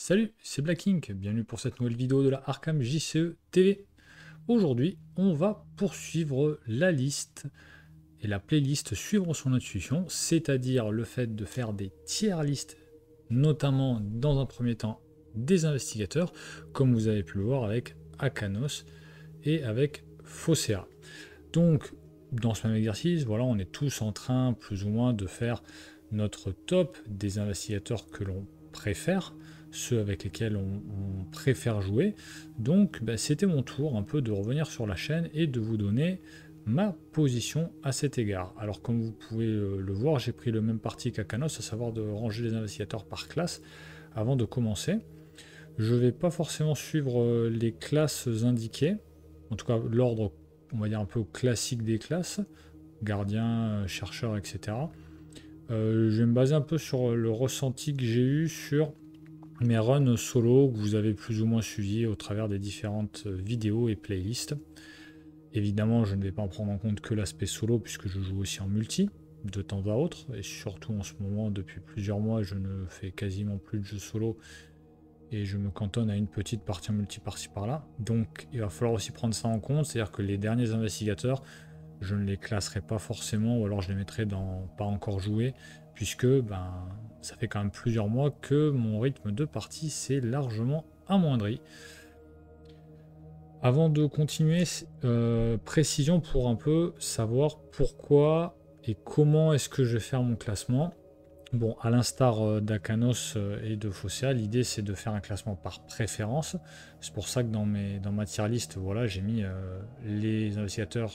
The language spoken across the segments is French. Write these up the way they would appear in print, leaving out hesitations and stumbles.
Salut, c'est Black Ink, bienvenue pour cette nouvelle vidéo de la Arkham JCE TV. Aujourd'hui, on va poursuivre la liste et la playlist suivre son intuition, c'est-à-dire le fait de faire des tiers listes, notamment dans un premier temps des investigateurs, comme vous avez pu le voir avec Akanos et avec Fossea. Donc, dans ce même exercice, voilà, on est tous en train, plus ou moins, de faire notre top des investigateurs que l'on préfère, ceux avec lesquels on préfère jouer. Donc, c'était mon tour un peu de revenir sur la chaîne et de vous donner ma position à cet égard. Alors, comme vous pouvez le voir, j'ai pris le même parti qu'Akanos, à savoir de ranger les investigateurs par classe avant de commencer. Je ne vais pas forcément suivre les classes indiquées, en tout cas l'ordre, on va dire un peu classique des classes, gardien, chercheur, etc. Je vais me baser un peu sur le ressenti que j'ai eu sur mes runs solo que vous avez plus ou moins suivis au travers des différentes vidéos et playlists. Évidemment, je ne vais pas en prendre en compte que l'aspect solo puisque je joue aussi en multi de temps à autre, et surtout en ce moment, depuis plusieurs mois, je ne fais quasiment plus de jeux solo et je me cantonne à une petite partie en multi par-ci par-là. Donc il va falloir aussi prendre ça en compte, c'est-à-dire que les derniers investigateurs, je ne les classerai pas forcément, ou alors je les mettrai dans pas encore joué, puisque ça fait quand même plusieurs mois que mon rythme de partie s'est largement amoindri. Avant de continuer, précision pour un peu savoir pourquoi et comment est-ce que je vais faire mon classement. Bon, à l'instar d'Akanos et de Fossea, l'idée c'est de faire un classement par préférence. C'est pour ça que dans ma tier list, voilà, j'ai mis les investigateurs,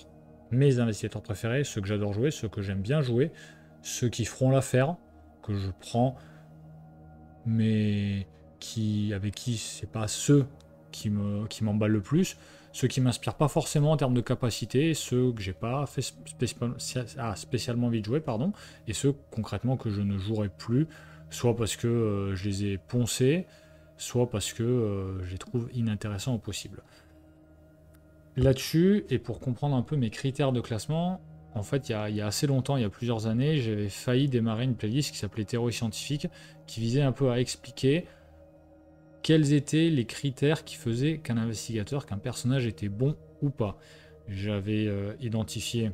mes investigateurs préférés, ceux que j'adore jouer, ceux que j'aime bien jouer, ceux qui feront l'affaire, que je prends, mais avec qui c'est pas ceux qui m'emballent le plus, ceux qui m'inspirent pas forcément en termes de capacité, ceux que j'ai pas fait spécialement envie de jouer, pardon, et ceux concrètement que je ne jouerai plus, soit parce que je les ai poncés, soit parce que je les trouve inintéressants au possible. Là-dessus, et pour comprendre un peu mes critères de classement, en fait, il y a assez longtemps, il y a plusieurs années, j'avais failli démarrer une playlist qui s'appelait Théorie scientifique, qui visait un peu à expliquer quels étaient les critères qui faisaient qu'un investigateur, qu'un personnage était bon ou pas. J'avais identifié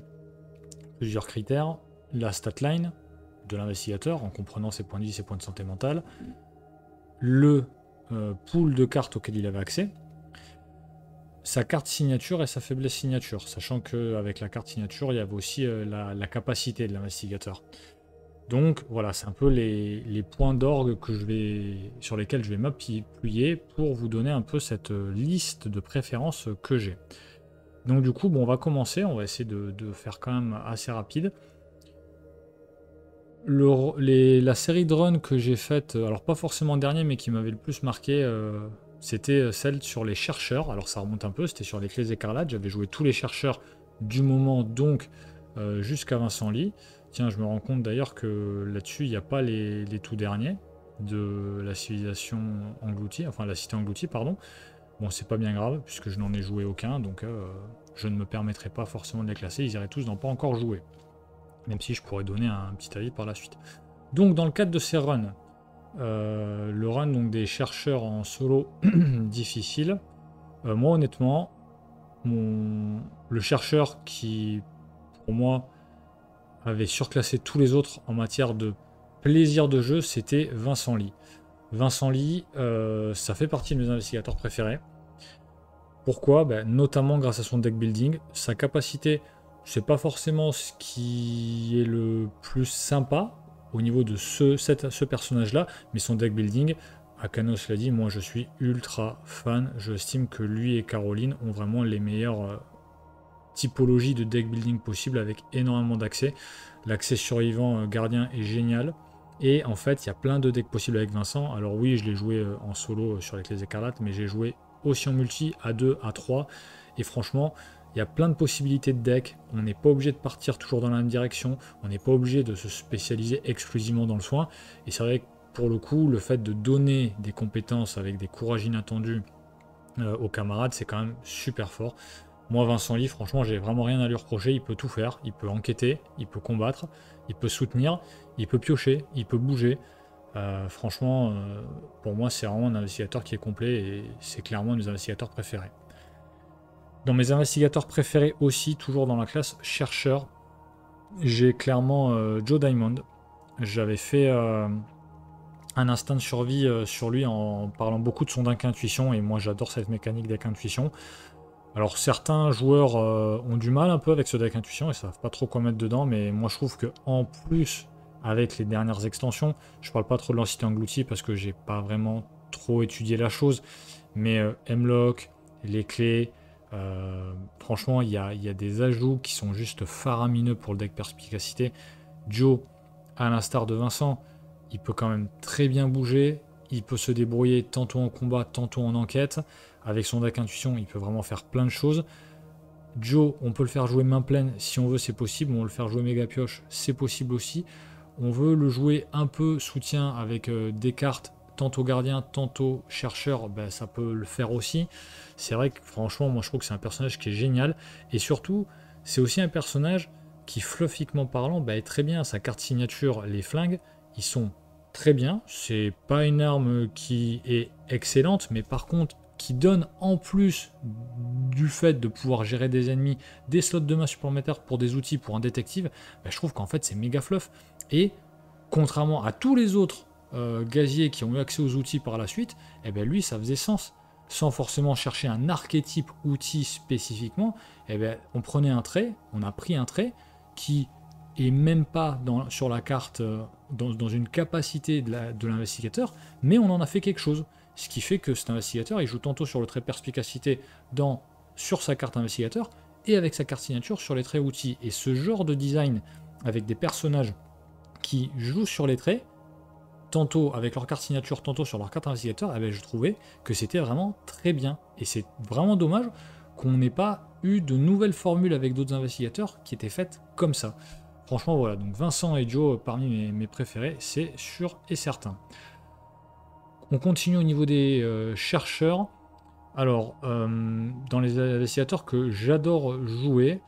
plusieurs critères, la statline de l'investigateur, en comprenant ses points de vie, ses points de santé mentale, le pool de cartes auquel il avait accès, sa carte signature et sa faiblesse signature, sachant qu'avec la carte signature, il y avait aussi la capacité de l'investigateur. Donc voilà, c'est un peu les points d'orgue sur lesquels je vais m'appuyer pour vous donner un peu cette liste de préférences que j'ai. Donc du coup, on va commencer, on va essayer de faire quand même assez rapide. La série de runs que j'ai faite, alors pas forcément dernier, mais qui m'avait le plus marqué, c'était celle sur les chercheurs. Alors ça remonte un peu, c'était sur les clés écarlates, j'avais joué tous les chercheurs du moment, donc jusqu'à Vincent Lee. Tiens, je me rends compte d'ailleurs que là-dessus, il n'y a pas les tout derniers de la civilisation engloutie, enfin la cité engloutie, pardon. Bon, c'est pas bien grave, puisque je n'en ai joué aucun, donc je ne me permettrai pas forcément de les classer, ils iraient tous n'ont pas encore joué. Même si je pourrais donner un petit avis par la suite. Donc, dans le cadre de ces runs, le run donc, des chercheurs en solo difficile, moi honnêtement, le chercheur qui, pour moi, avait surclassé tous les autres en matière de plaisir de jeu, c'était Vincent Lee. Vincent Lee, ça fait partie de mes investigateurs préférés. Pourquoi ? Notamment grâce à son deck building. Sa capacité, c'est pas forcément ce qui est le plus sympa au niveau de ce personnage-là, mais son deck building, Akanos l'a dit, moi je suis ultra fan. Je estime que lui et Caroline ont vraiment les meilleures typologie de deck building possible avec énormément d'accès. L'accès survivant gardien est génial. Et en fait, il y a plein de decks possibles avec Vincent. Alors oui, je l'ai joué en solo sur les clés écarlates, mais j'ai joué aussi en multi, à 2, à 3. Et franchement, il y a plein de possibilités de deck. On n'est pas obligé de partir toujours dans la même direction. On n'est pas obligé de se spécialiser exclusivement dans le soin. Et c'est vrai que pour le coup, le fait de donner des compétences avec des courages inattendus aux camarades, c'est quand même super fort. Moi, Vincent Lee, franchement, j'ai vraiment rien à lui reprocher. Il peut tout faire. Il peut enquêter, il peut combattre, il peut soutenir, il peut piocher, il peut bouger. Franchement, pour moi, c'est vraiment un investigateur qui est complet et c'est clairement un de mes investigateurs préférés. Dans mes investigateurs préférés aussi, toujours dans la classe chercheur, j'ai clairement Joe Diamond. J'avais fait un instinct de survie sur lui en parlant beaucoup de son deck intuition, et moi j'adore cette mécanique deck intuition. Alors certains joueurs ont du mal un peu avec ce deck intuition et savent pas trop quoi mettre dedans, mais moi je trouve que en plus avec les dernières extensions, je parle pas trop de l'entité engloutie parce que j'ai pas vraiment trop étudié la chose, mais Hemlock, les clés, franchement il y a des ajouts qui sont juste faramineux pour le deck perspicacité. Joe, à l'instar de Vincent, il peut quand même très bien bouger, il peut se débrouiller tantôt en combat, tantôt en enquête. Avec son deck intuition, il peut vraiment faire plein de choses. Joe, on peut le faire jouer main pleine si on veut, c'est possible. On veut le faire jouer méga pioche, c'est possible aussi. On veut le jouer un peu soutien avec des cartes, tantôt gardien, tantôt chercheur, ben, ça peut le faire aussi. C'est vrai que franchement, moi je trouve que c'est un personnage qui est génial. Et surtout, c'est aussi un personnage qui, fluffiquement parlant, ben, est très bien. Sa carte signature, les flingues, ils sont très bien. C'est pas une arme qui est excellente, mais par contre, qui donne en plus du fait de pouvoir gérer des ennemis, des slots de main supplémentaires pour des outils, pour un détective, ben, je trouve qu'en fait c'est méga fluff. Et contrairement à tous les autres gaziers qui ont eu accès aux outils par la suite, eh ben lui ça faisait sens. Sans forcément chercher un archétype outil spécifiquement, eh ben, on prenait un trait, on a pris un trait qui est même pas sur la carte, dans une capacité de l'investigateur, mais on en a fait quelque chose. Ce qui fait que cet investigateur, il joue tantôt sur le trait perspicacité sur sa carte investigateur, et avec sa carte signature sur les traits outils. Et ce genre de design, avec des personnages qui jouent sur les traits, tantôt avec leur carte signature, tantôt sur leur carte investigateur, eh bien, je trouvais que c'était vraiment très bien. Et c'est vraiment dommage qu'on n'ait pas eu de nouvelles formules avec d'autres investigateurs qui étaient faites comme ça. Franchement, voilà, donc Vincent et Joe, parmi mes préférés, c'est sûr et certain. On continue au niveau des chercheurs. Alors, dans les investigateurs que j'adore jouer,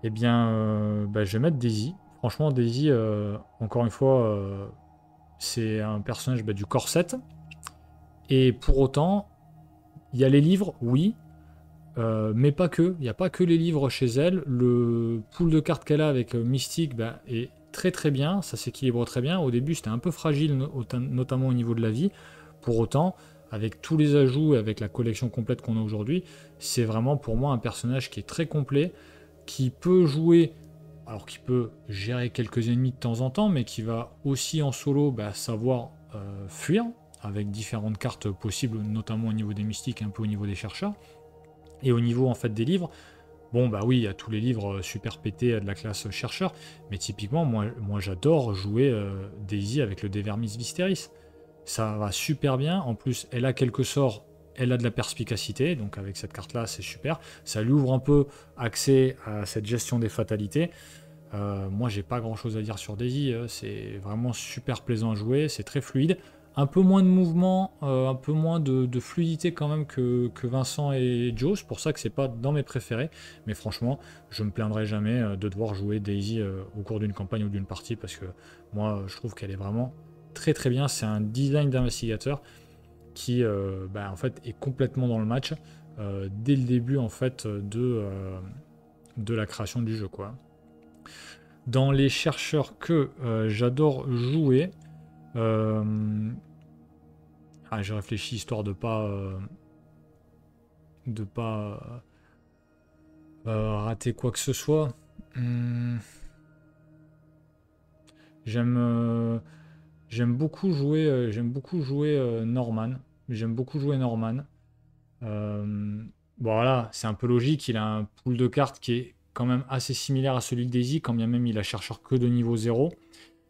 eh bien, bah, je vais mettre Daisy. Franchement, Daisy, encore une fois, c'est un personnage du corset. Et pour autant, il y a les livres, oui, mais pas que. Il n'y a pas que les livres chez elle. Le pool de cartes qu'elle a avec Mystique est très très bien. Ça s'équilibre très bien. Au début, c'était un peu fragile, notamment au niveau de la vie. Pour autant, avec tous les ajouts et avec la collection complète qu'on a aujourd'hui, c'est vraiment pour moi un personnage qui est très complet, qui peut jouer, alors qui peut gérer quelques ennemis de temps en temps, mais qui va aussi en solo savoir fuir avec différentes cartes possibles, notamment au niveau des mystiques, un peu au niveau des chercheurs. Et au niveau en fait des livres, bon bah oui, il y a tous les livres super pétés de la classe chercheur, mais typiquement moi j'adore jouer Daisy avec le Dévermis Visteris. Ça va super bien, en plus elle a quelques sorts, elle a de la perspicacité, donc avec cette carte là c'est super. Ça lui ouvre un peu accès à cette gestion des fatalités. Moi j'ai pas grand chose à dire sur Daisy, c'est vraiment super plaisant à jouer, c'est très fluide. Un peu moins de mouvement, un peu moins de fluidité quand même que Vincent et Joe, c'est pour ça que c'est pas dans mes préférés, mais franchement, je me plaindrai jamais de devoir jouer Daisy au cours d'une campagne ou d'une partie, parce que moi, je trouve qu'elle est vraiment très très bien. C'est un design d'investigateur qui en fait, est complètement dans le match dès le début en fait de la création du jeu, quoi. Dans les chercheurs que j'adore jouer, j'ai réfléchi histoire de pas rater quoi que ce soit. J'aime beaucoup jouer Norman. J'aime beaucoup jouer Norman. Bon voilà, c'est un peu logique. Il a un pool de cartes qui est quand même assez similaire à celui de Daisy, quand bien même il a chercheur que de niveau 0.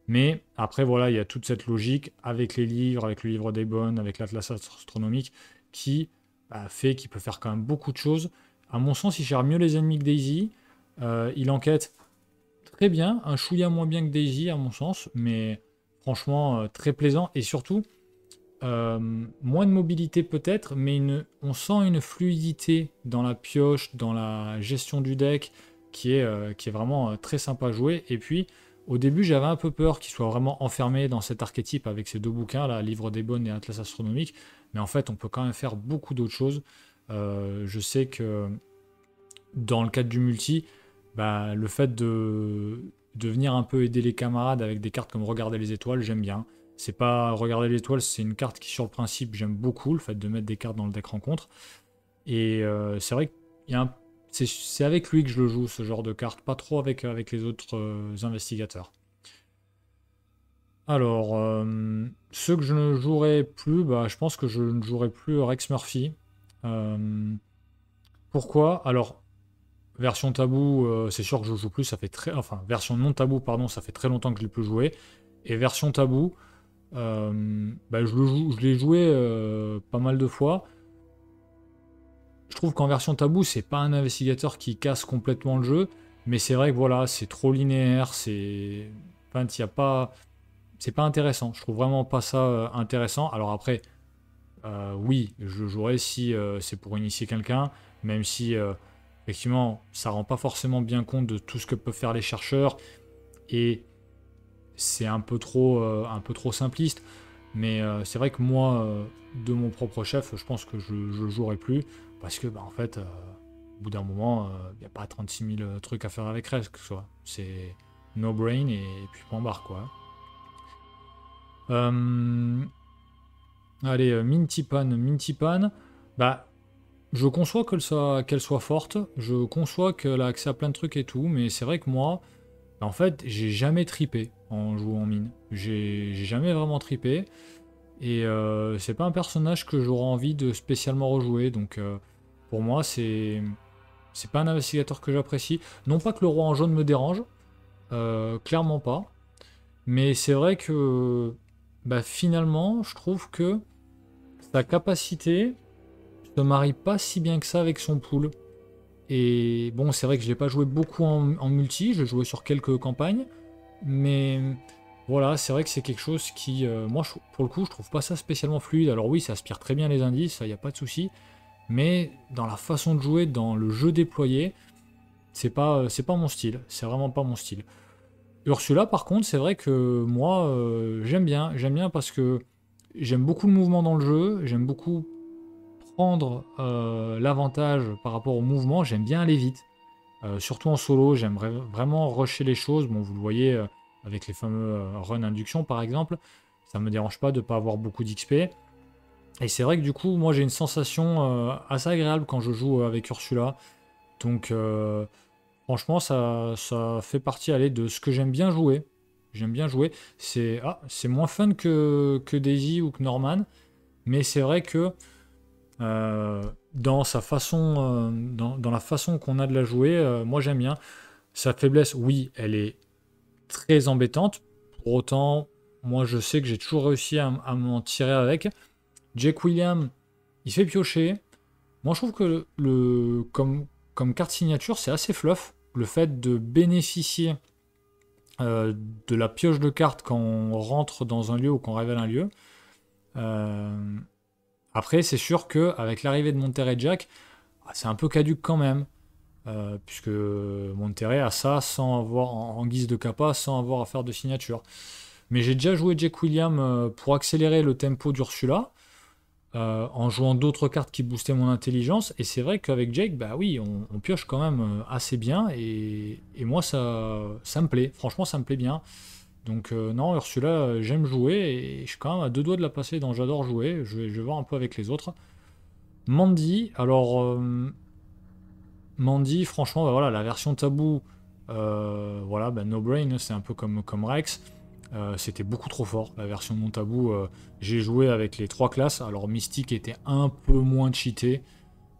Mais après, voilà, il y a toute cette logique avec les livres, avec le livre des bonnes, avec l'Atlas astronomique, qui fait qu'il peut faire quand même beaucoup de choses. À mon sens, il gère mieux les ennemis que Daisy. Il enquête très bien, un chouïa moins bien que Daisy, à mon sens, mais franchement, très plaisant. Et surtout, moins de mobilité peut-être, mais on sent une fluidité dans la pioche, dans la gestion du deck, qui est vraiment très sympa à jouer. Et puis, Au début, j'avais un peu peur qu'il soit vraiment enfermé dans cet archétype avec ces deux bouquins, là, Livre d'Ébène et Atlas astronomique. Mais en fait, on peut quand même faire beaucoup d'autres choses. Je sais que dans le cadre du multi, bah, le fait de venir un peu aider les camarades avec des cartes comme Regarder les étoiles, j'aime bien. C'est pas Regarder les étoiles, c'est une carte qui, sur le principe, j'aime beaucoup, le fait de mettre des cartes dans le deck rencontre. Et c'est vrai que c'est avec lui que je le joue, ce genre de carte, pas trop avec les autres investigateurs. Alors, ceux que je ne jouerai plus, bah, je pense que je ne jouerai plus Rex Murphy. Euh, Pourquoi? Alors, version tabou, c'est sûr que je joue plus, ça fait très... Enfin, version non tabou, pardon, ça fait très longtemps que je l'ai plus joué. Et version tabou, bah, je l'ai joué pas mal de fois. Je trouve qu'en version tabou, c'est pas un investigateur qui casse complètement le jeu, mais c'est vrai que voilà, c'est trop linéaire, c'est... Enfin, y a pas... C'est pas intéressant, je trouve vraiment pas ça intéressant. Alors après, oui, je jouerai si c'est pour initier quelqu'un, même si effectivement ça rend pas forcément bien compte de tout ce que peuvent faire les chercheurs et c'est un peu trop simpliste. Mais c'est vrai que moi, de mon propre chef, je pense que je ne jouerai plus parce que bah, en fait, au bout d'un moment, il n'y a pas 36 000 trucs à faire avec Rex, soit. C'est no brain et puis point barre quoi. Euh, Allez, Minty Pan, bah, je conçois qu'elle soit forte, je conçois qu'elle a accès à plein de trucs et tout, mais c'est vrai que moi, bah, en fait, j'ai jamais tripé en jouant en mine. J'ai jamais vraiment tripé, et c'est pas un personnage que j'aurais envie de spécialement rejouer, donc pour moi, c'est pas un investigateur que j'apprécie. Non pas que le roi en jaune me dérange, clairement pas, mais c'est vrai que bah, finalement, je trouve que sa capacité se marie pas si bien que ça avec son pool. Et bon, c'est vrai que je l'ai pas joué beaucoup en multi, je joué sur quelques campagnes, mais voilà, c'est vrai que c'est quelque chose qui, moi, pour le coup, je trouve pas ça spécialement fluide. Alors oui, ça aspire très bien les indices, ça y a pas de souci, mais dans la façon de jouer, dans le jeu déployé, c'est pas mon style, c'est vraiment pas mon style. Ursula, par contre, c'est vrai que moi, j'aime bien parce que j'aime beaucoup le mouvement dans le jeu, j'aime beaucoup prendre l'avantage par rapport au mouvement, j'aime bien aller vite. Surtout en solo, j'aimerais vraiment rusher les choses. Bon, vous le voyez avec les fameux run induction par exemple, ça me dérange pas de pas avoir beaucoup d'XP. Et c'est vrai que du coup, moi j'ai une sensation assez agréable quand je joue avec Ursula. Donc franchement, ça fait partie allez, de ce que j'aime bien jouer. J'aime bien jouer. C'est moins fun que Daisy ou que Norman, mais c'est vrai que dans sa façon, dans la façon qu'on a de la jouer, moi j'aime bien. Sa faiblesse, oui, elle est très embêtante. Pour autant, moi je sais que j'ai toujours réussi à m'en tirer avec. Jake William, il fait piocher. Moi je trouve que comme carte signature, c'est assez fluff. Le fait de bénéficier de la pioche de cartes quand on rentre dans un lieu ou qu'on révèle un lieu. Euh, Après, c'est sûr qu'avec l'arrivée de Monterrey Jack, c'est un peu caduque quand même. Puisque Monterrey a ça sans avoir en guise de capa, sans avoir à faire de signature. Mais j'ai déjà joué Jack William pour accélérer le tempo d'Ursula, en jouant d'autres cartes qui boostaient mon intelligence. Et c'est vrai qu'avec Jake, bah oui, on pioche quand même assez bien. Et moi, ça me plaît. Franchement, ça me plaît bien. Donc non, Ursula, j'aime jouer et je suis quand même à deux doigts de la passer dans j'adore jouer. Je vais voir un peu avec les autres. Mandy, alors Mandy, franchement, bah voilà, la version tabou, voilà, bah, No Brain, c'est un peu comme Rex. C'était beaucoup trop fort, la version non tabou. J'ai joué avec les trois classes. Alors Mystique était un peu moins cheaté,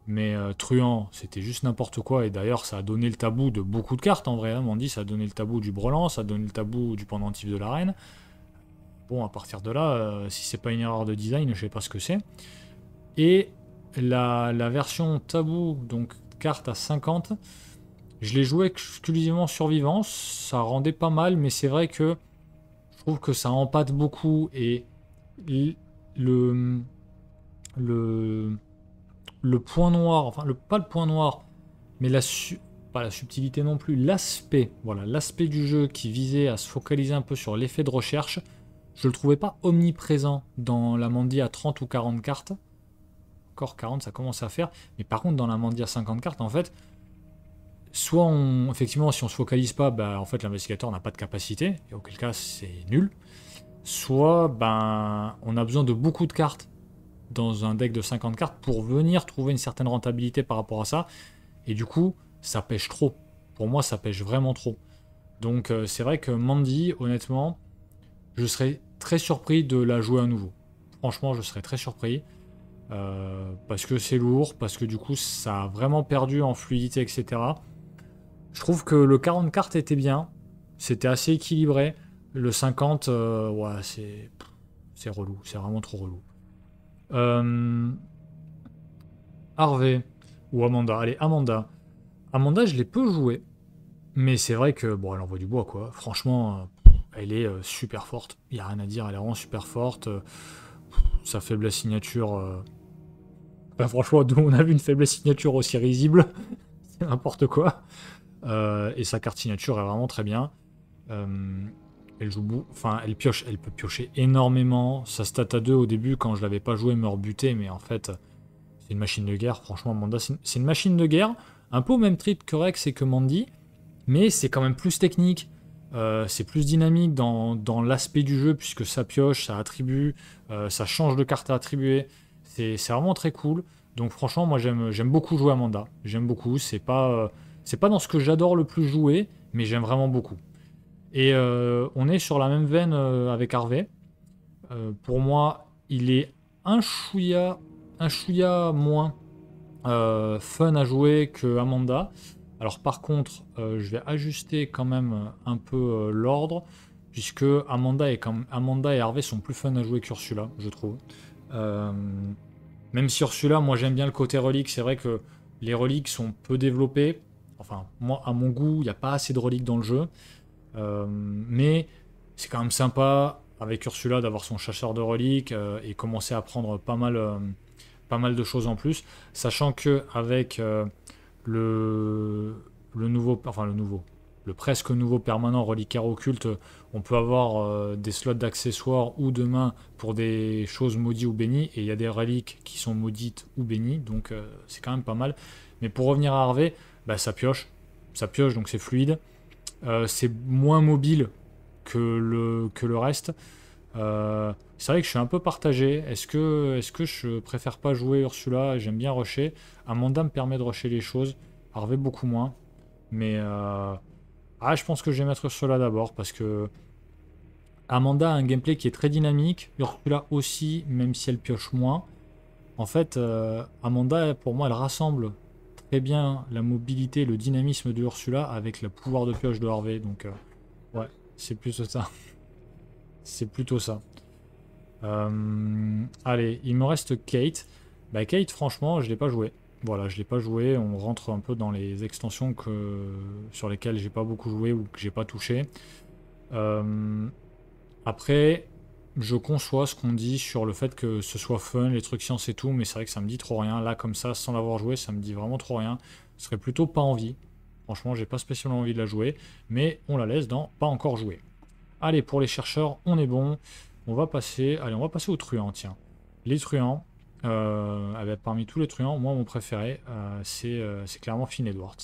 mais Truand, c'était juste n'importe quoi. Et d'ailleurs, ça a donné le tabou de beaucoup de cartes en vrai. Hein. Mandy, ça a donné le tabou du Brelan, ça a donné le tabou du pendentif de la reine. Bon, à partir de là, si c'est pas une erreur de design, je sais pas ce que c'est. Et la version tabou, donc carte à 50, je l'ai joué exclusivement survivance, ça rendait pas mal, mais c'est vrai que je trouve que ça empâte beaucoup et le, le, le point noir, enfin pas le point noir, mais pas la subtilité non plus, l'aspect, voilà, l'aspect du jeu qui visait à se focaliser un peu sur l'effet de recherche, je le trouvais pas omniprésent dans la Mandy à 30 ou 40 cartes. Encore 40, ça commence à faire. Mais par contre, dans la Mandy à 50 cartes, en fait, soit effectivement, si on se focalise pas, bah, en fait, l'investigateur n'a pas de capacité, et auquel cas, c'est nul. Soit, ben, on a besoin de beaucoup de cartes dans un deck de 50 cartes pour venir trouver une certaine rentabilité par rapport à ça. Et du coup, ça pêche trop. Pour moi, ça pêche vraiment trop. Donc, c'est vrai que Mandy, honnêtement, je serais très surpris de la jouer à nouveau. Franchement, je serais très surpris. Parce que c'est lourd, parce que du coup, ça a vraiment perdu en fluidité, etc. Je trouve que le 40 cartes était bien. C'était assez équilibré. Le 50, ouais, c'est relou. C'est vraiment trop relou. Harvey ou Amanda. Allez, Amanda. Amanda, je l'ai peu joué. Mais c'est vrai que, bon, elle envoie du bois, quoi. Franchement, elle est super forte. Il n'y a rien à dire, elle est vraiment super forte. Sa faiblesse signature. Bah, franchement, d'où on a vu une faiblesse signature aussi risible. C'est n'importe quoi. Et sa carte signature est vraiment très bien. Elle joue enfin, elle pioche, elle peut piocher énormément. Sa stat à 2 au début, quand je l'avais pas joué, me rebutait, mais en fait, c'est une machine de guerre. Franchement, Amanda, c'est une machine de guerre. Un peu au même trip que Rex et que Mandy, mais c'est quand même plus technique. C'est plus dynamique dans l'aspect du jeu, puisque ça pioche, ça attribue, ça change de carte à attribuer. C'est vraiment très cool. Donc franchement, moi j'aime beaucoup jouer Amanda. J'aime beaucoup. C'est pas dans ce que j'adore le plus jouer, mais j'aime vraiment beaucoup. Et on est sur la même veine avec Harvey. Pour moi, il est un chouïa moins fun à jouer que Amanda. Alors par contre, je vais ajuster quand même un peu l'ordre, puisque Amanda et Harvey sont plus fun à jouer qu'Ursula, je trouve. Euh, Même si Ursula, moi j'aime bien le côté relique, c'est vrai que les reliques sont peu développées. Enfin, moi, à mon goût, il n'y a pas assez de reliques dans le jeu. Mais c'est quand même sympa avec Ursula d'avoir son chasseur de reliques et commencer à prendre pas mal de choses en plus. Sachant que avec le nouveau, enfin le presque nouveau permanent reliquaire occulte, on peut avoir des slots d'accessoires ou de mains pour des choses maudites ou bénies, et il y a des reliques qui sont maudites ou bénies, donc c'est quand même pas mal. Mais pour revenir à Harvey, bah, ça pioche, donc c'est fluide. C'est moins mobile que le reste. C'est vrai que je suis un peu partagé. Est-ce que je préfère pas jouer Ursula? J'aime bien rusher. Amanda me permet de rusher les choses. Harvey beaucoup moins. Mais je pense que je vais mettre Ursula d'abord parce que Amanda a un gameplay qui est très dynamique. Ursula aussi, même si elle pioche moins. En fait, Amanda, pour moi, elle rassemble très bien la mobilité, le dynamisme de Ursula avec le pouvoir de pioche de Harvey. Donc, ouais, c'est plutôt ça. C'est plutôt ça. Allez, il me reste Kate. Bah, Kate, franchement, je l'ai pas joué. Voilà, je l'ai pas joué. On rentre un peu dans les extensions sur lesquelles j'ai pas beaucoup joué ou que j'ai pas touché. Après, je conçois ce qu'on dit sur le fait que ce soit fun, les trucs science et tout, mais c'est vrai que ça me dit trop rien. Là, comme ça, sans l'avoir joué, ça me dit vraiment trop rien. Ce serait plutôt pas envie. Franchement, j'ai pas spécialement envie de la jouer, mais on la laisse dans pas encore joué. Allez, pour les chercheurs, on est bon. On va passer aux truands, tiens. Les truands, parmi tous les truands, moi, mon préféré, c'est clairement Finn Edwards.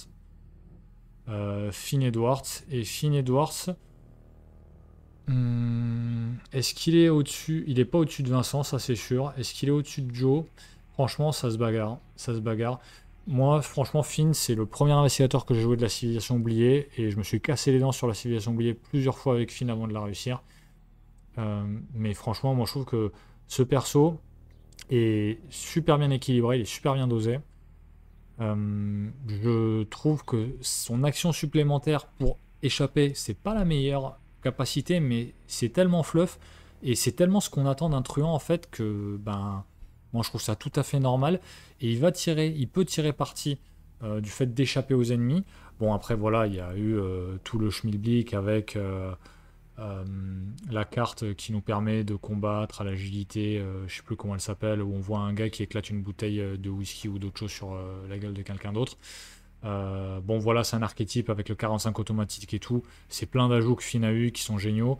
Finn Edwards. Et Finn Edwards, est-ce qu'il est au-dessus? Il n'est pas au-dessus de Vincent, ça c'est sûr. Est-ce qu'il est au-dessus de Joe? Franchement, ça se bagarre. Ça se bagarre. Moi, franchement, Finn, c'est le premier investigateur que j'ai joué de la civilisation oubliée. Et je me suis cassé les dents sur la civilisation oubliée plusieurs fois avec Finn avant de la réussir. Mais franchement, moi je trouve que ce perso est super bien équilibré, il est super bien dosé. Je trouve que son action supplémentaire pour échapper, c'est pas la meilleure capacité, mais c'est tellement fluff et c'est tellement ce qu'on attend d'un truand en fait que ben moi je trouve ça tout à fait normal. Et il peut tirer parti du fait d'échapper aux ennemis. Bon après voilà, il y a eu tout le schmilblick avec la carte qui nous permet de combattre à l'agilité, je sais plus comment elle s'appelle, où on voit un gars qui éclate une bouteille de whisky ou d'autre chose sur la gueule de quelqu'un d'autre. Bon voilà, c'est un archétype avec le 45 automatique et tout. C'est plein d'ajouts que Finn a eu qui sont géniaux.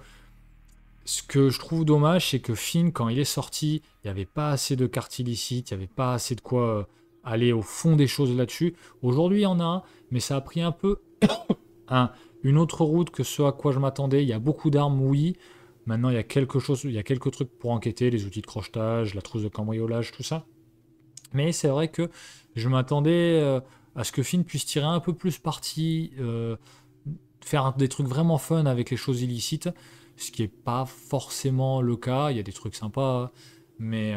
Ce que je trouve dommage, c'est que Finn, quand il est sorti, il n'y avait pas assez de cartes illicites, il n'y avait pas assez de quoi aller au fond des choses là-dessus. Aujourd'hui, il y en a, mais ça a pris un peu une autre route que ce à quoi je m'attendais. Il y a beaucoup d'armes, oui. Maintenant, il y a quelque chose, il y a quelques trucs pour enquêter, les outils de crochetage, la trousse de cambriolage, tout ça. Mais c'est vrai que je m'attendais à ce que Finn puisse tirer un peu plus parti, faire des trucs vraiment fun avec les choses illicites, ce qui n'est pas forcément le cas. Il y a des trucs sympas, mais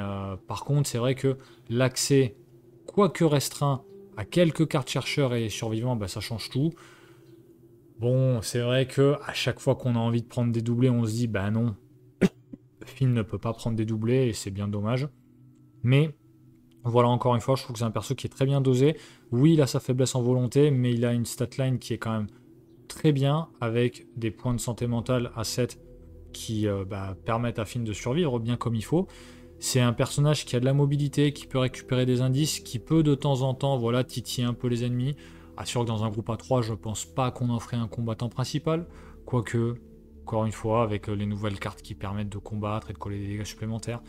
par contre, c'est vrai que l'accès, quoique restreint, à quelques cartes chercheurs et survivants, bah, ça change tout. Bon, c'est vrai que à chaque fois qu'on a envie de prendre des doublés, on se dit bah non, Finn ne peut pas prendre des doublés et c'est bien dommage. Mais voilà, encore une fois, je trouve que c'est un perso qui est très bien dosé. Oui, il a sa faiblesse en volonté, mais il a une statline qui est quand même très bien, avec des points de santé mentale à 7 qui permettent à Finn de survivre bien comme il faut. C'est un personnage qui a de la mobilité, qui peut récupérer des indices, qui peut de temps en temps voilà, titiller un peu les ennemis. Assure que dans un groupe à 3, je pense pas qu'on en ferait un combattant principal, quoique, encore une fois, avec les nouvelles cartes qui permettent de combattre et de coller des dégâts supplémentaires.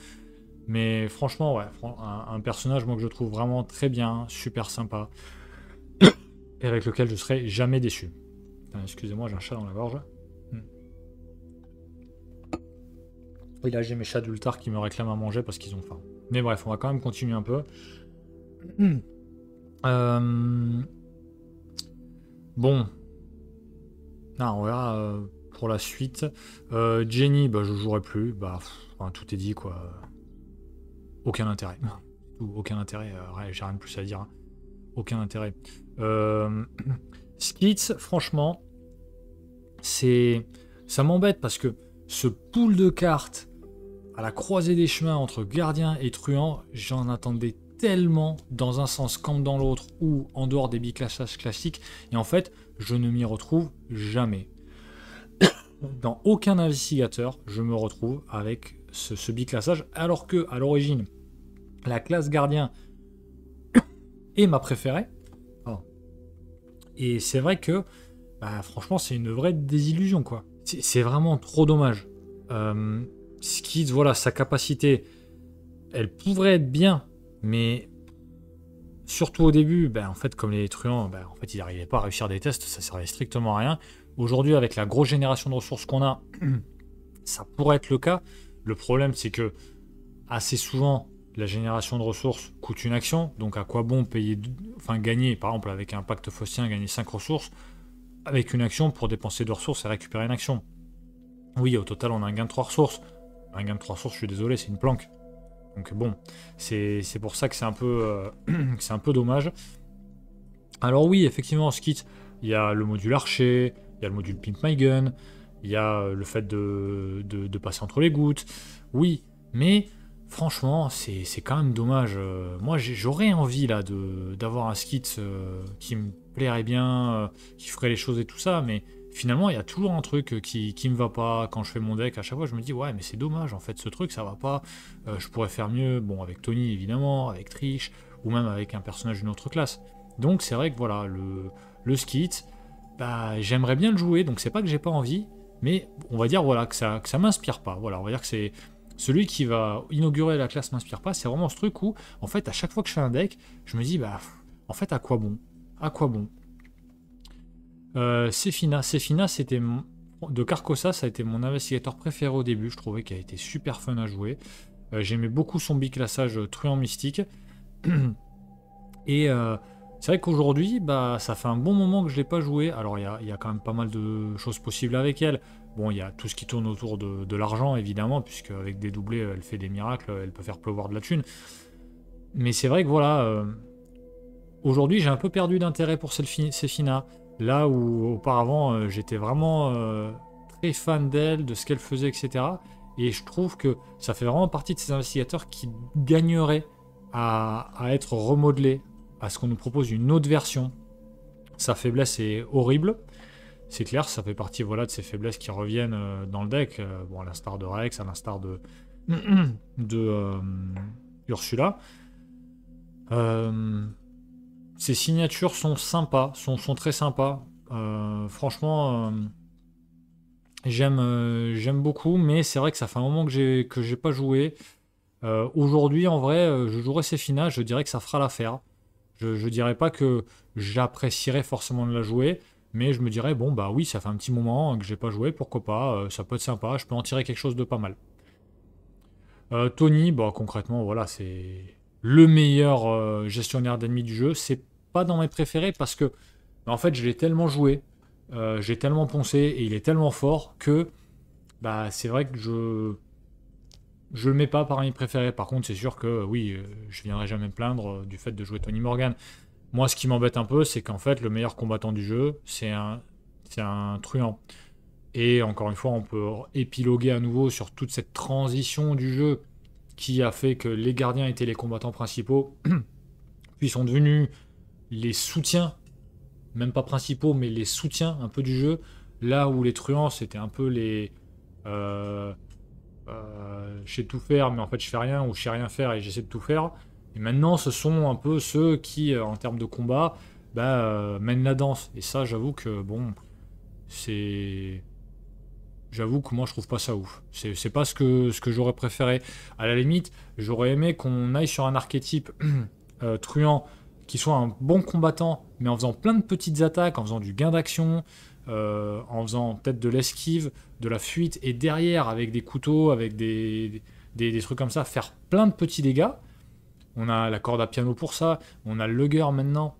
Mais franchement, ouais, un personnage moi que je trouve vraiment très bien, super sympa, et avec lequel je serai jamais déçu. Excusez-moi, j'ai un chat dans la gorge. Et là, j'ai mes chats d'Ultar qui me réclament à manger parce qu'ils ont faim. Mais bref, on va quand même continuer un peu. Bon. Ah, on verra pour la suite. Jenny, bah, je jouerai plus. Bah, tout est dit, quoi. Aucun intérêt. Aucun intérêt. J'ai rien de plus à dire. Hein. Aucun intérêt. Skits, franchement, ça m'embête parce que ce pool de cartes à la croisée des chemins entre gardien et truand, j'en attendais tellement dans un sens comme dans l'autre ou en dehors des biclassages classiques, et en fait, je ne m'y retrouve jamais. Dans aucun investigateur, je me retrouve avec ce biclassage, alors que à l'origine, la classe gardien est ma préférée. Et c'est vrai que, franchement, c'est une vraie désillusion, quoi. C'est vraiment trop dommage. Skid, voilà, sa capacité, elle pourrait être bien, mais surtout au début, en fait, comme les truands, en fait, ils n'arrivaient pas à réussir des tests, ça servait strictement à rien. Aujourd'hui, avec la grosse génération de ressources qu'on a, ça pourrait être le cas. Le problème, c'est que assez souvent, la génération de ressources coûte une action, donc à quoi bon gagner, par exemple, avec un pacte faustien, gagner 5 ressources, avec une action pour dépenser 2 ressources et récupérer une action. Oui, au total, on a un gain de 3 ressources. Un gain de 3 ressources, je suis désolé, c'est une planque. Donc bon, c'est pour ça que c'est un peu dommage. Alors oui, effectivement, en skit, il y a le module archer, il y a le module pimp my gun, il y a le fait de passer entre les gouttes. Oui, mais franchement, c'est quand même dommage. Moi, j'aurais envie là d'avoir un skit qui me plairait bien, qui ferait les choses et tout ça, mais finalement, il y a toujours un truc qui me va pas quand je fais mon deck. À chaque fois, je me dis, ouais, mais c'est dommage, en fait, ce truc, ça va pas. Je pourrais faire mieux, bon, avec Tony, évidemment, avec Trish, ou même avec un personnage d'une autre classe. Donc, c'est vrai que voilà, le skit, j'aimerais bien le jouer, donc c'est pas que j'ai pas envie, mais on va dire voilà, que ça m'inspire pas. Voilà, on va dire que c'est celui qui va inaugurer la classe m'inspire pas. C'est vraiment ce truc où, en fait, à chaque fois que je fais un deck, je me dis, en fait, à quoi bon? À quoi bon? Sefina, c'était de Carcosa, ça a été mon investigateur préféré au début. Je trouvais qu'il a été super fun à jouer. J'aimais beaucoup son biclassage truand mystique. Et c'est vrai qu'aujourd'hui, ça fait un bon moment que je ne l'ai pas joué. Alors il y a quand même pas mal de choses possibles avec elle. Bon, il y a tout ce qui tourne autour de l'argent, évidemment, puisque avec des doublés, elle fait des miracles, elle peut faire pleuvoir de la thune. Mais c'est vrai que voilà, aujourd'hui, j'ai un peu perdu d'intérêt pour Sefina. Là où auparavant, j'étais vraiment très fan d'elle, de ce qu'elle faisait, etc. Et je trouve que ça fait vraiment partie de ces investigateurs qui gagneraient à être remodelés, à ce qu'on nous propose une autre version. Sa faiblesse est horrible. C'est clair, ça fait partie voilà, de ces faiblesses qui reviennent dans le deck. Bon, à l'instar de Rex, à l'instar de Ursula. Ces signatures sont sympas, sont très sympas. Franchement, j'aime beaucoup, mais c'est vrai que ça fait un moment que j'ai pas joué. Aujourd'hui, en vrai, je jouerai Sefina, je dirais que ça fera l'affaire. Je dirais pas que j'apprécierais forcément de la jouer, mais je me dirais, bon, bah oui, ça fait un petit moment que j'ai pas joué, pourquoi pas, ça peut être sympa, je peux en tirer quelque chose de pas mal. Tony, bah concrètement, voilà, c'est le meilleur gestionnaire d'ennemis du jeu. C'est pas dans mes préférés parce que, bah, en fait, je l'ai tellement joué, j'ai tellement poncé et il est tellement fort que, bah, c'est vrai que je le mets pas parmi mes préférés. Par contre, c'est sûr que oui, je viendrai jamais me plaindre du fait de jouer Tony Morgan. Moi, ce qui m'embête un peu, c'est qu'en fait, le meilleur combattant du jeu, c'est un truand. Et encore une fois, on peut épiloguer à nouveau sur toute cette transition du jeu qui a fait que les gardiens étaient les combattants principaux, puis sont devenus les soutiens, même pas principaux, mais les soutiens un peu du jeu, là où les truands, c'était un peu les... euh, je sais tout faire, mais en fait je fais rien, ou je sais rien faire et j'essaie de tout faire. Et maintenant, ce sont un peu ceux qui, en termes de combat, bah, mènent la danse. Et ça, j'avoue que, bon, c'est... J'avoue que moi je trouve pas ça ouf. C'est pas ce que j'aurais préféré. À la limite, j'aurais aimé qu'on aille sur un archétype truand qui soit un bon combattant, mais en faisant plein de petites attaques, en faisant du gain d'action, en faisant peut-être de l'esquive, de la fuite, et derrière avec des couteaux, avec des trucs comme ça, faire plein de petits dégâts. On a la corde à piano pour ça, on a le lugger maintenant.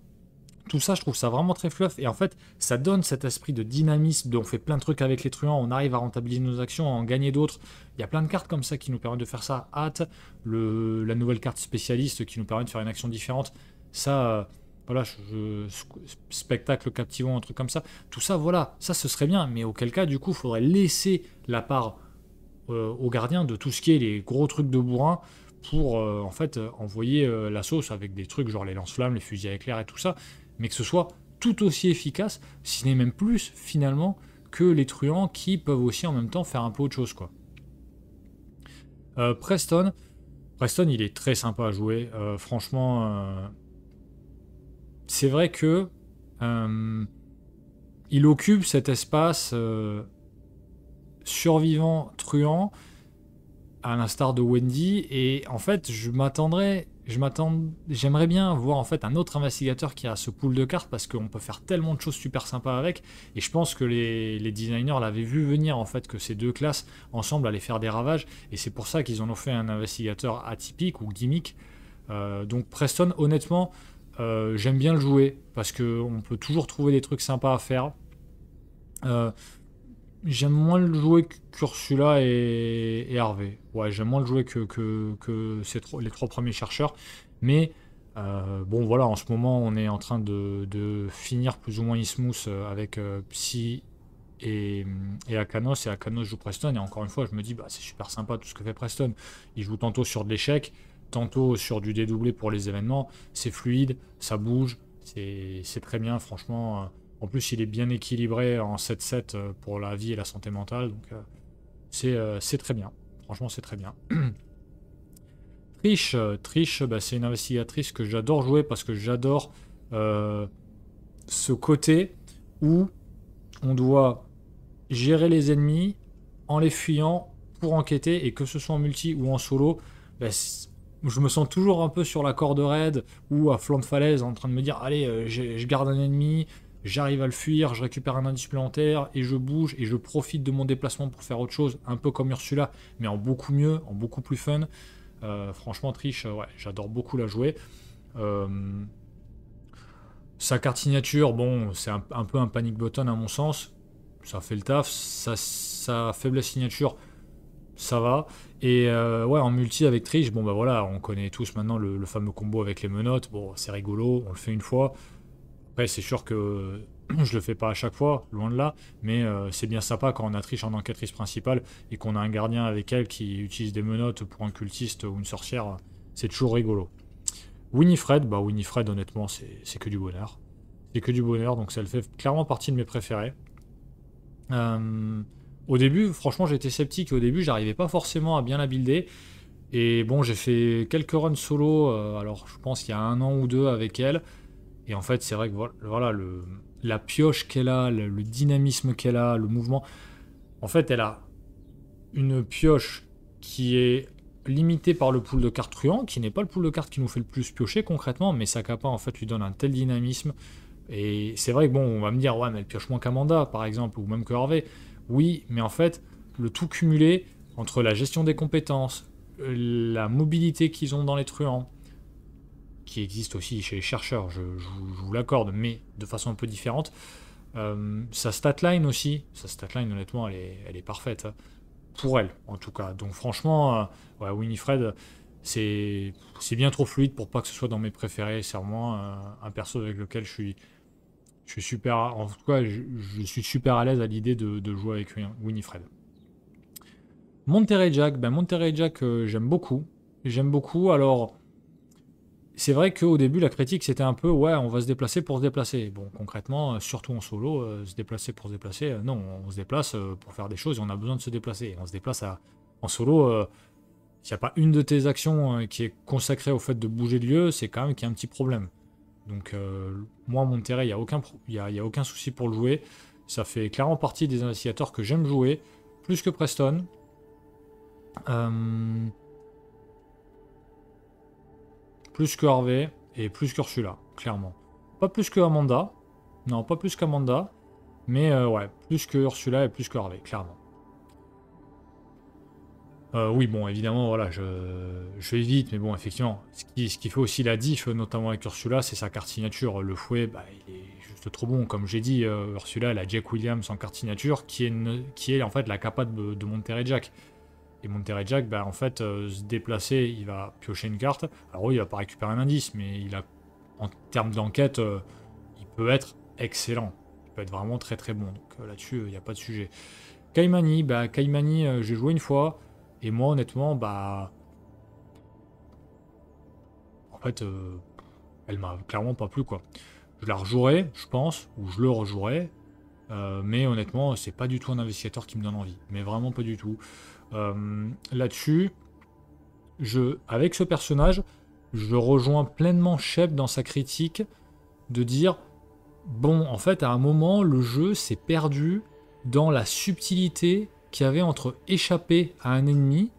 Tout ça, je trouve ça vraiment très fluff. Et en fait, ça donne cet esprit de dynamisme, on fait plein de trucs avec les truands, on arrive à rentabiliser nos actions, à en gagner d'autres. Il y a plein de cartes comme ça qui nous permettent de faire ça. Hâte, la nouvelle carte spécialiste qui nous permet de faire une action différente. Ça, voilà, spectacle captivant, un truc comme ça. Tout ça, voilà, ça ce serait bien. Mais auquel cas, du coup, il faudrait laisser la part aux gardiens de tout ce qui est les gros trucs de bourrin pour en fait envoyer la sauce avec des trucs genre les lance-flammes, les fusils à éclairs et tout ça, mais que ce soit tout aussi efficace, si n'est même plus finalement que les truands qui peuvent aussi en même temps faire un peu autre chose quoi. Preston, il est très sympa à jouer, franchement, c'est vrai que il occupe cet espace survivant truand à l'instar de Wendy, et en fait j'aimerais bien voir en fait un autre investigateur qui a ce pool de cartes parce qu'on peut faire tellement de choses super sympas avec, et je pense que les designers l'avaient vu venir en fait que ces deux classes ensemble allaient faire des ravages, et c'est pour ça qu'ils en ont fait un investigateur atypique ou gimmick. Donc Preston, honnêtement, j'aime bien le jouer parce qu'on peut toujours trouver des trucs sympas à faire. J'aime moins le jouer qu'Ursula et Harvey. Ouais, j'aime moins le jouer que les trois premiers chercheurs. Mais bon, voilà, en ce moment, on est en train de finir plus ou moins Ismouth avec Psy et Akanos. Et Akanos joue Preston. Et encore une fois, je me dis, bah, c'est super sympa tout ce que fait Preston. Il joue tantôt sur de l'échec, tantôt sur du dédoublé pour les événements. C'est fluide, ça bouge, c'est très bien, franchement. En plus, il est bien équilibré en 7-7 pour la vie et la santé mentale. Donc, c'est très bien. Franchement, c'est très bien. Trish, bah, c'est une investigatrice que j'adore jouer parce que j'adore ce côté où on doit gérer les ennemis en les fuyant pour enquêter, et que ce soit en multi ou en solo, bah, je me sens toujours un peu sur la corde raide ou à flanc de falaise en train de me dire allez, je garde un ennemi, j'arrive à le fuir, je récupère un indice supplémentaire et je bouge et je profite de mon déplacement pour faire autre chose, un peu comme Ursula, mais en beaucoup mieux, en beaucoup plus fun. Franchement, Trish, ouais, j'adore beaucoup la jouer. Sa carte signature, bon, c'est un peu un panic button à mon sens. Ça fait le taf. Sa faiblesse signature, ça va. Et ouais, en multi avec Trish, bon bah voilà, on connaît tous maintenant le fameux combo avec les menottes. Bon, c'est rigolo, on le fait une fois. Après, c'est sûr que je le fais pas à chaque fois, loin de là, mais c'est bien sympa quand on a Trish en enquêtrice principale et qu'on a un gardien avec elle qui utilise des menottes pour un cultiste ou une sorcière. C'est toujours rigolo. Winifred, bah Winifred, honnêtement, c'est que du bonheur. C'est que du bonheur, donc ça le fait clairement partie de mes préférés. Au début, franchement, j'étais sceptique. Au début, j'arrivais pas forcément à bien la builder. Et bon, j'ai fait quelques runs solo, alors je pense qu'il y a un an ou deux avec elle. Et en fait, c'est vrai que voilà, la pioche qu'elle a, le dynamisme qu'elle a, le mouvement. En fait, elle a une pioche qui est limitée par le pool de cartes truand, qui n'est pas le pool de cartes qui nous fait le plus piocher concrètement, mais sa capa en fait lui donne un tel dynamisme. Et c'est vrai que bon, on va me dire, ouais, mais elle pioche moins qu'Amanda par exemple, ou même que Harvey. Oui, mais en fait, le tout cumulé entre la gestion des compétences, la mobilité qu'ils ont dans les truands, qui existe aussi chez les chercheurs, je vous l'accorde, mais de façon un peu différente. Sa statline aussi, sa statline honnêtement elle est parfaite, hein. Pour elle en tout cas. Donc franchement, ouais, Winifred, c'est bien trop fluide pour pas que ce soit dans mes préférés. C'est vraiment un perso avec lequel je suis super, en tout cas je suis super à l'aise à l'idée de jouer avec Winifred. Monterey Jack, Monterey Jack j'aime beaucoup. J'aime beaucoup, alors c'est vrai qu'au début, la critique, c'était un peu, ouais, on va se déplacer pour se déplacer. Bon, concrètement, surtout en solo, se déplacer pour se déplacer, non, on se déplace pour faire des choses et on a besoin de se déplacer. On se déplace en solo, s'il n'y a pas une de tes actions qui est consacrée au fait de bouger de lieu, c'est quand même qu'il y a un petit problème. Donc, moi, Monterrey, il n'y a, y a aucun souci pour le jouer. Ça fait clairement partie des investigateurs que j'aime jouer, plus que Preston. Plus que Harvey et plus qu'Ursula, clairement. Pas plus que Amanda. Non, pas plus qu'Amanda. Mais ouais, plus que Ursula et plus que Harvey, clairement. Oui, bon, évidemment, voilà, je vais vite, mais bon, effectivement, ce qui fait aussi la diff, notamment avec Ursula, c'est sa carte signature. Le fouet, il est juste trop bon. Comme j'ai dit, Ursula, elle a Jack Williams en carte signature, qui est en fait la capa de Monterey Jack. Et Monterey Jack, en fait, se déplacer, il va piocher une carte. Alors oui, il va pas récupérer un indice, mais en termes d'enquête, il peut être excellent. Il peut être vraiment très très bon. Donc là-dessus, il n'y a pas de sujet. Kaimani, j'ai joué une fois. Et moi, honnêtement, en fait, elle m'a clairement pas plu, quoi. Je la rejouerai, je pense, ou je le rejouerai. Mais honnêtement, c'est pas du tout un investigateur qui me donne envie. Mais vraiment pas du tout. Là-dessus, avec ce personnage, je rejoins pleinement Shep dans sa critique de dire bon, en fait, à un moment, le jeu s'est perdu dans la subtilité qu'il y avait entre échapper à un ennemi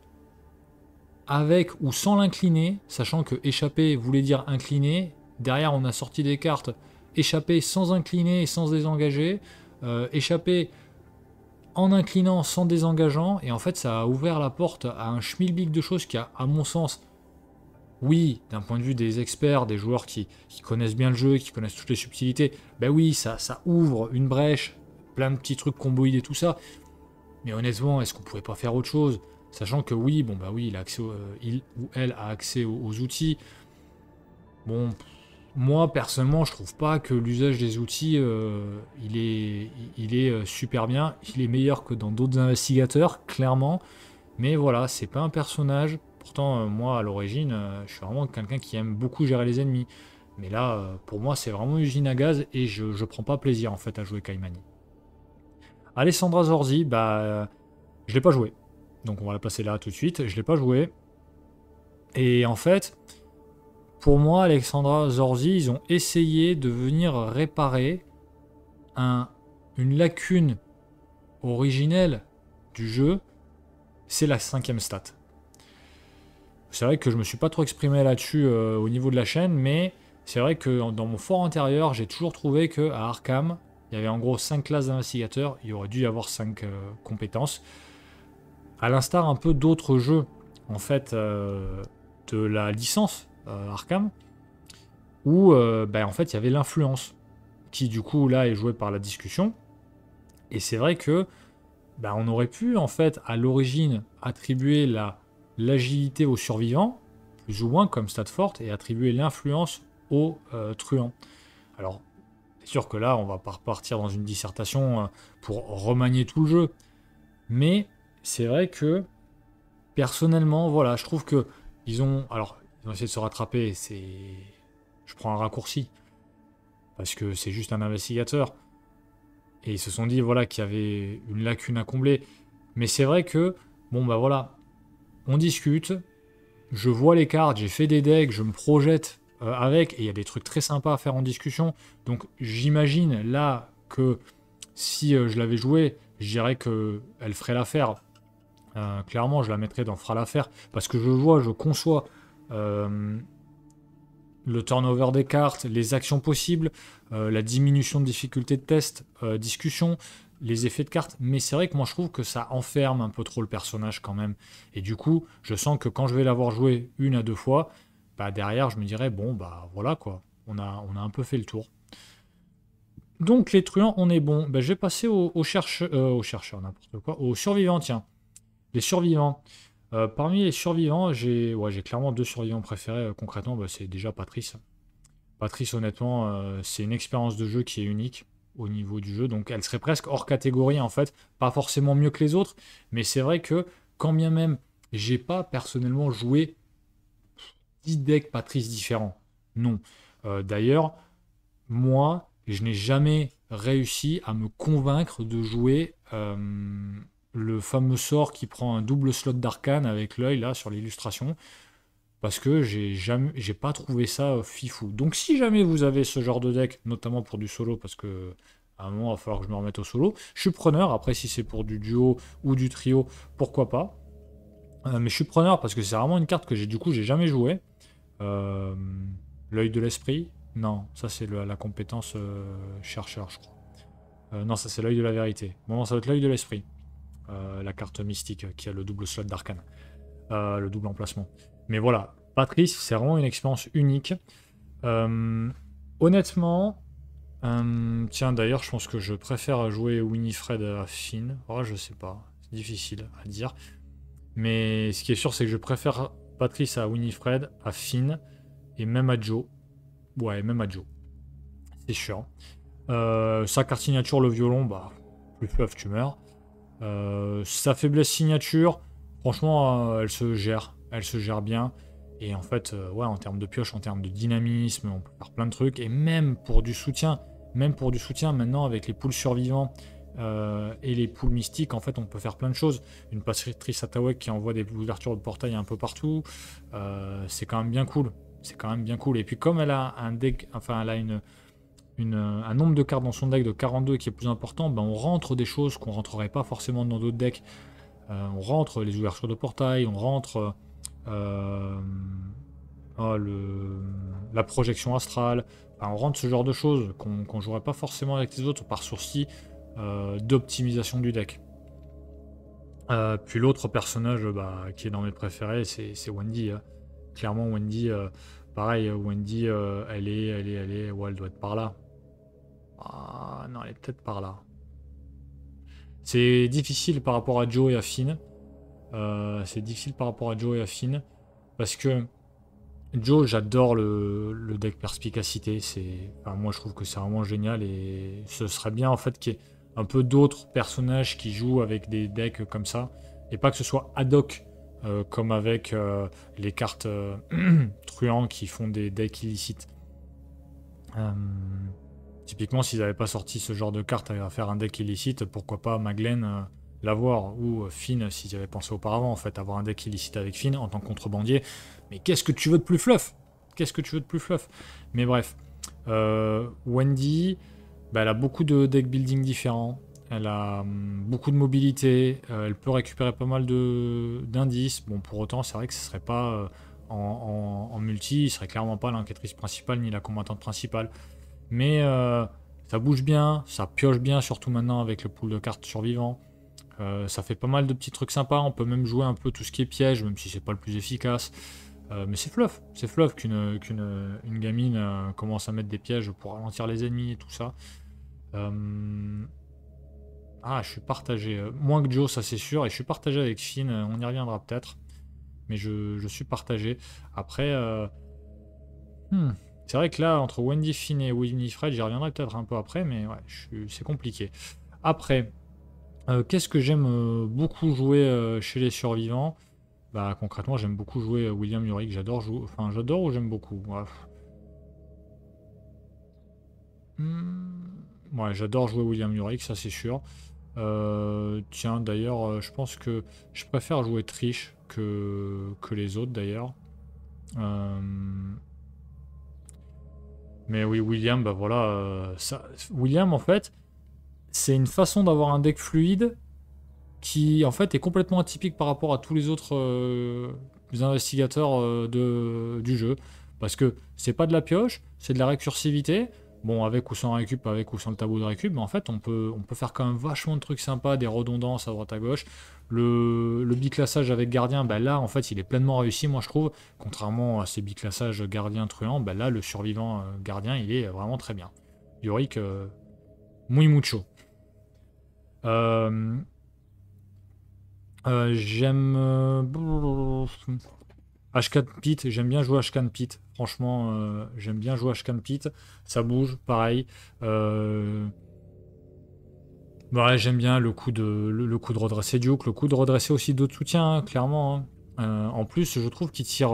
avec ou sans l'incliner, sachant que échapper voulait dire incliner. Derrière, on a sorti des cartes échapper sans incliner et sans désengager, échapper en inclinant sans désengageant, et en fait ça a ouvert la porte à un schmilblick de choses qui a, à mon sens, oui, d'un point de vue des experts, des joueurs qui connaissent bien le jeu, qui connaissent toutes les subtilités, oui, ça ouvre une brèche, plein de petits trucs comboïdes et tout ça, mais honnêtement, est-ce qu'on pouvait pas faire autre chose? Sachant que oui, oui, il ou elle a accès aux outils. Bon, moi, personnellement, je trouve pas que l'usage des outils, il est super bien. Il est meilleur que dans d'autres investigateurs, clairement. Mais voilà, c'est pas un personnage. Pourtant, moi, à l'origine, je suis vraiment quelqu'un qui aime beaucoup gérer les ennemis. Mais là, pour moi, c'est vraiment une usine à gaz et je prends pas plaisir, en fait, à jouer Kaimani. Alessandra Zorzi, je l'ai pas joué. Donc, on va la passer là tout de suite. Je l'ai pas joué. Et en fait... Pour moi, Alexandra Zorzi, ils ont essayé de venir réparer une lacune originelle du jeu, c'est la 5ème stat. C'est vrai que je me suis pas trop exprimé là-dessus au niveau de la chaîne, mais c'est vrai que dans mon fort intérieur, j'ai toujours trouvé que à Arkham, il y avait en gros 5 classes d'investigateurs, il y aurait dû y avoir 5 compétences. À l'instar un peu d'autres jeux, en fait, de la licence Arkham, où en fait il y avait l'influence qui du coup là est jouée par la discussion, et c'est vrai que on aurait pu en fait à l'origine attribuer l'agilité aux survivants, plus ou moins comme stat forte, et attribuer l'influence aux truands. Alors c'est sûr que là on va pas repartir dans une dissertation pour remanier tout le jeu, mais c'est vrai que personnellement voilà, je trouve que ils ont essayé de se rattraper, je prends un raccourci, parce que c'est juste un investigateur. Et ils se sont dit voilà qu'il y avait une lacune à combler. Mais c'est vrai que, voilà, on discute, je vois les cartes, j'ai fait des decks, je me projette avec, et il y a des trucs très sympas à faire en discussion. Donc j'imagine là que si je l'avais joué, je dirais qu'elle ferait l'affaire. Clairement, je la mettrais dans fera l'affaire, parce que je conçois le turnover des cartes, les actions possibles, la diminution de difficulté de test, discussion, les effets de cartes, mais c'est vrai que moi je trouve que ça enferme un peu trop le personnage quand même. Et du coup, je sens que quand je vais l'avoir joué 1 à 2 fois, bah derrière je me dirais, bon bah voilà quoi, on a un peu fait le tour. Donc les truands, on est bon. Bah, je vais passer aux chercheurs, n'importe quoi, aux survivants, tiens. Les survivants. Parmi les survivants, j'ai clairement 2 survivants préférés. Concrètement, bah, c'est déjà Patrice. Patrice, honnêtement, c'est une expérience de jeu qui est unique au niveau du jeu. Donc, elle serait presque hors catégorie, en fait. Pas forcément mieux que les autres. Mais c'est vrai que, quand bien même, j'ai pas personnellement joué 10 decks Patrice différents. Non. D'ailleurs, moi, je n'ai jamais réussi à me convaincre de jouer le fameux sort qui prend un double slot d'arcane avec l'œil là sur l'illustration, parce que j'ai pas trouvé ça fifou. Donc si jamais vous avez ce genre de deck, notamment pour du solo, parce que à un moment il va falloir que je me remette au solo, je suis preneur. Après, si c'est pour du duo ou du trio, pourquoi pas. Mais je suis preneur parce que c'est vraiment une carte que j'ai jamais joué. Euh, L'œil de l'esprit, non, ça c'est la compétence chercheur, je crois. Non, ça c'est l'œil de la vérité. Bon, ça va être l'œil de l'esprit. La carte mystique qui a le double slot d'arcane. Le double emplacement. Mais voilà, Patrice, c'est vraiment une expérience unique. Honnêtement, tiens, d'ailleurs, je pense que je préfère jouer Winifred à Finn. Oh, je sais pas, c'est difficile à dire. Mais ce qui est sûr, c'est que je préfère Patrice à Winifred, à Finn, et même à Joe. Ouais, même à Joe. C'est sûr. Sa carte signature, le violon, bah, plus fluff, tu meurs. Sa faiblesse signature, franchement, elle se gère. Elle se gère bien. Et en fait, ouais, en termes de pioche, en termes de dynamisme, on peut faire plein de trucs. Et même pour du soutien, maintenant, avec les poules survivants et les poules mystiques, en fait, on peut faire plein de choses. Une passetrice Atawek qui envoie des ouvertures de portail un peu partout, c'est quand même bien cool. C'est quand même bien cool. Et puis, comme elle a un deck, enfin, elle a un nombre de cartes dans son deck de 42 qui est plus important, ben on rentre des choses qu'on rentrerait pas forcément dans d'autres decks. On rentre les ouvertures de portail, on rentre la projection astrale, enfin, on rentre ce genre de choses qu'on jouerait pas forcément avec les autres par souci d'optimisation du deck. Puis l'autre personnage bah, qui est dans mes préférés, c'est Wendy. Hein. Clairement, Wendy, pareil, Wendy, elle est, ouais, elle doit être par là. Ah non, elle est peut-être par là. C'est difficile par rapport à Joe et à Finn. C'est difficile par rapport à Joe et à Finn. Parce que Joe, j'adore le deck perspicacité. Enfin, moi, je trouve que c'est vraiment génial. Et ce serait bien en fait qu'il y ait un peu d'autres personnages qui jouent avec des decks comme ça. Et pas que ce soit ad hoc. Comme avec les cartes truands qui font des decks illicites. Typiquement, s'ils n'avaient pas sorti ce genre de carte à faire un deck illicite, pourquoi pas Maglen l'avoir, ou Finn, s'ils avaient pensé auparavant, en fait, avoir un deck illicite avec Finn en tant que contrebandier. Mais qu'est-ce que tu veux de plus fluff? Qu'est-ce que tu veux de plus fluff? Mais bref, Wendy, bah, elle a beaucoup de deck building différents, elle a beaucoup de mobilité, elle peut récupérer pas mal d'indices. Bon, pour autant, c'est vrai que ce serait pas en multi, il serait clairement pas l'enquêtrice principale ni la combattante principale. Mais ça bouge bien, ça pioche bien, surtout maintenant avec le pool de cartes survivants. Ça fait pas mal de petits trucs sympas. On peut même jouer un peu tout ce qui est piège, même si c'est pas le plus efficace. Mais c'est fluff qu'une gamine commence à mettre des pièges pour ralentir les ennemis et tout ça. Ah, je suis partagé. Moins que Joe, ça c'est sûr. Et je suis partagé avec Finn. On y reviendra peut-être. Mais je suis partagé. Après, c'est vrai que là, entre Wendy, Finn et Winifred, j'y reviendrai peut-être un peu après, mais ouais, c'est compliqué. Après, qu'est-ce que j'aime beaucoup jouer chez les survivants? Bah concrètement, j'aime beaucoup jouer William Yorick. J'adore jouer. Enfin, j'adore ou j'aime beaucoup. Bref. Ouais, j'adore jouer William Yorick, ça c'est sûr. Tiens, d'ailleurs, je pense que je préfère jouer Trish que les autres d'ailleurs. Mais oui, William, bah voilà, William, en fait, c'est une façon d'avoir un deck fluide qui, en fait, est complètement atypique par rapport à tous les autres investigateurs du jeu. Parce que c'est pas de la pioche, c'est de la récursivité. Bon, avec ou sans récup, avec ou sans le tableau de récup, mais en fait, on peut faire quand même vachement de trucs sympas, des redondances à droite à gauche. Le biclassage avec gardien, bah là, en fait, il est pleinement réussi, moi, je trouve. Contrairement à ces biclassages gardien-truand, bah là, le survivant gardien, il est vraiment très bien. Yorick, muy mucho. Euh, j'aime. Ashkan Pit, j'aime bien jouer Ashkan Pit. Franchement, j'aime bien jouer Ashkan Pit. Ça bouge, pareil. Ouais, j'aime bien le coup de redresser Duke, le coup de redresser aussi d'autres soutiens, hein, clairement, hein. En plus, je trouve qu'il tire,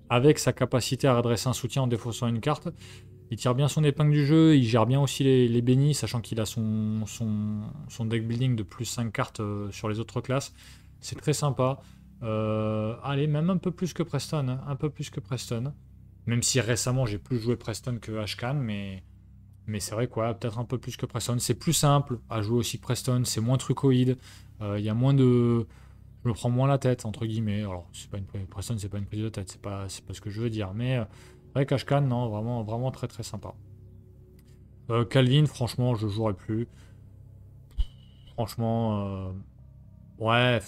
avec sa capacité à redresser un soutien en défaussant une carte, il tire bien son épingle du jeu, il gère bien aussi les bénis, sachant qu'il a son deck building de plus 5 cartes sur les autres classes. C'est très sympa. Allez, même un peu plus que Preston, hein, un peu plus que Preston. Même si récemment j'ai plus joué Preston que Ashcan, mais c'est vrai quoi, peut-être un peu plus que Preston. C'est plus simple à jouer aussi que Preston, c'est moins trucoïde, il y a moins de. Je me prends moins la tête, entre guillemets. Alors, Preston, c'est pas une prise de tête, c'est pas ce que je veux dire. Mais c'est vrai qu'Ashcan, non, vraiment, vraiment très très sympa. Calvin, franchement, je jouerai plus. Franchement, ouais,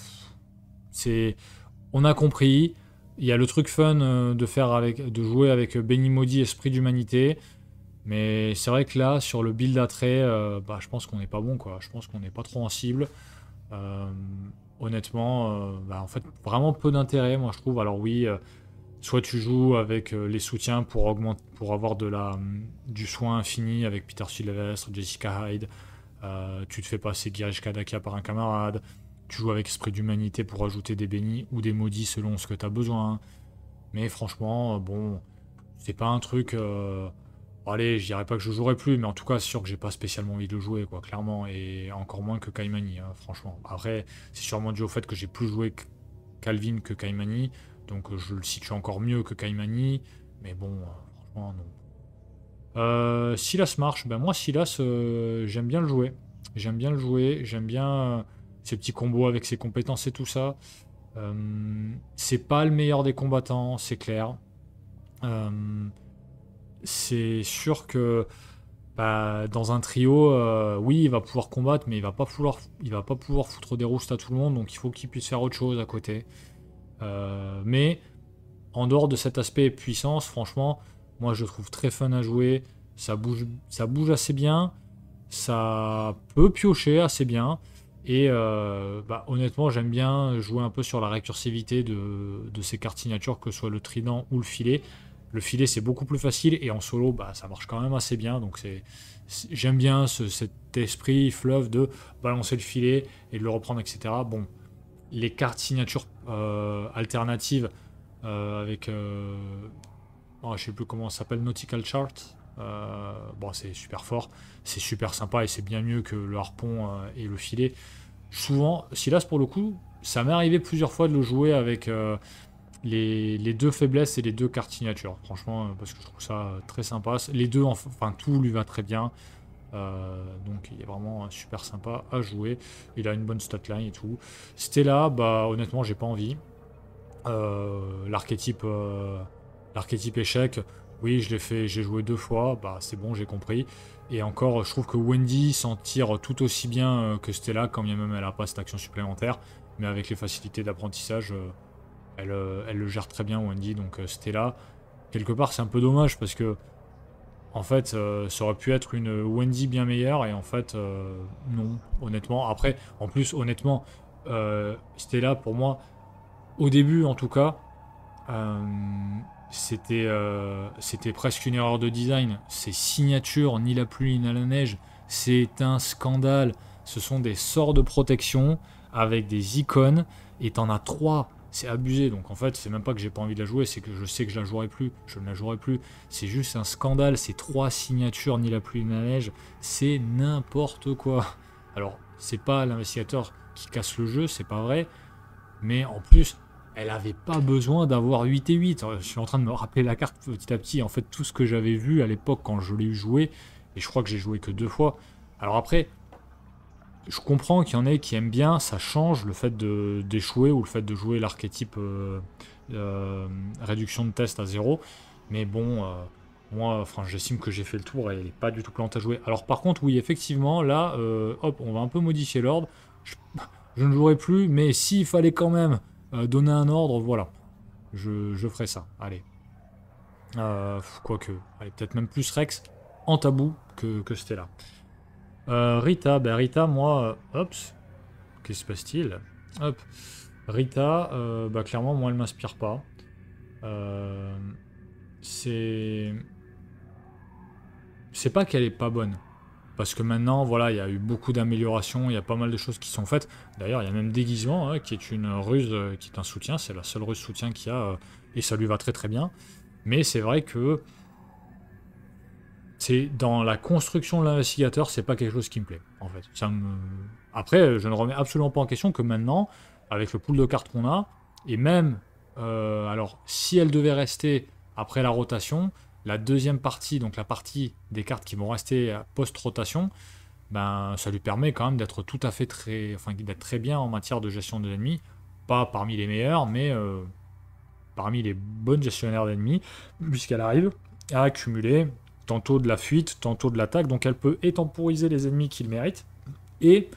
c'est. On a compris. Il y a le truc fun de jouer avec Benny Maudit, Esprit d'Humanité. Mais c'est vrai que là, sur le build attrait, bah, je pense qu'on n'est pas bon, quoi. Je pense qu'on n'est pas trop en cible. Euh, honnêtement, bah, en fait, vraiment peu d'intérêt, moi, je trouve. Alors oui, soit tu joues avec les soutiens pour avoir du soin infini avec Peter Sylvestre, Jessica Hyde. Tu te fais passer Girish Kadaka par un camarade. Tu joues avec Esprit d'Humanité pour ajouter des bénis ou des maudits selon ce que tu as besoin. Mais franchement, bon, c'est pas un truc. Bon, allez, je dirais pas que je jouerai plus, mais en tout cas, c'est sûr que j'ai pas spécialement envie de le jouer, quoi, clairement, et encore moins que Kaimani, hein, franchement. Après, c'est sûrement dû au fait que j'ai plus joué Calvin que Kaimani, donc je le situe encore mieux que Kaimani, mais bon, franchement, non. Silas marche, ben moi, Silas, j'aime bien le jouer. J'aime bien le jouer, j'aime bien ses petits combos avec ses compétences et tout ça. C'est pas le meilleur des combattants, c'est clair. Euh, c'est sûr que bah, dans un trio, oui, il va pouvoir combattre, mais il va pas pouvoir foutre des roustes à tout le monde, donc il faut qu'il puisse faire autre chose à côté. Mais en dehors de cet aspect puissance, franchement, moi je le trouve très fun à jouer. Ça bouge assez bien, ça peut piocher assez bien. Et bah, honnêtement, j'aime bien jouer un peu sur la récursivité de ces cartes signatures, que ce soit le trident ou le filet. Le filet, c'est beaucoup plus facile, et en solo, bah, ça marche quand même assez bien. Donc j'aime bien cet esprit fleuve de balancer le filet et de le reprendre, etc. Bon, les cartes signatures alternatives avec, oh, je sais plus comment ça s'appelle, Nautical Chart. Bon, c'est super fort, c'est super sympa et c'est bien mieux que le harpon et le filet. Souvent, Silas, pour le coup, ça m'est arrivé plusieurs fois de le jouer avec les deux faiblesses et les deux cartes signatures. Franchement, parce que je trouve ça très sympa. Les deux, enfin, tout lui va très bien. Donc il est vraiment super sympa à jouer. Il a une bonne statline et tout. Stella, bah honnêtement, j'ai pas envie. L'archétype échec, oui, je l'ai fait, j'ai joué 2 fois, bah c'est bon, j'ai compris. Et encore, je trouve que Wendy s'en tire tout aussi bien que Stella, quand bien même elle a pas cette action supplémentaire. Mais avec les facilités d'apprentissage, elle le gère très bien, Wendy. Donc Stella, quelque part, c'est un peu dommage parce que en fait, ça aurait pu être une Wendy bien meilleure, et en fait, non, honnêtement. Après, en plus, honnêtement, Stella, pour moi, au début en tout cas, euh, c'était presque une erreur de design. Ces signatures, ni la pluie ni la neige, c'est un scandale. Ce sont des sorts de protection avec des icônes, et t'en as 3. C'est abusé. Donc en fait, c'est même pas que j'ai pas envie de la jouer, c'est que je sais que je la jouerai plus. Je ne la jouerai plus. C'est juste un scandale. Ces 3 signatures, ni la pluie ni la neige, c'est n'importe quoi. Alors, c'est pas l'investigateur qui casse le jeu, c'est pas vrai. Mais en plus, elle avait pas besoin d'avoir 8 et 8. Je suis en train de me rappeler la carte petit à petit. En fait, tout ce que j'avais vu à l'époque quand je l'ai joué, et je crois que j'ai joué que 2 fois. Alors après, je comprends qu'il y en ait qui aiment bien, ça change le fait d'échouer ou le fait de jouer l'archétype réduction de test à 0. Mais bon, moi, enfin, j'estime que j'ai fait le tour et elle n'est pas du tout plante à jouer. Alors par contre, oui, effectivement, là, hop, on va un peu modifier l'ordre. Je, je ne jouerai plus, mais s'il fallait quand même donner un ordre, voilà, je ferai ça. Allez. Quoique, allez, peut-être même plus Rex en tabou que Stella. Rita, ben Rita, moi, hop, qu'est-ce qui se passe-t-il? Hop, Rita, bah clairement, moi, elle m'inspire pas. Euh, c'est c'est pas qu'elle est pas bonne, parce que maintenant, voilà, il y a eu beaucoup d'améliorations, il y a pas mal de choses qui sont faites. D'ailleurs, il y a même Déguisement, hein, qui est une ruse, qui est un soutien, c'est la seule ruse soutien qu'il y a, et ça lui va très très bien. Mais c'est vrai que c'est dans la construction de l'investigateur, c'est pas quelque chose qui me plaît, en fait. Après, je ne remets absolument pas en question que maintenant, avec le pool de cartes qu'on a, et même, alors, si elle devait rester après la rotation, la deuxième partie, donc la partie des cartes qui vont rester post-rotation, ben, ça lui permet quand même d'être tout à fait enfin, d'être très bien en matière de gestion de l'ennemi. Pas parmi les meilleurs, mais parmi les bonnes gestionnaires d'ennemis, puisqu'elle arrive à accumuler tantôt de la fuite, tantôt de l'attaque, donc elle peut et temporiser les ennemis qui le méritent, et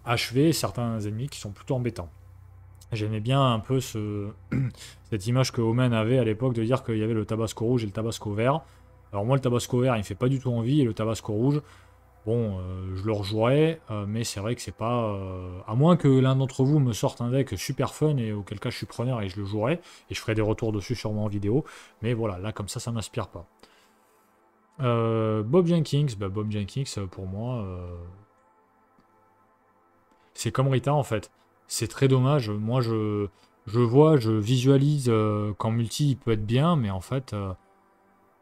achever certains ennemis qui sont plutôt embêtants. J'aimais bien un peu cette image que Omen avait à l'époque de dire qu'il y avait le tabasco rouge et le tabasco vert. Alors moi le tabasco vert il me fait pas du tout envie, et le tabasco rouge, bon, je le rejouerai, mais c'est vrai que c'est pas... à moins que l'un d'entre vous me sorte un deck super fun, et auquel cas je suis preneur et je le jouerai, et je ferai des retours dessus sûrement en vidéo, mais voilà, là comme ça m'inspire pas. Bob Jenkins, bah Bob Jenkins, pour moi, c'est comme Rita en fait. C'est très dommage. Moi, je visualise qu'en multi, il peut être bien, mais en fait,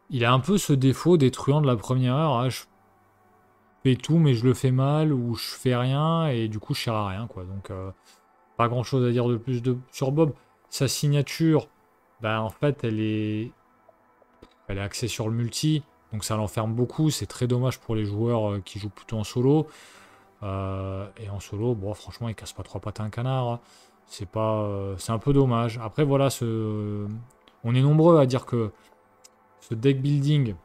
il a un peu ce défaut des truands de la première heure. Ah, je fais tout, mais je le fais mal, ou je fais rien, et du coup, je sers à rien, quoi. Donc, pas grand chose à dire de plus sur Bob. Sa signature, bah, en fait, elle est axée sur le multi, donc ça l'enferme beaucoup. C'est très dommage pour les joueurs qui jouent plutôt en solo. Et en solo, bon, franchement, il casse pas trois pattes à un canard, hein. C'est pas, c'est un peu dommage. Après, voilà, on est nombreux à dire que ce deck building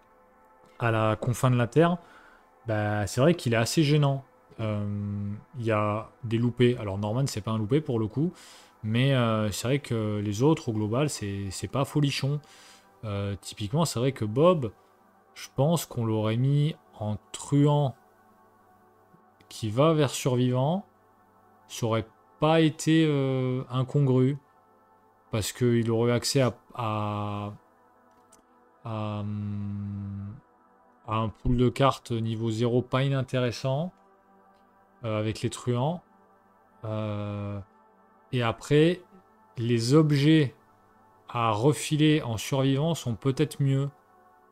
à la confin de la Terre, bah, c'est vrai qu'il est assez gênant. Il y a des loupés. Alors, Norman, c'est pas un loupé pour le coup, mais c'est vrai que les autres, au global, c'est pas folichon. Typiquement, c'est vrai que Bob, je pense qu'on l'aurait mis en truand qui va vers survivant, ça aurait pas été incongru, parce qu'il aurait accès à un pool de cartes niveau 0 pas inintéressant, avec les truands. Euh, et après, les objets à refiler en survivant sont peut-être mieux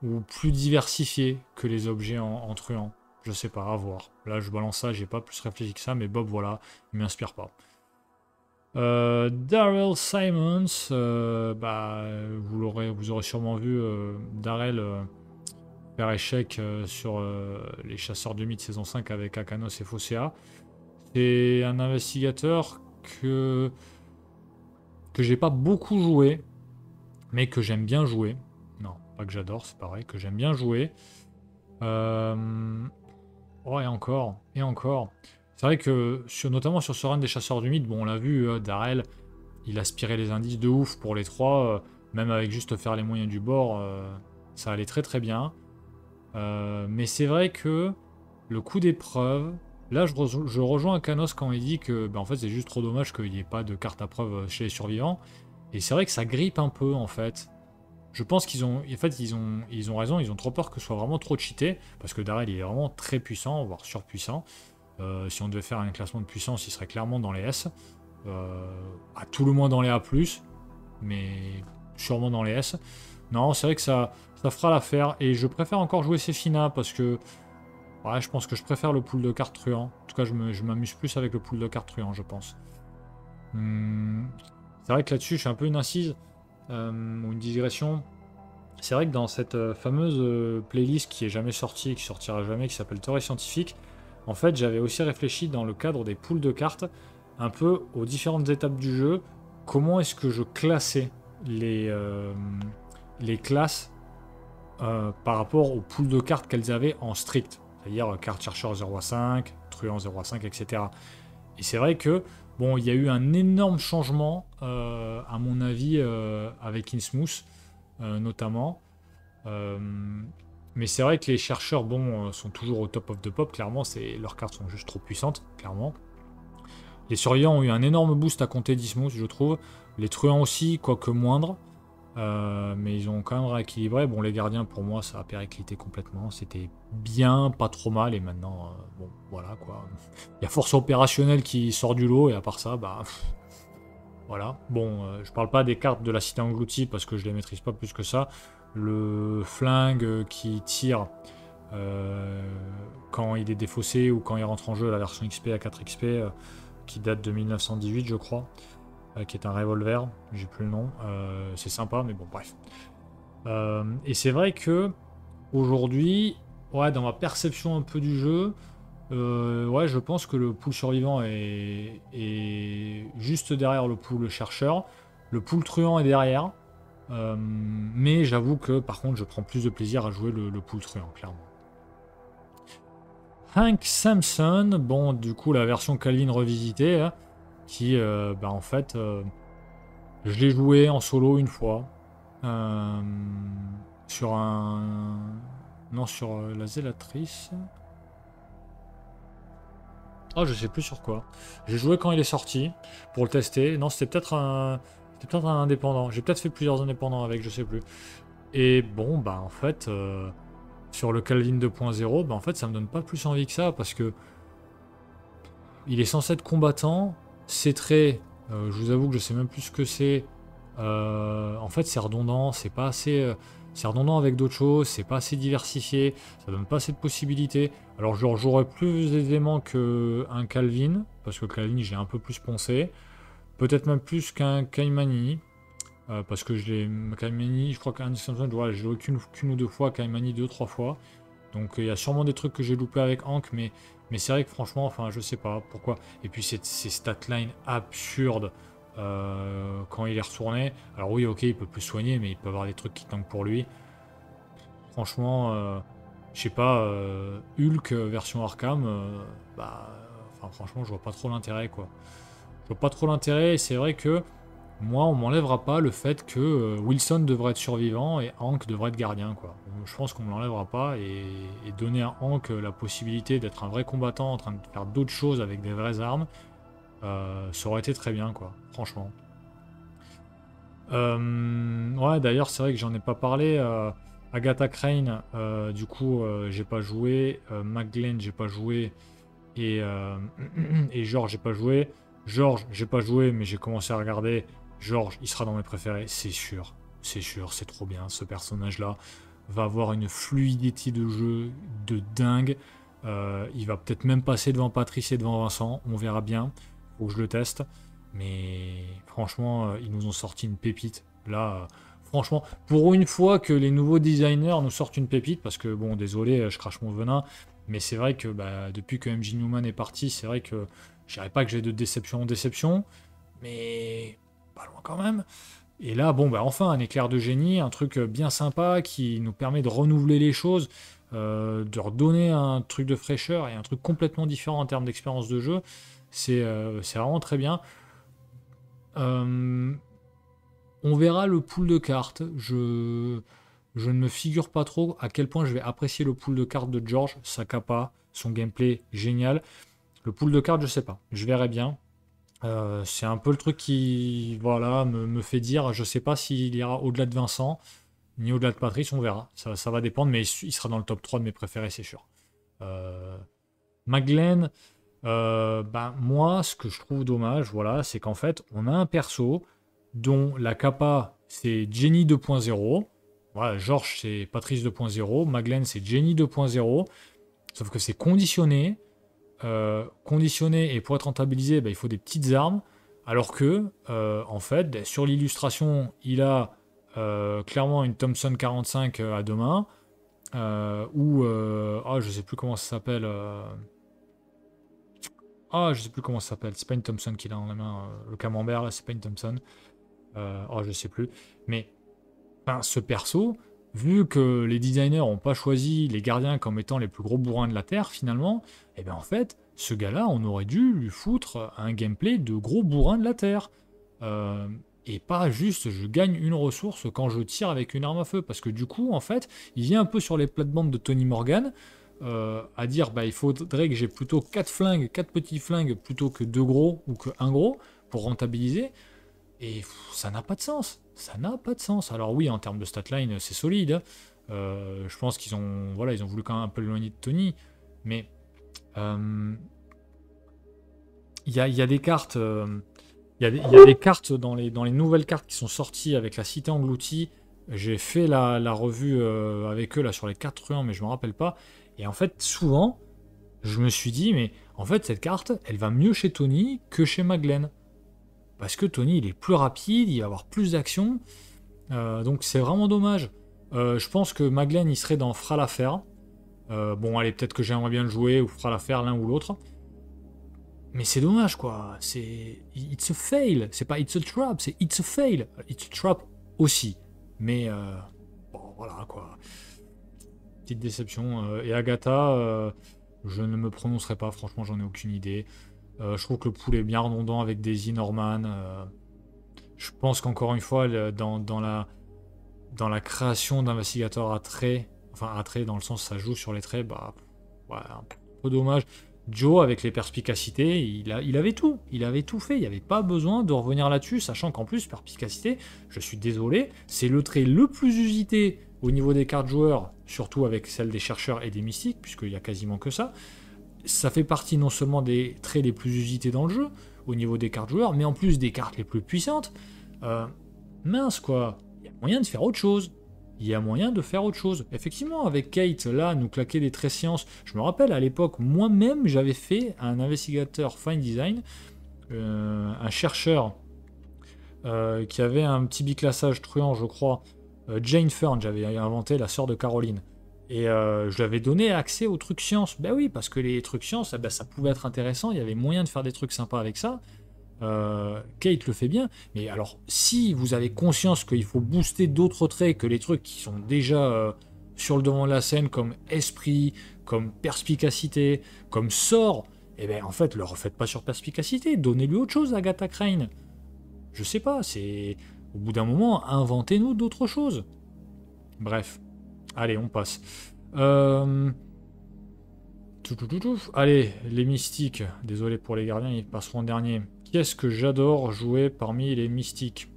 ou plus diversifiés que les objets en truand. Je sais pas, à voir. Là, je balance ça, j'ai pas plus réfléchi que ça, mais Bob, voilà, il m'inspire pas. Darrell Simons, bah, vous aurez sûrement vu Darrell faire échec sur les chasseurs de mythes saison 5 avec Akanos et Fosséa. C'est un investigateur que j'ai pas beaucoup joué, mais que j'aime bien jouer. Non, pas que j'adore, c'est pareil, que j'aime bien jouer. Oh, et encore, et encore. C'est vrai que, notamment sur ce run des chasseurs du mythe, bon, on l'a vu, Darrell, il aspirait les indices de ouf pour les trois, même avec juste faire les moyens du bord, ça allait très très bien. Mais c'est vrai que le coup d'épreuve, là je rejoins Kanos quand il dit que bah, en fait c'est juste trop dommage qu'il n'y ait pas de carte à preuve chez les survivants. Et c'est vrai que ça grippe un peu en fait. Je pense qu'ils ont, en fait, ils ont raison, ils ont trop peur que ce soit vraiment trop cheaté, parce que Darrell il est vraiment très puissant, voire surpuissant. Si on devait faire un classement de puissance, il serait clairement dans les S. À tout le moins dans les A+, mais sûrement dans les S. Non, c'est vrai que ça fera l'affaire, et je préfère encore jouer Sefina, parce que ouais, je pense que je préfère le pool de cartes truand. En tout cas, je m'amuse plus avec le pool de cartes truand, je pense. C'est vrai que là-dessus, je suis un peu une incise, ou une digression. C'est vrai que dans cette fameuse playlist qui est jamais sortie, qui sortira jamais, qui s'appelle Théorie scientifique, en fait, j'avais aussi réfléchi dans le cadre des poules de cartes, un peu aux différentes étapes du jeu, comment est-ce que je classais les classes par rapport aux poules de cartes qu'elles avaient en strict, c'est-à-dire carte chercheur 0 à 5, truand 0 à 5, etc. Et c'est vrai que, bon, il y a eu un énorme changement, à mon avis, avec Innsmouth, notamment. Euh, mais c'est vrai que les chercheurs, bon, sont toujours au top of the pop, clairement, leurs cartes sont juste trop puissantes, clairement. Les surveillants ont eu un énorme boost à compter d'Innsmouth, je trouve. Les truands aussi, quoique moindre. Mais ils ont quand même rééquilibré. Bon, les gardiens, pour moi, ça a périclité complètement. C'était bien, pas trop mal, et maintenant, bon, voilà, quoi. Il y a force opérationnelle qui sort du lot, et à part ça, bah, voilà. Bon, je parle pas des cartes de la cité engloutie, parce que je les maîtrise pas plus que ça. Le flingue qui tire quand il est défaussé, ou quand il rentre en jeu, la version XP à 4 XP, qui date de 1918, je crois. Qui est un revolver, j'ai plus le nom, c'est sympa, mais bon, bref. Et c'est vrai que aujourd'hui, ouais, dans ma perception un peu du jeu, ouais, je pense que le pool survivant est juste derrière le pool chercheur, le pool truand est derrière, mais j'avoue que par contre, je prends plus de plaisir à jouer le pool truand, clairement. Hank Samson, bon, du coup, la version Calvin revisitée, hein, qui, bah, en fait, je l'ai joué en solo une fois. euh, sur un. Non, sur la zélatrice. Ah, je sais plus sur quoi. J'ai joué quand il est sorti pour le tester. Non, c'était peut-être un. C'était peut-être un indépendant. J'ai peut-être fait plusieurs indépendants avec, je sais plus. Et bon, bah en fait, sur le Calvin 2.0, bah en fait, ça me donne pas plus envie que ça parce que il est censé être combattant. Ses traits, je vous avoue que je sais même plus ce que c'est. En fait, c'est redondant, c'est pas assez. C'est redondant avec d'autres choses, c'est pas assez diversifié, ça donne pas assez de possibilités. Alors, genre, j'aurais plus aisément qu'un Calvin, parce que Calvin, j'ai un peu plus poncé. Peut-être même plus qu'un Kaimani, parce que je l'ai. Kaimani, je crois qu'un Samson, voilà, j'ai joué qu'une ou deux fois, Kaimani deux, trois fois. Donc, il y a sûrement des trucs que j'ai loupé avec Hank, mais c'est vrai que franchement, enfin, je sais pas pourquoi. Et puis, ces statlines absurdes. Quand il est retourné. Alors oui, ok, il peut plus soigner, mais il peut avoir des trucs qui tankent pour lui. Franchement, je sais pas, Hulk version Arkham, bah, enfin franchement, je vois pas trop l'intérêt, quoi. Je vois pas trop l'intérêt, et c'est vrai que moi, on m'enlèvera pas le fait que Wilson devrait être survivant et Hank devrait être gardien, quoi. Je pense qu'on me l'enlèvera pas, et donner à Hank la possibilité d'être un vrai combattant en train de faire d'autres choses avec des vraies armes, ça aurait été très bien, quoi, franchement. Ouais, d'ailleurs, c'est vrai que j'en ai pas parlé. Agatha Crane, du coup, j'ai pas joué. McGlenn, j'ai pas joué. Et, et George, j'ai pas joué. George, j'ai pas joué, mais j'ai commencé à regarder. George, il sera dans mes préférés, c'est sûr. C'est sûr, c'est trop bien. Ce personnage-là va avoir une fluidité de jeu de dingue. Il va peut-être même passer devant Patrice et devant Vincent. On verra bien. Faut que je le teste. Mais franchement, ils nous ont sorti une pépite. Là, franchement, pour une fois que les nouveaux designers nous sortent une pépite, parce que bon, désolé, je crache mon venin, mais c'est vrai que bah, depuis que MJ Newman est parti, c'est vrai que je dirais pas que j'ai de déception en déception, mais pas loin quand même. Et là, bon, bah enfin, un éclair de génie, un truc bien sympa qui nous permet de renouveler les choses, de redonner un truc de fraîcheur et un truc complètement différent en termes d'expérience de jeu. C'est vraiment très bien. Euh, on verra le pool de cartes. Je ne me figure pas trop à quel point je vais apprécier le pool de cartes de George, sa capa, son gameplay génial. Le pool de cartes, je sais pas. Je verrai bien. C'est un peu le truc qui, voilà, me fait dire, je sais pas s'il ira au-delà de Vincent, ni au-delà de Patrice, on verra. Ça va dépendre, mais il sera dans le top 3 de mes préférés, c'est sûr. Maglen, bah, moi, ce que je trouve dommage, voilà, c'est qu'en fait, on a un perso dont la capa, c'est Jenny 2.0. Voilà, Georges, c'est Patrice 2.0. Maglen, c'est Jenny 2.0. Sauf que c'est conditionné. Conditionné, et pour être rentabilisé, bah, il faut des petites armes. Alors que, en fait, sur l'illustration, il a clairement une Thompson 45 à deux mains, ou, je sais plus comment ça s'appelle. Je sais plus comment ça s'appelle. C'est pas une Thompson qu'il a dans la main. Le camembert, là, c'est pas une Thompson. Je sais plus. Mais, enfin, ce perso, vu que les designers n'ont pas choisi les gardiens comme étant les plus gros bourrins de la Terre, finalement, eh bien, en fait, ce gars-là, on aurait dû lui foutre un gameplay de gros bourrins de la Terre. Euh, et pas juste je gagne une ressource quand je tire avec une arme à feu. Parce que du coup, en fait, il vient un peu sur les plates-bandes de Tony Morgan, à dire il faudrait que j'ai plutôt 4 flingues, 4 petits flingues plutôt que 2 gros ou que 1 gros pour rentabiliser. Et ça n'a pas de sens. Ça n'a pas de sens. Alors oui, en termes de statline, c'est solide, hein. Je pense qu'ils ont, voilà, ils ont voulu quand même un peu l'éloigner de Tony. Mais il y a des cartes. Il y a des cartes dans les nouvelles cartes qui sont sorties avec la cité engloutie. J'ai fait la revue avec eux là sur les 4 truands, mais je me rappelle pas. Et en fait, souvent, je me suis dit, mais en fait, cette carte, elle va mieux chez Tony que chez Maglen. Parce que Tony, il est plus rapide, il va avoir plus d'action. Donc c'est vraiment dommage. Je pense que Maglen, il serait dans Fera l'affaire. Bon, allez, peut-être que j'aimerais bien le jouer ou Fera l'affaire, l'un ou l'autre. Mais c'est dommage, quoi. C'est. It's a fail. C'est pas it's a trap, c'est it's a fail. It's a trap aussi. Mais. Bon, voilà, quoi. Petite déception. Et Agatha, je ne me prononcerai pas, franchement, j'en ai aucune idée. Je trouve que le pool est bien redondant avec Daisy Norman. Je pense qu'encore une fois, dans la création d'investigateurs à traits, enfin à traits dans le sens où ça joue sur les traits, bah. Ouais, un peu dommage. Joe, avec les perspicacités, il avait tout. Il avait tout fait. Il n'y avait pas besoin de revenir là-dessus, sachant qu'en plus, perspicacité, je suis désolé, c'est le trait le plus usité au niveau des cartes joueurs, surtout avec celle des chercheurs et des mystiques, puisqu'il n'y a quasiment que ça. Ça fait partie non seulement des traits les plus usités dans le jeu, au niveau des cartes joueurs, mais en plus des cartes les plus puissantes. Mince, quoi. Il y a moyen de faire autre chose. Il y a moyen de faire autre chose. Effectivement, avec Kate, là, nous claquer des traits sciences. Je me rappelle, à l'époque, moi-même, j'avais fait un investigateur fine design, un chercheur qui avait un petit biclassage truand, je crois. Jane Fern, j'avais inventé la sœur de Caroline. Et je lui avais donné accès aux trucs sciences. Ben oui, parce que les trucs sciences, ben, ça pouvait être intéressant. Il y avait moyen de faire des trucs sympas avec ça. Kate le fait bien, mais alors si vous avez conscience qu'il faut booster d'autres traits que les trucs qui sont déjà sur le devant de la scène, comme esprit, comme perspicacité, comme sort, et bien en fait, le refaites pas sur perspicacité, donnez-lui autre chose à Agatha Crane. Je sais pas, c'est au bout d'un moment, inventez-nous d'autres choses. Bref, allez, on passe. Allez, les mystiques. Désolé pour les gardiens, ils passeront en dernier. Qu'est-ce que j'adore jouer parmi les mystiques?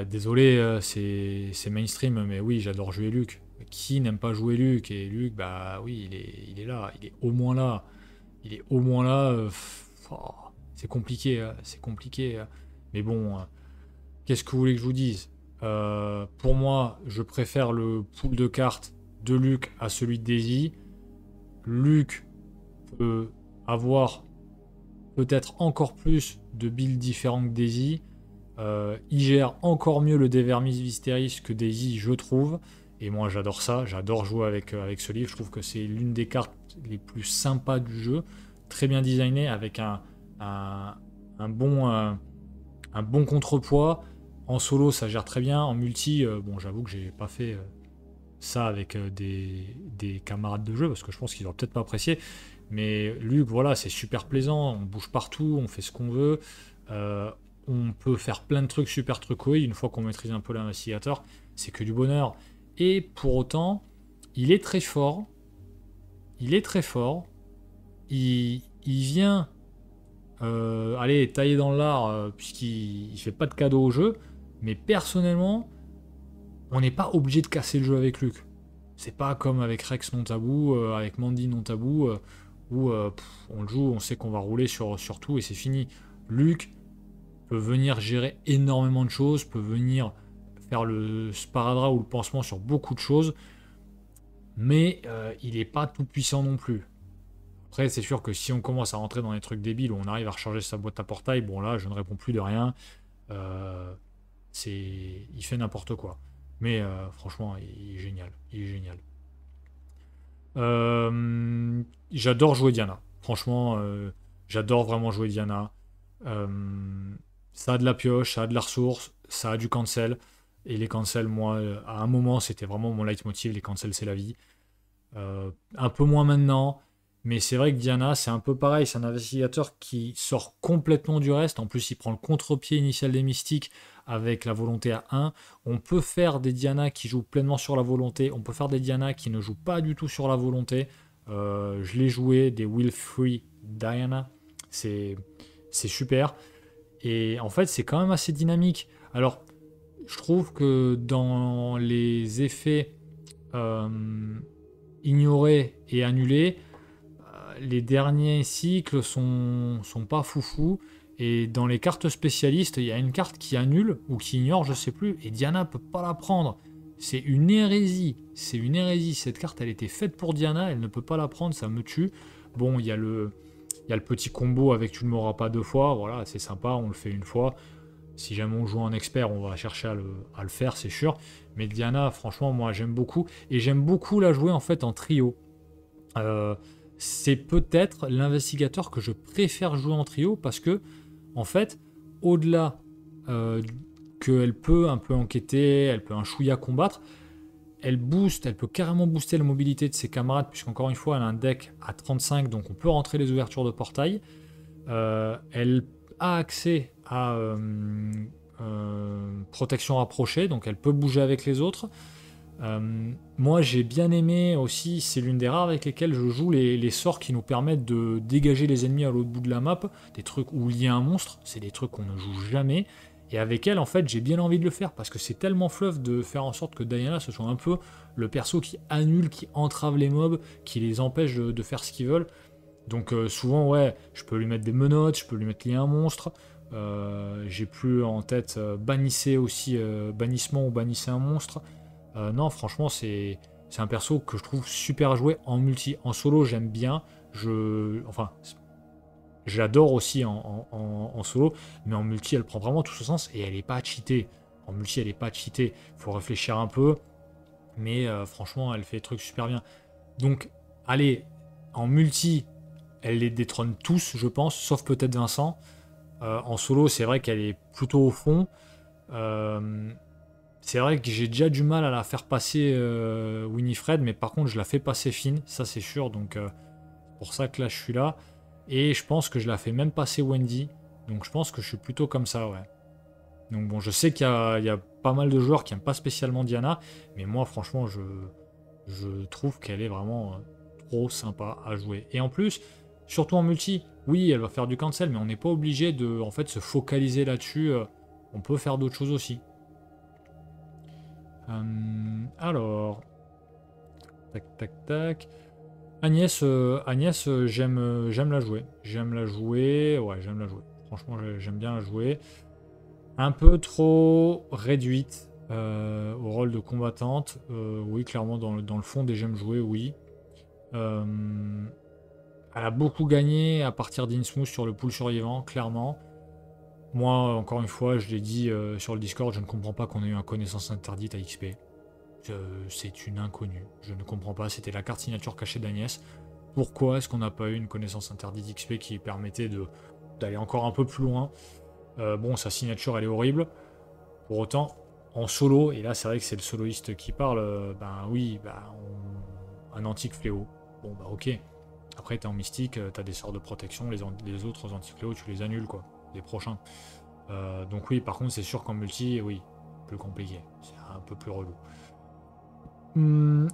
Désolé, c'est mainstream, mais oui, j'adore jouer Luke. Qui n'aime pas jouer Luke? Et Luke, bah oui, il est là, il est au moins là. Il est au moins là. C'est compliqué, c'est compliqué. Mais bon, qu'est-ce que vous voulez que je vous dise? Pour moi, je préfère le pool de cartes de Luke à celui de Daisy. Luke peut avoir peut-être encore plus de builds différents que Daisy. Il gère encore mieux le Dévermis Visteris que Daisy, je trouve. Et moi, j'adore ça. J'adore jouer avec ce livre. Je trouve que c'est l'une des cartes les plus sympas du jeu. Très bien designé, avec un bon contrepoids. En solo, ça gère très bien. En multi, bon, j'avoue que j'ai pas fait ça avec des camarades de jeu, parce que je pense qu'ils auraient peut-être pas apprécié. Mais Luc, voilà, c'est super plaisant. On bouge partout, on fait ce qu'on veut. On peut faire plein de trucs super truqués. Une fois qu'on maîtrise un peu l'investigateur, c'est que du bonheur. Et pour autant, il est très fort. Il est très fort. Il vient aller tailler dans l'art, puisqu'il fait pas de cadeau au jeu. Mais personnellement, on n'est pas obligé de casser le jeu avec Luc. C'est pas comme avec Rex non tabou, avec Mandy non tabou, où on le joue, on sait qu'on va rouler sur tout et c'est fini. Luc peut venir gérer énormément de choses, peut venir faire le sparadrap ou le pansement sur beaucoup de choses, mais il n'est pas tout puissant non plus. Après, c'est sûr que si on commence à rentrer dans des trucs débiles où on arrive à recharger sa boîte à portail, bon là, je ne réponds plus de rien. Euh, il fait n'importe quoi. Mais franchement, il est génial. Il est génial. J'adore jouer Diana. Franchement, j'adore vraiment jouer Diana. Euh, Ça a de la pioche, ça a de la ressource, ça a du cancel. Et les cancels, moi, à un moment, c'était vraiment mon leitmotiv. Les cancels, c'est la vie. Un peu moins maintenant. Mais c'est vrai que Diana, c'est un peu pareil. C'est un investigateur qui sort complètement du reste. En plus, il prend le contre-pied initial des mystiques avec la volonté à 1. On peut faire des Diana qui jouent pleinement sur la volonté. On peut faire des Diana qui ne jouent pas du tout sur la volonté. Je l'ai joué, des Will Free Diana. C'est super. Et en fait, c'est quand même assez dynamique. Alors, je trouve que dans les effets ignorés et annulés, les derniers cycles sont pas foufou. Et dans les cartes spécialistes, il y a une carte qui annule ou qui ignore, je sais plus, et Diana peut pas la prendre. C'est une hérésie. C'est une hérésie. Cette carte, elle était faite pour Diana, elle ne peut pas la prendre, ça me tue. Bon, il y a le petit combo avec tu ne m'auras pas deux fois, voilà, c'est sympa, on le fait une fois. Si jamais on joue en expert, on va chercher à le faire, c'est sûr. Mais Diana, franchement, moi j'aime beaucoup. Et j'aime beaucoup la jouer en fait en trio. Euh, c'est peut-être l'investigateur que je préfère jouer en trio parce que, en fait, au-delà euh, qu'elle peut un peu enquêter, elle peut un chouïa combattre, elle peut carrément booster la mobilité de ses camarades, puisqu'encore une fois, elle a un deck à 35, donc on peut rentrer les ouvertures de portail. Elle a accès à protection rapprochée, donc elle peut bouger avec les autres. Moi j'ai bien aimé aussi, c'est l'une des rares avec lesquelles je joue les sorts qui nous permettent de dégager les ennemis à l'autre bout de la map, des trucs où il y a un monstre, c'est des trucs qu'on ne joue jamais, et avec elle en fait j'ai bien envie de le faire, parce que c'est tellement fluff de faire en sorte que Diana ce soit un peu le perso qui annule, qui entrave les mobs, qui les empêche de faire ce qu'ils veulent. Donc souvent ouais, je peux lui mettre des menottes, je peux lui mettre lier un monstre, j'ai plus en tête bannissez aussi, bannissement ou bannissez un monstre. Non, franchement, c'est un perso que je trouve super à jouer en multi. En solo, j'aime bien. Enfin, j'adore aussi en solo, mais en multi, elle prend vraiment tout ce sens et elle est pas cheatée. En multi, elle est pas cheatée. Faut réfléchir un peu, mais franchement, elle fait des trucs super bien. Donc, allez, en multi, elle les détrône tous, je pense, sauf peut-être Vincent. En solo, c'est vrai qu'elle est plutôt au fond. Euh, c'est vrai que j'ai déjà du mal à la faire passer Winifred, mais par contre je la fais passer Finn, ça c'est sûr, donc c'est pour ça que là je suis là. Et je pense que je la fais même passer Wendy, donc je pense que je suis plutôt comme ça, ouais. Donc bon, je sais il y a pas mal de joueurs qui n'aiment pas spécialement Diana, mais moi franchement je trouve qu'elle est vraiment trop sympa à jouer. Et en plus, surtout en multi, oui elle va faire du cancel, mais on n'est pas obligé de en fait se focaliser là-dessus, on peut faire d'autres choses aussi. Alors, tac, tac, tac. Agnès, j'aime la jouer. J'aime la jouer. Ouais, j'aime la jouer. Franchement, j'aime bien la jouer. Un peu trop réduite au rôle de combattante. Oui, clairement, dans le fond des j'aime jouer, oui. Euh, Elle a beaucoup gagné à partir d'Innsmouth sur le pool survivant, clairement. Moi, encore une fois, je l'ai dit sur le Discord, je ne comprends pas qu'on ait eu un connaissance interdite à XP. C'est une inconnue. Je ne comprends pas. C'était la carte signature cachée d'Agnès. Pourquoi est-ce qu'on n'a pas eu une connaissance interdite XP qui permettait d'aller encore un peu plus loin? Bon, sa signature, elle est horrible. Pour autant, en solo, et là, c'est vrai que c'est le soloiste qui parle, ben oui, un antique fléau. Bon, bah ok. Après, t'es en mystique, t'as des sorts de protection, les autres anti-fléaux, tu les annules, quoi. Les prochains. Donc oui, par contre, c'est sûr qu'en multi, oui, plus compliqué. C'est un peu plus relou.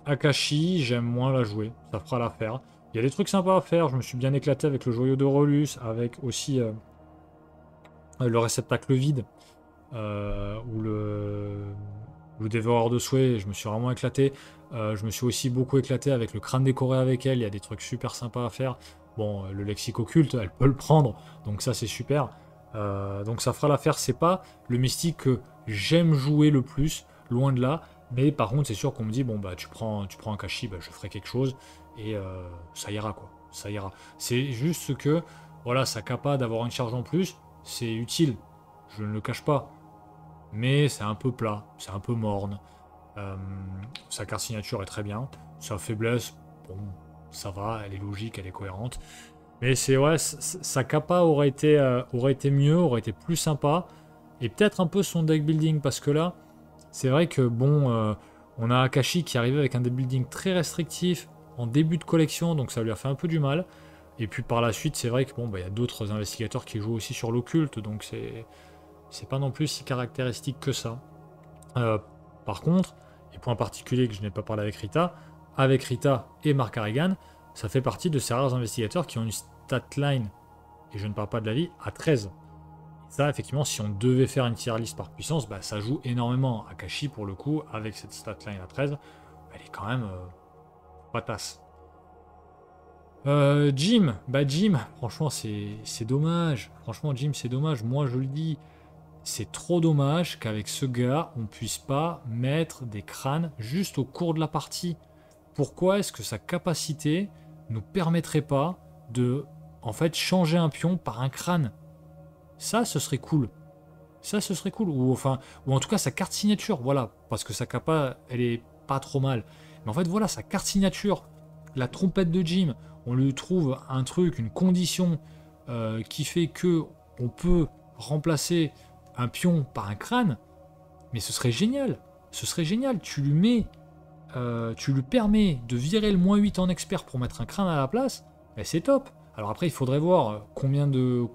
Akashi, j'aime moins la jouer, ça fera l'affaire. Il y a des trucs sympas à faire, je me suis bien éclaté avec le joyau de Rolus, avec aussi le réceptacle vide, ou le dévoreur de souhaits, je me suis vraiment éclaté. Je me suis aussi beaucoup éclaté avec le crâne décoré avec elle, il y a des trucs super sympas à faire. Bon, le lexique occulte, elle peut le prendre, donc ça c'est super. Donc ça fera l'affaire, c'est pas le mystique que j'aime jouer le plus, loin de là. Mais par contre, c'est sûr qu'on me dit, bon, bah, tu prends un Kashi, bah, je ferai quelque chose, et ça ira, quoi. ça ira. C'est juste que, voilà, ça capa d'avoir une charge en plus, c'est utile, je ne le cache pas. Mais c'est un peu plat, c'est un peu morne. Euh, Sa carte signature est très bien. Sa faiblesse, bon, ça va, elle est logique, elle est cohérente. Mais c'est ouais, sa capa aurait été mieux, aurait été plus sympa. Et peut-être un peu son deck building, parce que là, c'est vrai que bon, on a Akashi qui arrivait avec un deck building très restrictif en début de collection, donc ça lui a fait un peu du mal. Et puis par la suite, c'est vrai que bon, bah, y a d'autres investigateurs qui jouent aussi sur l'occulte, donc c'est pas non plus si caractéristique que ça. Euh, Par contre, et point particulier que je n'ai pas parlé avec Rita et Mark Harrigan, ça fait partie de ces rares investigateurs qui ont une stat line, et je ne parle pas de la vie, à 13. Et ça, effectivement, si on devait faire une tier list par puissance, bah, ça joue énormément. Akashi, pour le coup, avec cette stat line à 13, elle est quand même patasse. Jim, franchement, c'est dommage. Franchement, Jim, c'est dommage. Moi, je le dis, c'est trop dommage qu'avec ce gars, on puisse pas mettre des crânes juste au cours de la partie. Pourquoi est-ce que sa capacité nous permettrait pas de, en fait, changer un pion par un crâne? Ça, ce serait cool. Ça, ce serait cool. Ou enfin, ou en tout cas sa carte signature, voilà, parce que sa capa, elle est pas trop mal. Mais en fait, voilà, sa carte signature, la trompette de Jim, on lui trouve un truc, une condition qui fait que on peut remplacer un pion par un crâne, mais ce serait génial. Ce serait génial. Tu lui permets de virer le -8 en expert pour mettre un crâne à la place, ben c'est top. Alors après, il faudrait voir combien de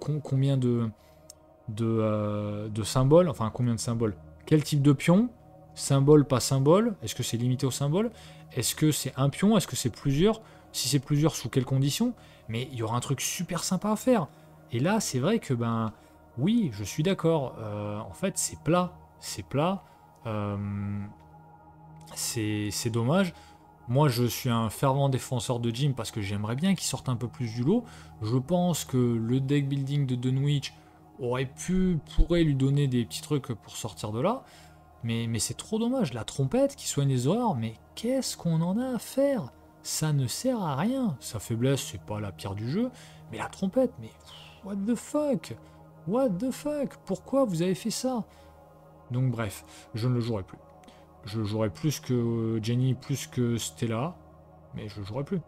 symboles, enfin combien de symboles, quel type de pion, symbole, pas symbole, est-ce que c'est limité au symbole, est-ce que c'est un pion, est-ce que c'est plusieurs, si c'est plusieurs, sous quelles conditions, mais il y aura un truc super sympa à faire. Et là, c'est vrai que, ben, oui, je suis d'accord, en fait, c'est plat, euh, c'est dommage. Moi, je suis un fervent défenseur de Jim parce que j'aimerais bien qu'il sorte un peu plus du lot. Je pense que le deck building de Dunwich pourrait lui donner des petits trucs pour sortir de là. Mais c'est trop dommage. La trompette qui soigne les horreurs, mais qu'est-ce qu'on en a à faire? Ça ne sert à rien. Sa faiblesse, c'est pas la pire du jeu. Mais la trompette, mais what the fuck? What the fuck? Pourquoi vous avez fait ça? Donc bref, je ne le jouerai plus. Je jouerai plus que Jenny, plus que Stella, mais je jouerai plus.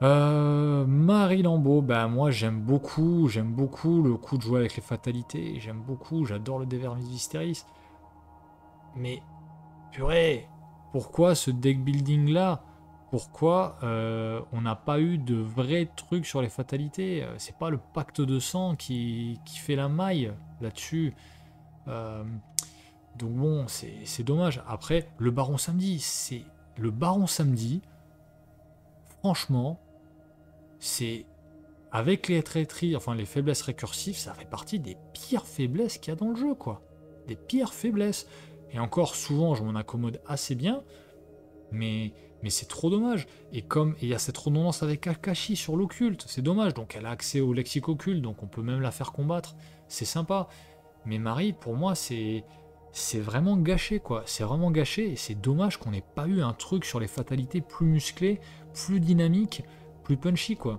Marie Lambeau, bah moi j'aime beaucoup le coup de jouer avec les fatalités, j'aime beaucoup, j'adore le Dévermis Visteris. Mais purée, pourquoi ce deck building là? Pourquoi on n'a pas eu de vrais trucs sur les fatalités? C'est pas le pacte de sang qui fait la maille là-dessus. Euh, Donc bon, c'est dommage. Après, le Baron Samedi, franchement, c'est avec les traîtries, enfin les faiblesses récursives, ça fait partie des pires faiblesses qu'il y a dans le jeu, quoi. Des pires faiblesses. Et encore, souvent, je m'en accommode assez bien, mais c'est trop dommage. Et il y a cette redondance avec Akashi sur l'occulte, c'est dommage. Donc elle a accès au lexique occulte, donc on peut même la faire combattre. C'est sympa. Mais Marie, pour moi, c'est vraiment gâché, quoi. C'est vraiment gâché et c'est dommage qu'on n'ait pas eu un truc sur les fatalités plus musclé, plus dynamique, plus punchy, quoi.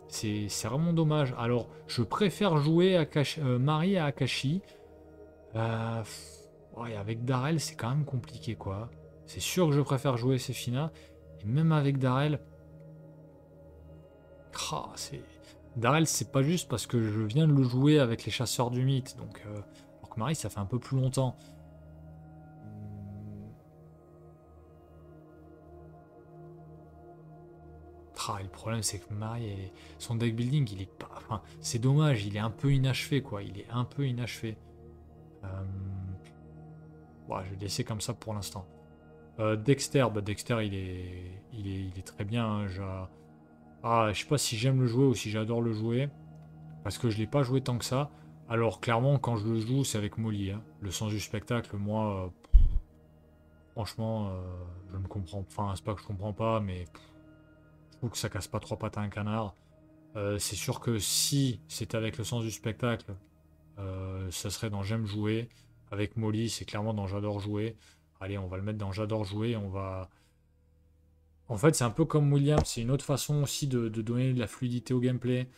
C'est vraiment dommage. Alors, je préfère jouer Marie à Akashi. Ouais, avec Darrell, c'est quand même compliqué, quoi. C'est sûr que je préfère jouer Sefina. Et même avec Darrell, c'est... Darrell, c'est pas juste parce que je viens de le jouer avec les chasseurs du mythe. Donc, alors que Marie, ça fait un peu plus longtemps. Et le problème, c'est que Marie, son deck building, il est pas. Enfin, c'est dommage, il est un peu inachevé, quoi. Il est un peu inachevé. Ouais, je vais le laisser comme ça pour l'instant. Dexter, Dexter, il est très bien, hein. Je sais pas si j'aime le jouer ou si j'adore le jouer. Parce que je l'ai pas joué tant que ça. Alors, clairement, quand je le joue, c'est avec Molly, hein. Le sens du spectacle, moi, franchement, je ne comprends. Enfin, c'est pas que je comprends pas, mais je trouve que ça casse pas trois pattes à un canard. C'est sûr que si c'était avec le sens du spectacle, ça serait dans J'aime jouer. Avec Molly, c'est clairement dans J'adore jouer. Allez, on va le mettre dans J'adore jouer. En fait, c'est un peu comme William, c'est une autre façon aussi de donner de la fluidité au gameplay.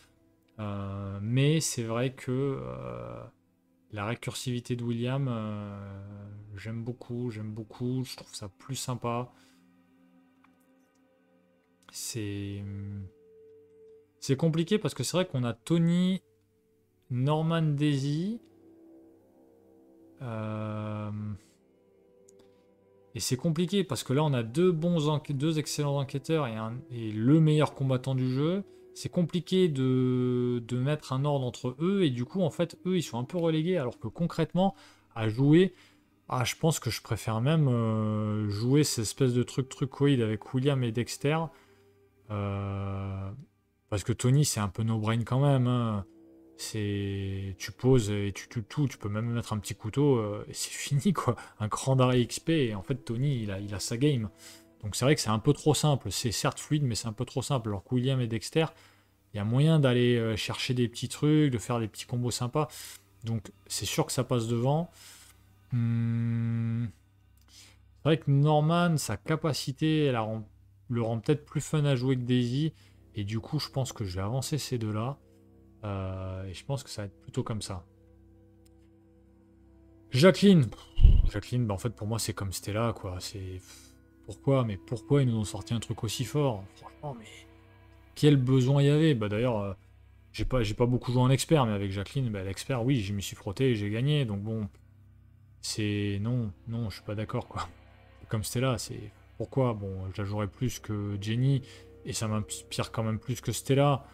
Mais c'est vrai que la récursivité de William, j'aime beaucoup, je trouve ça plus sympa. C'est c'est compliqué parce que c'est vrai qu'on a Tony, Norman, Daisy. euh, et c'est compliqué parce que là on a deux excellents enquêteurs et le meilleur combattant du jeu. C'est compliqué de mettre un ordre entre eux et du coup en fait eux ils sont un peu relégués alors que concrètement à jouer, je pense que je préfère même jouer cette espèce de trucoïde avec William et Dexter. Euh, Parce que Tony, c'est un peu no-brain quand même, hein. Tu poses et tu tues tout. Tu peux même mettre un petit couteau et c'est fini, quoi. Un cran d'arrêt XP. Et en fait, Tony, il a sa game. Donc c'est vrai que c'est un peu trop simple. C'est certes fluide, mais c'est un peu trop simple. Alors que William et Dexter, il y a moyen d'aller chercher des petits trucs, de faire des petits combos sympas. Donc c'est sûr que ça passe devant. Hmm, C'est vrai que Norman, sa capacité, le rend peut-être plus fun à jouer que Daisy. Et du coup, je pense que je vais avancer ces deux-là. Et je pense que ça va être plutôt comme ça. Jacqueline. Jacqueline, bah en fait, pour moi, c'est comme Stella, quoi. Pourquoi? Mais pourquoi ils nous ont sorti un truc aussi fort? Franchement, mais quel besoin il y avait? Bah d'ailleurs, j'ai pas beaucoup joué en expert, mais avec Jacqueline, bah, l'expert, oui, je m'y suis frotté et j'ai gagné. Donc bon, non, je suis pas d'accord, quoi. Comme Stella, c'est pourquoi? Bon, je la jouerais plus que Jenny, et ça m'inspire quand même plus que Stella.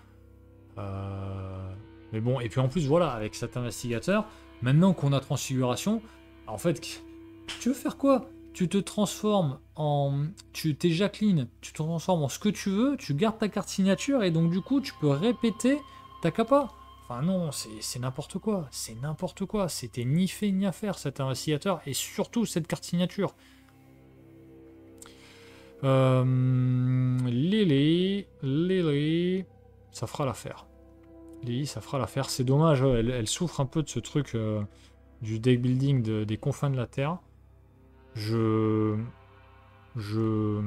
Mais bon, et puis en plus, voilà, avec cet investigateur, maintenant qu'on a transfiguration, en fait, tu veux faire quoi? Tu te transformes en. T'es Jacqueline, tu te transformes en ce que tu veux, tu gardes ta carte signature, et donc du coup, tu peux répéter ta capa. Enfin non, c'est n'importe quoi, c'est n'importe quoi. C'était ni fait ni à faire cet investigateur, et surtout cette carte signature. Lily, ça fera l'affaire. Lily, ça fera l'affaire. C'est dommage, elle souffre un peu de ce truc du deck building des confins de la Terre. Je, je,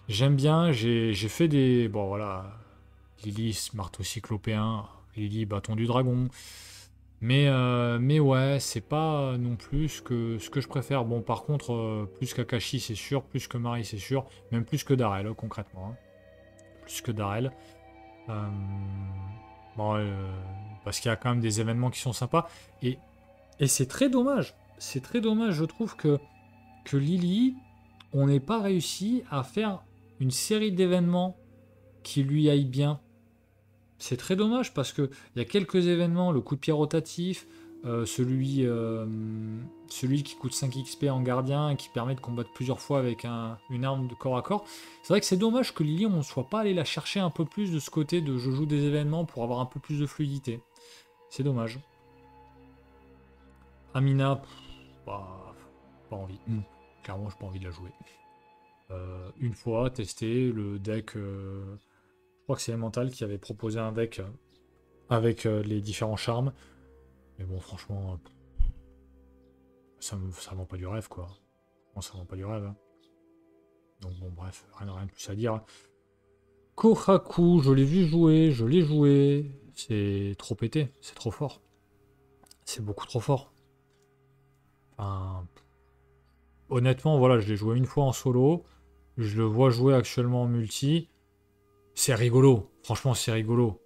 j'aime bien. J'ai fait des, bon voilà, Lily, marteau cyclopéen, Lily, bâton du dragon. Mais ouais, c'est pas non plus ce que je préfère. Bon, par contre, plus qu'Akashi, c'est sûr, plus que Marie, c'est sûr, même plus que Darel, concrètement, hein. Plus que Darel. Euh, bon, parce qu'il y a quand même des événements qui sont sympas. Et, et c'est très dommage. C'est très dommage, je trouve, que Lily, on n'ait pas réussi à faire une série d'événements qui lui aillent bien. C'est très dommage parce qu'il y a quelques événements, le coup de pied rotatif, celui qui coûte 5 XP en gardien et qui permet de combattre plusieurs fois avec une arme de corps à corps. C'est vrai que c'est dommage que Lily, on ne soit pas allé la chercher un peu plus de ce côté de je joue des événements pour avoir un peu plus de fluidité. C'est dommage. Amina, pas envie. Clairement, j'ai pas envie de la jouer. Une fois, testé le deck. Je crois que c'est Elemental qui avait proposé un deck avec les différents charmes. Mais bon, franchement, ça vend pas du rêve, quoi. Bon, ça vend pas du rêve, hein. Donc bon, bref, rien de plus à dire. Kohaku, je l'ai vu jouer, je l'ai joué. C'est trop pété, c'est trop fort. C'est beaucoup trop fort. Enfin, honnêtement, voilà, je l'ai joué une fois en solo. Je le vois jouer actuellement en multi. C'est rigolo. Franchement, c'est rigolo.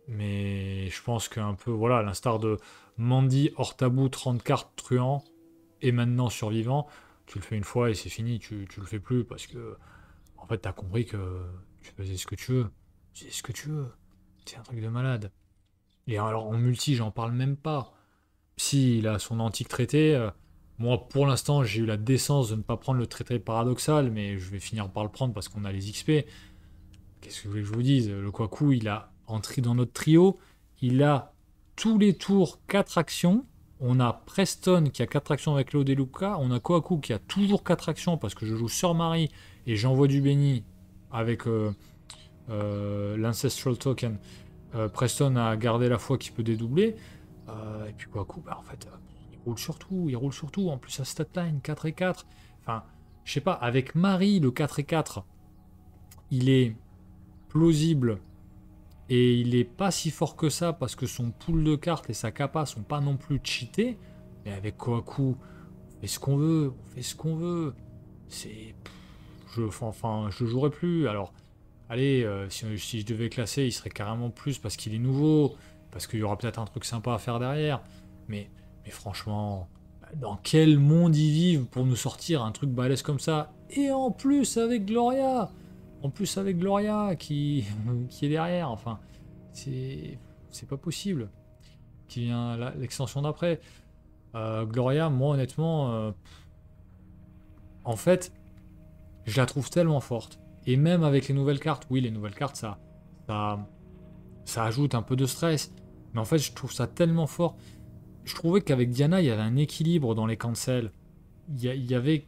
Mais je pense qu'un peu, voilà, à l'instar de Mandy, hors tabou, 30 cartes, truand, et maintenant survivant, tu le fais une fois et c'est fini, tu le fais plus parce que, en fait, t'as compris que tu faisais ce que tu veux. Tu faisais ce que tu veux. C'est un truc de malade. Et alors, en multi, j'en parle même pas. Si, il a son antique traité. Moi, pour l'instant, j'ai eu la décence de ne pas prendre le traité paradoxal, mais je vais finir par le prendre parce qu'on a les XP. Qu'est-ce que vous voulez que je vous dise? Le Kwaku, il a entré dans notre trio. Il a tous les tours 4 actions. On a Preston qui a 4 actions avec Léo Deluca. On a Kwaku qui a toujours 4 actions parce que je joue Sœur Marie et j'envoie du béni avec l'Ancestral Token. Preston a gardé la foi qui peut dédoubler. Et puis Kwaku, bah, en fait, il roule sur tout. Il roule sur tout. En plus, sa statline 4 et 4. Enfin, je sais pas, avec Marie, le 4 et 4. il est plausible et il est pas si fort que ça parce que son pool de cartes et sa capa sont pas non plus cheatés. Mais avec Kohaku, on fait ce qu'on veut, on fait ce qu'on veut. C'est... je jouerai plus. Alors, allez, si je devais classer, il serait carrément plus parce qu'il est nouveau, parce qu'il y aura peut-être un truc sympa à faire derrière. Mais franchement, dans quel monde ils vivent pour nous sortir un truc balèze comme ça? Et en plus avec Gloria! En plus avec Gloria qui, qui est derrière. Enfin, c'est pas possible. Qui vient l'extension d'après. Gloria, moi honnêtement, en fait, je la trouve tellement forte. Et même avec les nouvelles cartes, oui, les nouvelles cartes, ça, ça ajoute un peu de stress. Mais en fait, je trouve ça tellement fort. Je trouvais qu'avec Diana, il y avait un équilibre dans les cancels. Il y avait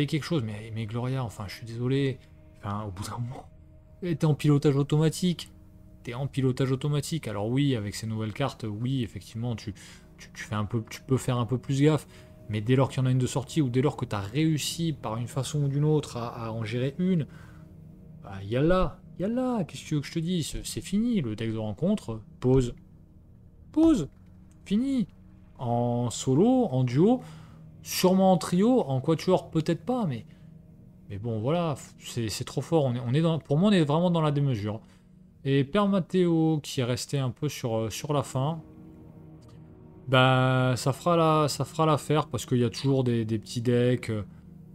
quelque chose. Mais Gloria, enfin, je suis désolé. Enfin, au bout d'un moment, t'es en pilotage automatique. T'es en pilotage automatique. Alors oui, avec ces nouvelles cartes, oui, effectivement, tu peux faire un peu plus gaffe. Mais dès lors qu'il y en a une de sortie, ou dès lors que tu as réussi par une façon ou d'une autre à en gérer une, bah, yallah, qu'est-ce que tu veux que je te dise? C'est fini, le deck de rencontre, pause, fini. En solo, en duo, sûrement en trio, en quatuor peut-être pas, mais bon voilà, c'est trop fort. Pour moi, on est vraiment dans la démesure. Et Père Matteo, qui est resté un peu sur la fin, bah ça fera l'affaire parce qu'il y a toujours des petits decks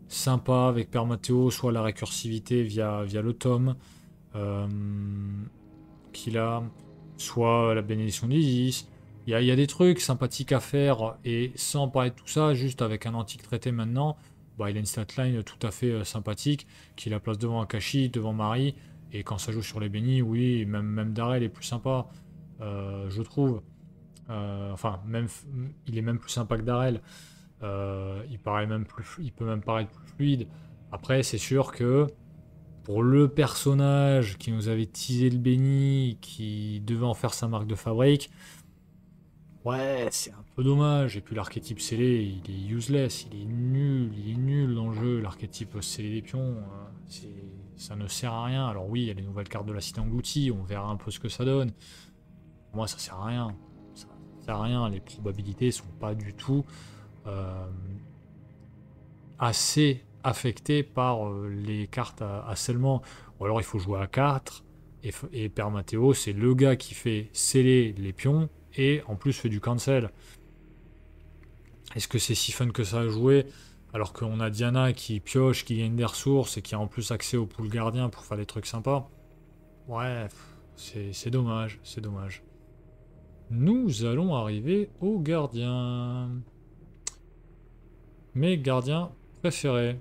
sympas avec Père Matteo, soit la récursivité via le tome euh, qu'il a, soit la bénédiction d'Isis. Il y a des trucs sympathiques à faire et sans parler de tout ça, juste avec un antique traité maintenant, bah, il a une statline tout à fait sympathique qui la place devant Akashi, devant Marie. Et quand ça joue sur les bénis, oui, même Darrell est plus sympa, je trouve. Enfin, il est même plus sympa que Darrell. Il peut même paraître plus fluide. Après, c'est sûr que pour le personnage qui nous avait teasé le béni, qui devait en faire sa marque de fabrique, ouais, c'est un peu dommage. Et puis l'archétype scellé, il est useless, il est nul dans le jeu. L'archétype scellé des pions, ça ne sert à rien. Alors oui, il y a les nouvelles cartes de la cité engloutie, on verra un peu ce que ça donne. Pour moi, ça sert à rien. Ça sert à rien. Les probabilités sont pas du tout assez affectées par les cartes à scellement. Ou alors il faut jouer à 4. Et Père Matteo, c'est le gars qui fait sceller les pions et en plus fait du cancel. Est-ce que c'est si fun que ça à jouer alors qu'on a Diana qui pioche, qui gagne des ressources et qui a en plus accès au pool gardien pour faire des trucs sympas? Ouais, c'est dommage, c'est dommage. Nous allons arriver au gardien. Mes gardiens préférés.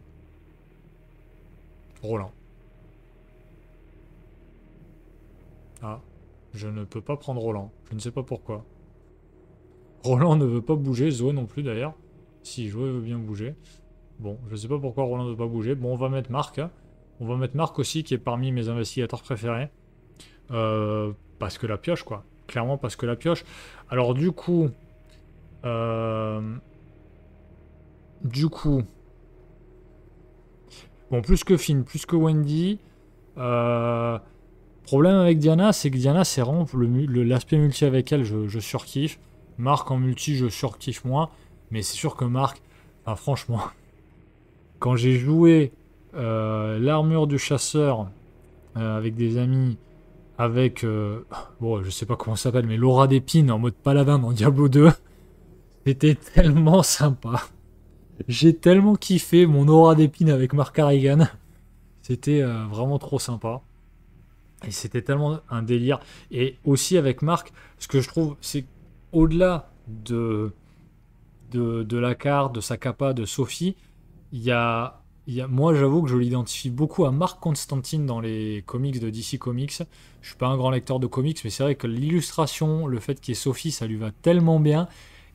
Roland. Ah, je ne peux pas prendre Roland. Je ne sais pas pourquoi. Roland ne veut pas bouger, Zoé non plus d'ailleurs. Si, Zoé veut bien bouger. Bon, je sais pas pourquoi Roland ne veut pas bouger. Bon, on va mettre Marc. Hein. On va mettre Marc aussi, qui est parmi mes investigateurs préférés. Parce que la pioche, quoi. Clairement, parce que la pioche. Alors, du coup... Bon, plus que Finn, plus que Wendy... Problème avec Diana, c'est que Diana, c'est vraiment l'aspect multi avec elle, je surkiffe. Marc en multi, je surkiffe moins. Mais c'est sûr que Marc, enfin, franchement, quand j'ai joué l'armure du chasseur avec des amis, avec, bon, je sais pas comment ça s'appelle, mais Laura d'épine en mode paladin dans Diablo 2, c'était tellement sympa. J'ai tellement kiffé mon aura d'épine avec Marc Harrigan. C'était vraiment trop sympa. Et c'était tellement un délire. Et aussi avec Marc, ce que je trouve, c'est au-delà de la carte, de sa capa, de Sophie, moi j'avoue que je l'identifie beaucoup à Marc Constantine dans les comics de DC Comics. Je suis pas un grand lecteur de comics, mais c'est vrai que l'illustration, le fait qu'il y ait Sophie, ça lui va tellement bien.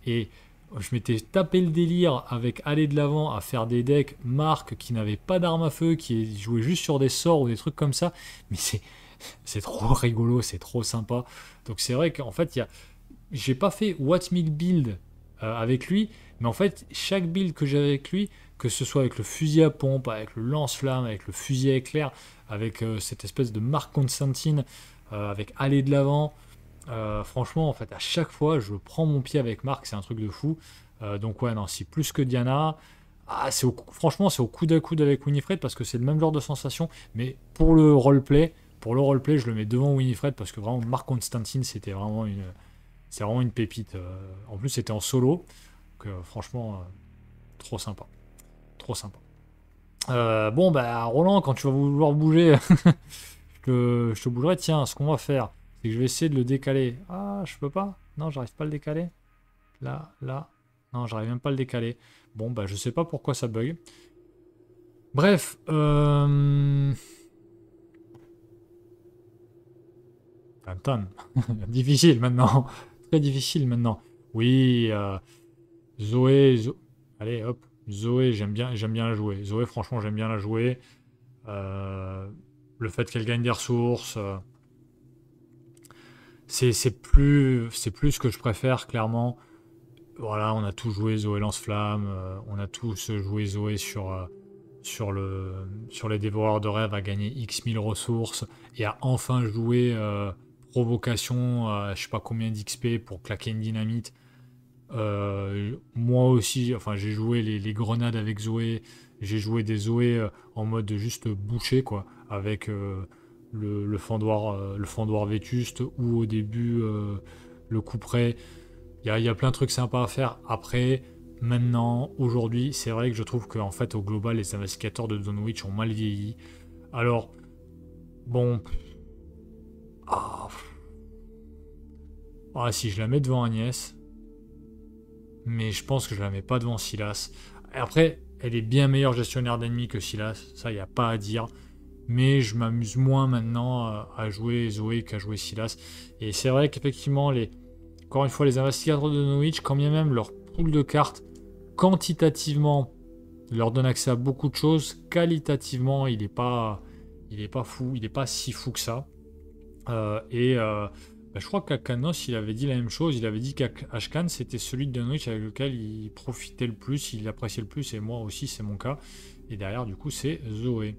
Et je m'étais tapé le délire avec aller de l'avant à faire des decks Marc qui n'avait pas d'arme à feu, qui jouait juste sur des sorts ou des trucs comme ça. Mais c'est trop rigolo, c'est trop sympa. Donc c'est vrai qu'en fait, j'ai pas fait What Milk Build avec lui, mais en fait, chaque build que j'ai avec lui, que ce soit avec le fusil à pompe, avec le lance-flamme, avec le fusil à éclair, avec cette espèce de Marc Constantine, avec aller de l'avant. Franchement, en fait, à chaque fois, je prends mon pied avec Marc, c'est un truc de fou. Donc ouais, non, si plus que Diana, franchement, c'est au coude à coude avec Winifred parce que c'est le même genre de sensation. Mais pour le roleplay, je le mets devant Winifred parce que vraiment, Marc Constantine, c'est vraiment une pépite. En plus, c'était en solo, donc franchement, trop sympa, trop sympa. Bon, bah Roland, quand tu vas vouloir bouger, je te bougerai. Tiens, ce qu'on va faire, c'est que je vais essayer de le décaler. Ah, je peux pas? Non, j'arrive pas à le décaler. Là, là. Non, j'arrive même pas à le décaler. Bon, bah je sais pas pourquoi ça bug. Bref, Tan. Difficile maintenant. Très difficile maintenant. Oui, Allez, hop. Zoé, j'aime bien la jouer. Zoé, franchement, j'aime bien la jouer. Le fait qu'elle gagne des ressources, c'est plus ce que je préfère, clairement. Voilà, on a tous joué Zoé Lance-Flamme, on a tous joué Zoé sur les dévoreurs de rêves à gagner X 1000 ressources et à enfin jouer provocation à je sais pas combien d'XP pour claquer une dynamite. Moi aussi, enfin j'ai joué les grenades avec Zoé, j'ai joué des Zoé en mode juste boucher quoi, avec le fendoir vétuste ou au début le couperet. Il y a plein de trucs sympas à faire. Après, maintenant, aujourd'hui, c'est vrai que je trouve qu'en fait, au global, les investigateurs de Dunwich ont mal vieilli. Alors, bon. Ah, si je la mets devant Agnès, mais je pense que je la mets pas devant Silas. Après, elle est bien meilleure gestionnaire d'ennemis que Silas, ça, il n'y a pas à dire. Mais je m'amuse moins maintenant à jouer Zoé qu'à jouer Silas. Et c'est vrai qu'effectivement, encore une fois, les investigateurs de Dunwich, quand bien même leur pool de cartes, quantitativement, leur donne accès à beaucoup de choses, qualitativement, il est pas fou, il n'est pas si fou que ça. Je crois qu'Akanos, il avait dit la même chose, il avait dit qu'Ashkan, c'était celui de Dunwich avec lequel il profitait le plus, il appréciait le plus, et moi aussi, c'est mon cas. Et derrière, du coup, c'est Zoé.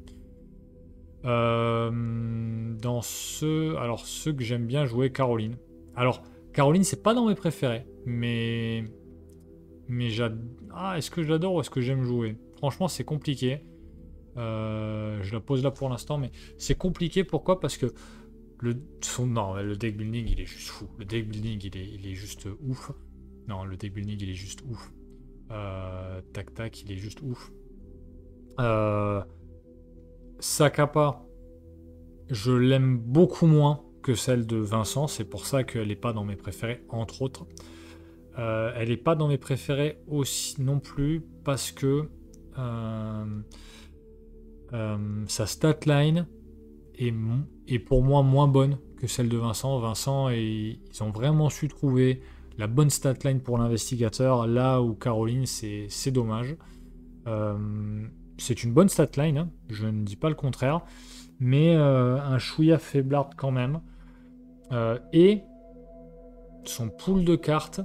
Alors ceux que j'aime bien jouer, Caroline. Alors, Caroline, c'est pas dans mes préférés, mais est-ce que j'adore ou est-ce que j'aime jouer? Franchement, c'est compliqué. Je la pose là pour l'instant, mais c'est compliqué. Pourquoi? Parce que non, le deck building, il est juste fou. Le deck building, il est juste ouf. Non, le deck building, il est juste ouf. Tac tac, il est juste ouf. Sakapa, je l'aime beaucoup moins que celle de Vincent, c'est pour ça qu'elle n'est pas dans mes préférés, entre autres. Elle n'est pas dans mes préférés aussi non plus, parce que sa statline est pour moi moins bonne que celle de Vincent. Vincent, ils ont vraiment su trouver la bonne statline pour l'investigateur, là où Caroline, c'est dommage. C'est une bonne statline, hein, je ne dis pas le contraire, mais un chouïa faiblard quand même. Et son pool de cartes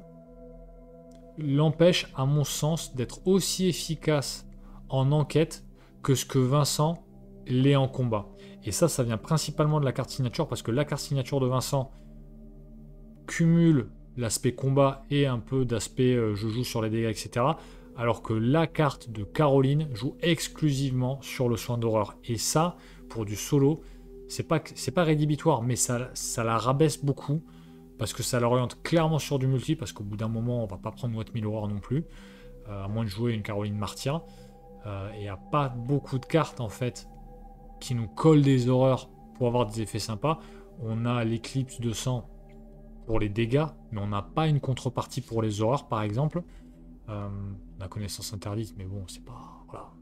l'empêche, à mon sens, d'être aussi efficace en enquête que ce que Vincent l'est en combat. Et ça vient principalement de la carte signature, parce que la carte signature de Vincent cumule l'aspect combat et un peu d'aspect je joue sur les dégâts, etc. Alors que la carte de Caroline joue exclusivement sur le soin d'horreur. Et ça, pour du solo, c'est pas rédhibitoire, mais ça la rabaisse beaucoup, parce que ça l'oriente clairement sur du multi, parce qu'au bout d'un moment, on va pas prendre What 1000 horreur non plus, à moins de jouer une Caroline Martyr. Et il n'y a pas beaucoup de cartes, en fait, qui nous collent des horreurs pour avoir des effets sympas. On a l'éclipse de sang pour les dégâts, mais on n'a pas une contrepartie pour les horreurs, par exemple. On a connaissance interdite, mais bon, c'est pas... Voilà.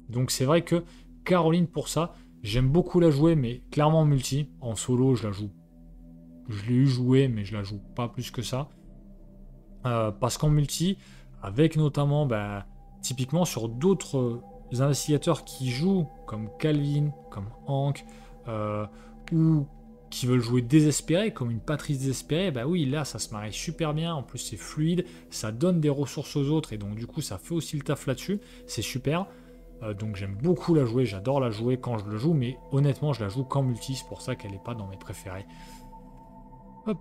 Donc c'est vrai que Caroline, pour ça, j'aime beaucoup la jouer, mais clairement en multi. En solo, je la joue. Je l'ai eu joué, mais je la joue pas plus que ça. Parce qu'en multi, avec notamment, typiquement sur d'autres investigateurs qui jouent, comme Calvin, comme Hank, ou qui veulent jouer désespéré, comme une Patrice désespérée, bah oui, là, ça se marie super bien. En plus, c'est fluide, ça donne des ressources aux autres, et donc du coup, ça fait aussi le taf là-dessus. C'est super. Donc j'aime beaucoup la jouer, j'adore la jouer quand je le joue, mais honnêtement, je la joue qu'en multi, c'est pour ça qu'elle n'est pas dans mes préférés. Hop.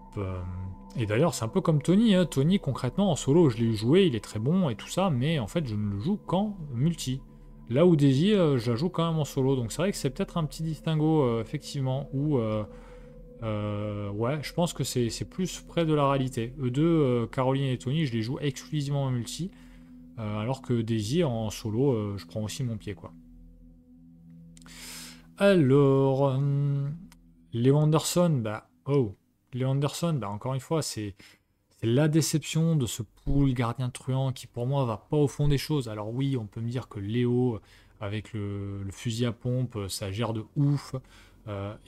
Et d'ailleurs, c'est un peu comme Tony. Hein. Tony, concrètement, en solo, je l'ai joué, il est très bon et tout ça, mais en fait, je ne le joue qu'en multi. Là où Daisy, je la joue quand même en solo. Donc c'est vrai que c'est peut-être un petit distinguo, effectivement, où ouais, je pense que c'est plus près de la réalité. Eux deux, Caroline et Tony, je les joue exclusivement en multi, alors que Daisy, en solo, je prends aussi mon pied, quoi. Alors, Léo Anderson, bah, oh, Léo Anderson, bah, encore une fois, c'est la déception de ce pool gardien truand qui, pour moi, va pas au fond des choses. Alors oui, on peut me dire que Léo, avec le fusil à pompe, ça gère de ouf,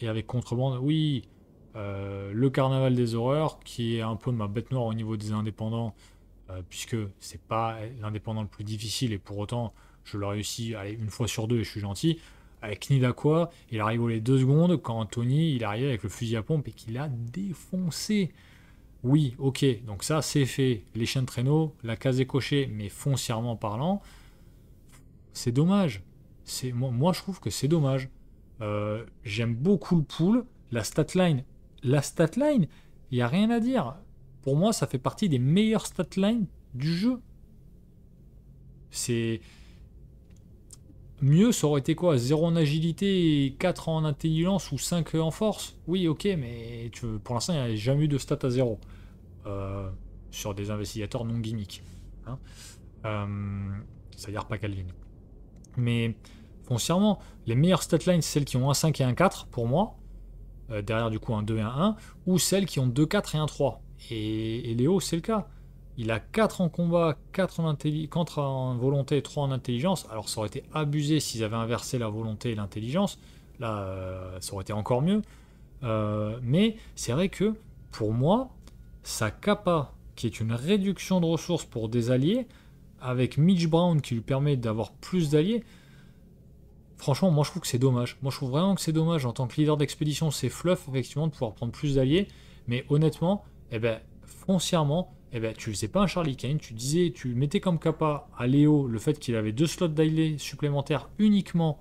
et avec contrebande, oui, le carnaval des horreurs, qui est un peu ma bête noire au niveau des indépendants, puisque c'est pas l'indépendant le plus difficile, et pour autant, je le réussis, allez, une fois sur deux, et je suis gentil. Avec Nidakwa, il a rigolé 2 secondes quand Anthony, il est arrivé avec le fusil à pompe et qu'il a défoncé. Oui, ok, donc ça c'est fait. Les chiens de traîneau, la case est cochée, mais foncièrement parlant, c'est dommage. Moi je trouve que c'est dommage. J'aime beaucoup le pool, la statline, il n'y a rien à dire. Pour moi, ça fait partie des meilleures statlines du jeu. C'est mieux, ça aurait été quoi? 0 en agilité et 4 en intelligence ou 5 en force? Oui, ok, mais pour l'instant, il n'y a jamais eu de stat à 0 sur des investigateurs non gimmicks. Hein. C'est-à-dire pas Calvin. Mais foncièrement, les meilleures statlines, c'est celles qui ont un 5 et un 4 pour moi. Derrière du coup un 2 et un 1. Ou celles qui ont 2 4 et un 3. Et Léo, c'est le cas. Il a 4 en combat, 4 en volonté et 3 en intelligence. Alors ça aurait été abusé s'ils avaient inversé la volonté et l'intelligence. Là, ça aurait été encore mieux. Mais c'est vrai que pour moi, sa capa, qui est une réduction de ressources pour des alliés, avec Mitch Brown qui lui permet d'avoir plus d'alliés, franchement, moi je trouve que c'est dommage. Moi je trouve vraiment que c'est dommage. En tant que leader d'expédition, c'est fluff effectivement de pouvoir prendre plus d'alliés. Mais honnêtement, eh ben, foncièrement, eh ben, tu faisais pas un Charlie Kane. Tu mettais comme capa à Léo le fait qu'il avait 2 slots d'alliés supplémentaires uniquement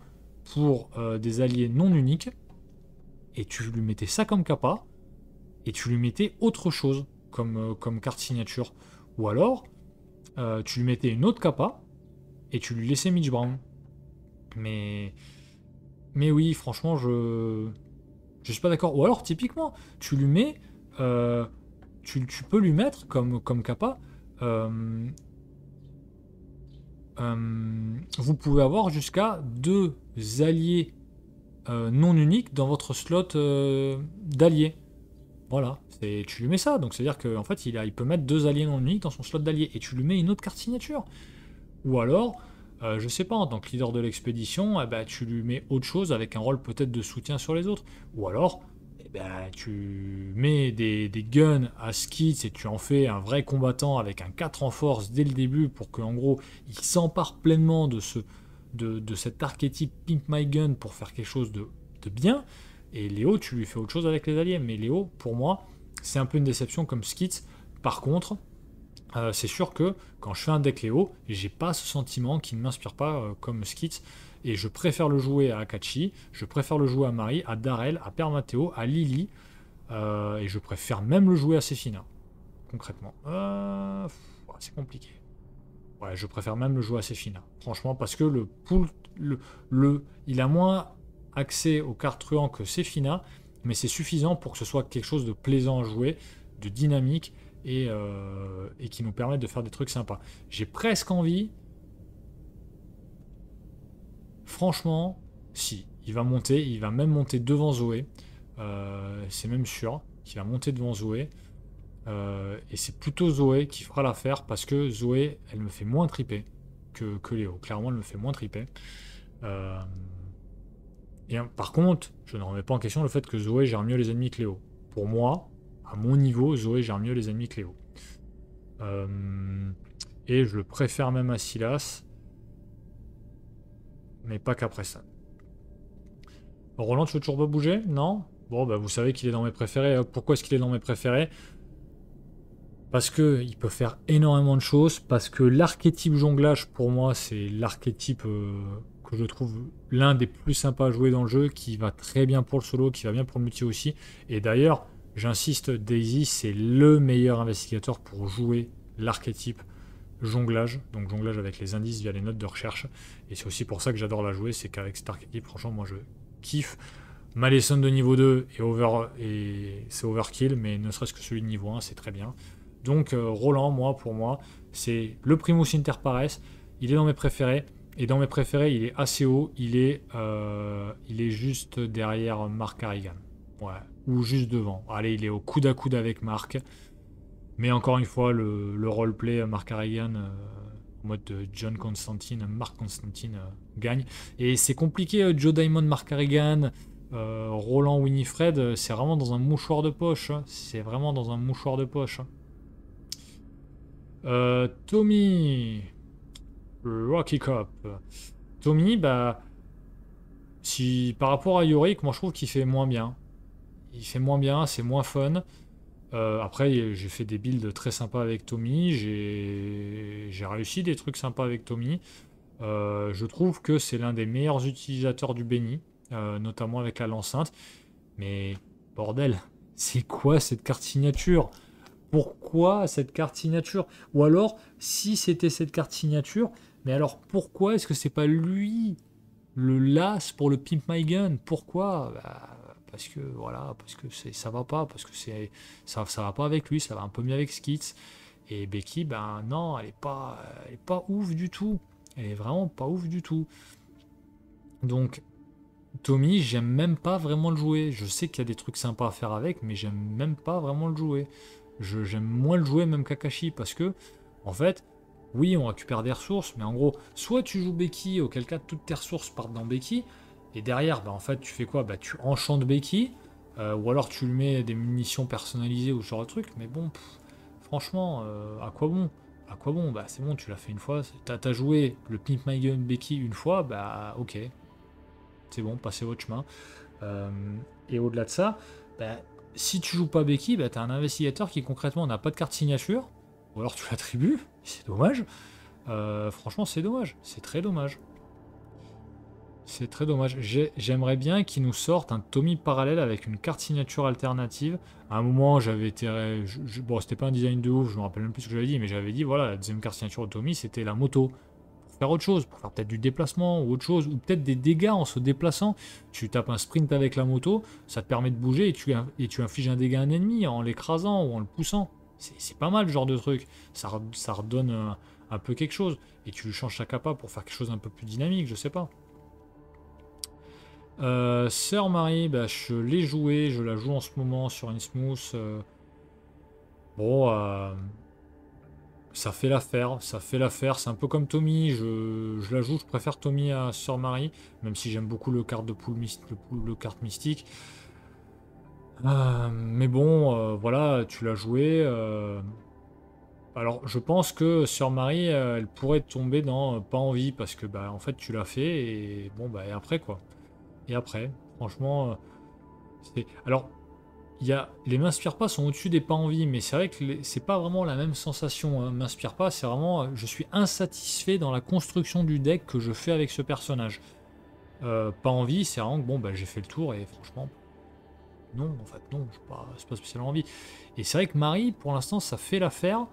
pour des alliés non uniques. Et tu lui mettais ça comme capa. Et tu lui mettais autre chose comme carte signature. Ou alors, tu lui mettais une autre capa et tu lui laissais Mitch Brown. Mais oui, franchement, je suis pas d'accord. Ou alors, typiquement, tu lui mets, tu peux lui mettre comme capa. Vous pouvez avoir jusqu'à 2 alliés non uniques dans votre slot d'alliés. Voilà, tu lui mets ça, donc c'est-à-dire qu'en fait il peut mettre 2 alliés non uniques dans son slot d'alliés, et tu lui mets une autre carte signature. Ou alors, je sais pas, en tant que leader de l'expédition, eh ben, tu lui mets autre chose avec un rôle peut-être de soutien sur les autres. Ou alors, eh ben, tu mets des guns à skits et tu en fais un vrai combattant avec un 4 en force dès le début pour qu'en gros il s'empare pleinement de cet archétype Pimp My Gun pour faire quelque chose de bien. Et Léo, tu lui fais autre chose avec les alliés. Mais Léo, pour moi, c'est un peu une déception comme Skits. Par contre, c'est sûr que quand je fais un deck Léo, j'ai pas ce sentiment qui ne m'inspire pas comme Skits. Et je préfère le jouer à Akachi, je préfère le jouer à Marie, à Darrell, à Père Matteo, à Lily. Et je préfère même le jouer à Sefina, concrètement. C'est compliqué. Ouais, je préfère même le jouer à Sefina. Franchement, parce que le pool, il a moins accès aux cartes truands que Sefina, mais c'est suffisant pour que ce soit quelque chose de plaisant à jouer, de dynamique, et qui nous permette de faire des trucs sympas. J'ai presque envie, franchement, si, il va même monter devant Zoé, c'est même sûr qu'il va monter devant Zoé, et c'est plutôt Zoé qui fera l'affaire, parce que Zoé, elle me fait moins triper que Léo, clairement elle me fait moins triper. Et par contre, je ne remets pas en question le fait que Zoé gère mieux les ennemis que Léo. Pour moi, à mon niveau, Zoé gère mieux les ennemis que Léo. Et je le préfère même à Silas. Mais pas qu'après ça. Roland, tu veux toujours pas bouger? Non? Bon, bah vous savez qu'il est dans mes préférés. Pourquoi est-ce qu'il est dans mes préférés? Parce que il peut faire énormément de choses, parce que l'archétype jonglage, pour moi, c'est l'archétype que je trouve l'un des plus sympas à jouer dans le jeu, qui va très bien pour le solo, qui va bien pour le multi aussi. Et d'ailleurs, j'insiste, Daisy, c'est le meilleur investigateur pour jouer l'archétype jonglage, donc jonglage avec les indices via les notes de recherche. Et c'est aussi pour ça que j'adore la jouer, c'est qu'avec cet archétype, franchement, moi je kiffe. Malison de niveau 2 et c'est overkill, mais ne serait-ce que celui de niveau 1, c'est très bien. Donc Roland, pour moi, c'est le Primus Inter Pares. Il est dans mes préférés. Et dans mes préférés, il est assez haut. Il est juste derrière Mark Harrigan. Ouais. Ou juste devant. Allez, il est au coude à coude avec Mark. Mais encore une fois, le roleplay Mark Harrigan en mode John Constantine, Mark Constantine gagne. Et c'est compliqué, Joe Diamond, Mark Harrigan, Roland Winifred, c'est vraiment dans un mouchoir de poche. Hein. C'est vraiment dans un mouchoir de poche. Hein. Tommy, Rocky Cop. Tommy, bah, si par rapport à Yorick, moi je trouve qu'il fait moins bien. Il fait moins bien, c'est moins fun. Après, j'ai fait des builds très sympas avec Tommy. J'ai réussi des trucs sympas avec Tommy. Je trouve que c'est l'un des meilleurs utilisateurs du Benny, notamment avec la l'enceinte. Mais bordel, c'est quoi cette carte signature? Pourquoi cette carte signature? Ou alors, si c'était cette carte signature, mais alors pourquoi est-ce que c'est pas lui le las pour le Pimp My Gun? Pourquoi? Bah, parce que voilà, parce que ça va pas, parce que ça va pas avec lui, ça va un peu mieux avec Skits. Et Becky, ben non, elle est pas ouf du tout. Elle est vraiment pas ouf du tout. Donc Tommy, j'aime même pas vraiment le jouer. Je sais qu'il y a des trucs sympas à faire avec, mais j'aime même pas vraiment le jouer. J'aime moins le jouer même Kakashi parce que, en fait, oui, on récupère des ressources, mais en gros, soit tu joues Becky, auquel cas toutes tes ressources partent dans Becky, et derrière, bah, en fait, tu fais quoi? Bah, tu enchantes Becky, ou alors tu lui mets des munitions personnalisées ou ce genre de truc, mais bon, franchement, à quoi bon? À quoi bon? Bah, c'est bon, tu l'as fait une fois, t'as joué le Pimp My Gun Becky une fois, bah, ok, c'est bon, passez votre chemin. Euh, et au-delà de ça, bah, si tu joues pas Becky, bah, tu as un investigateur qui concrètement n'a pas de carte signature, ou alors tu l'attribues, c'est dommage. Franchement, c'est dommage, c'est très dommage. C'est très dommage. J'aimerais bien qu'il nous sorte un Tommy parallèle avec une carte signature alternative. À un moment, j'avais été. Bon, c'était pas un design de ouf, je me rappelle même plus ce que j'avais dit, mais j'avais dit voilà, la deuxième carte signature de Tommy, c'était la moto. Faire autre chose, pour faire peut-être du déplacement ou autre chose, ou peut-être des dégâts en se déplaçant. Tu tapes un sprint avec la moto, ça te permet de bouger et tu infliges un dégât à un ennemi en l'écrasant ou en le poussant. C'est pas mal ce genre de truc. Ça redonne un peu quelque chose. Et tu lui changes sa capa pour faire quelque chose d'un peu plus dynamique, je sais pas. Sœur Marie, bah, je l'ai joué, je la joue en ce moment sur Innsmouth. Bon, ça fait l'affaire, ça fait l'affaire. C'est un peu comme Tommy, je la joue, je préfère Tommy à Sœur Marie, même si j'aime beaucoup le carte de poule, le carte mystique. Mais bon, voilà, tu l'as joué. Alors, je pense que Sœur Marie, elle pourrait tomber dans pas envie parce que bah en fait tu l'as fait et bon bah et après quoi. Et après, franchement, alors les m'inspire pas sont au-dessus des pas envie, mais c'est vrai que c'est pas vraiment la même sensation. Hein. M'inspire pas, c'est vraiment je suis insatisfait dans la construction du deck que je fais avec ce personnage. Pas envie, c'est vraiment que bon bah j'ai fait le tour et franchement non, en fait non, c'est pas spécialement envie. Et c'est vrai que Marie, pour l'instant, ça fait l'affaire,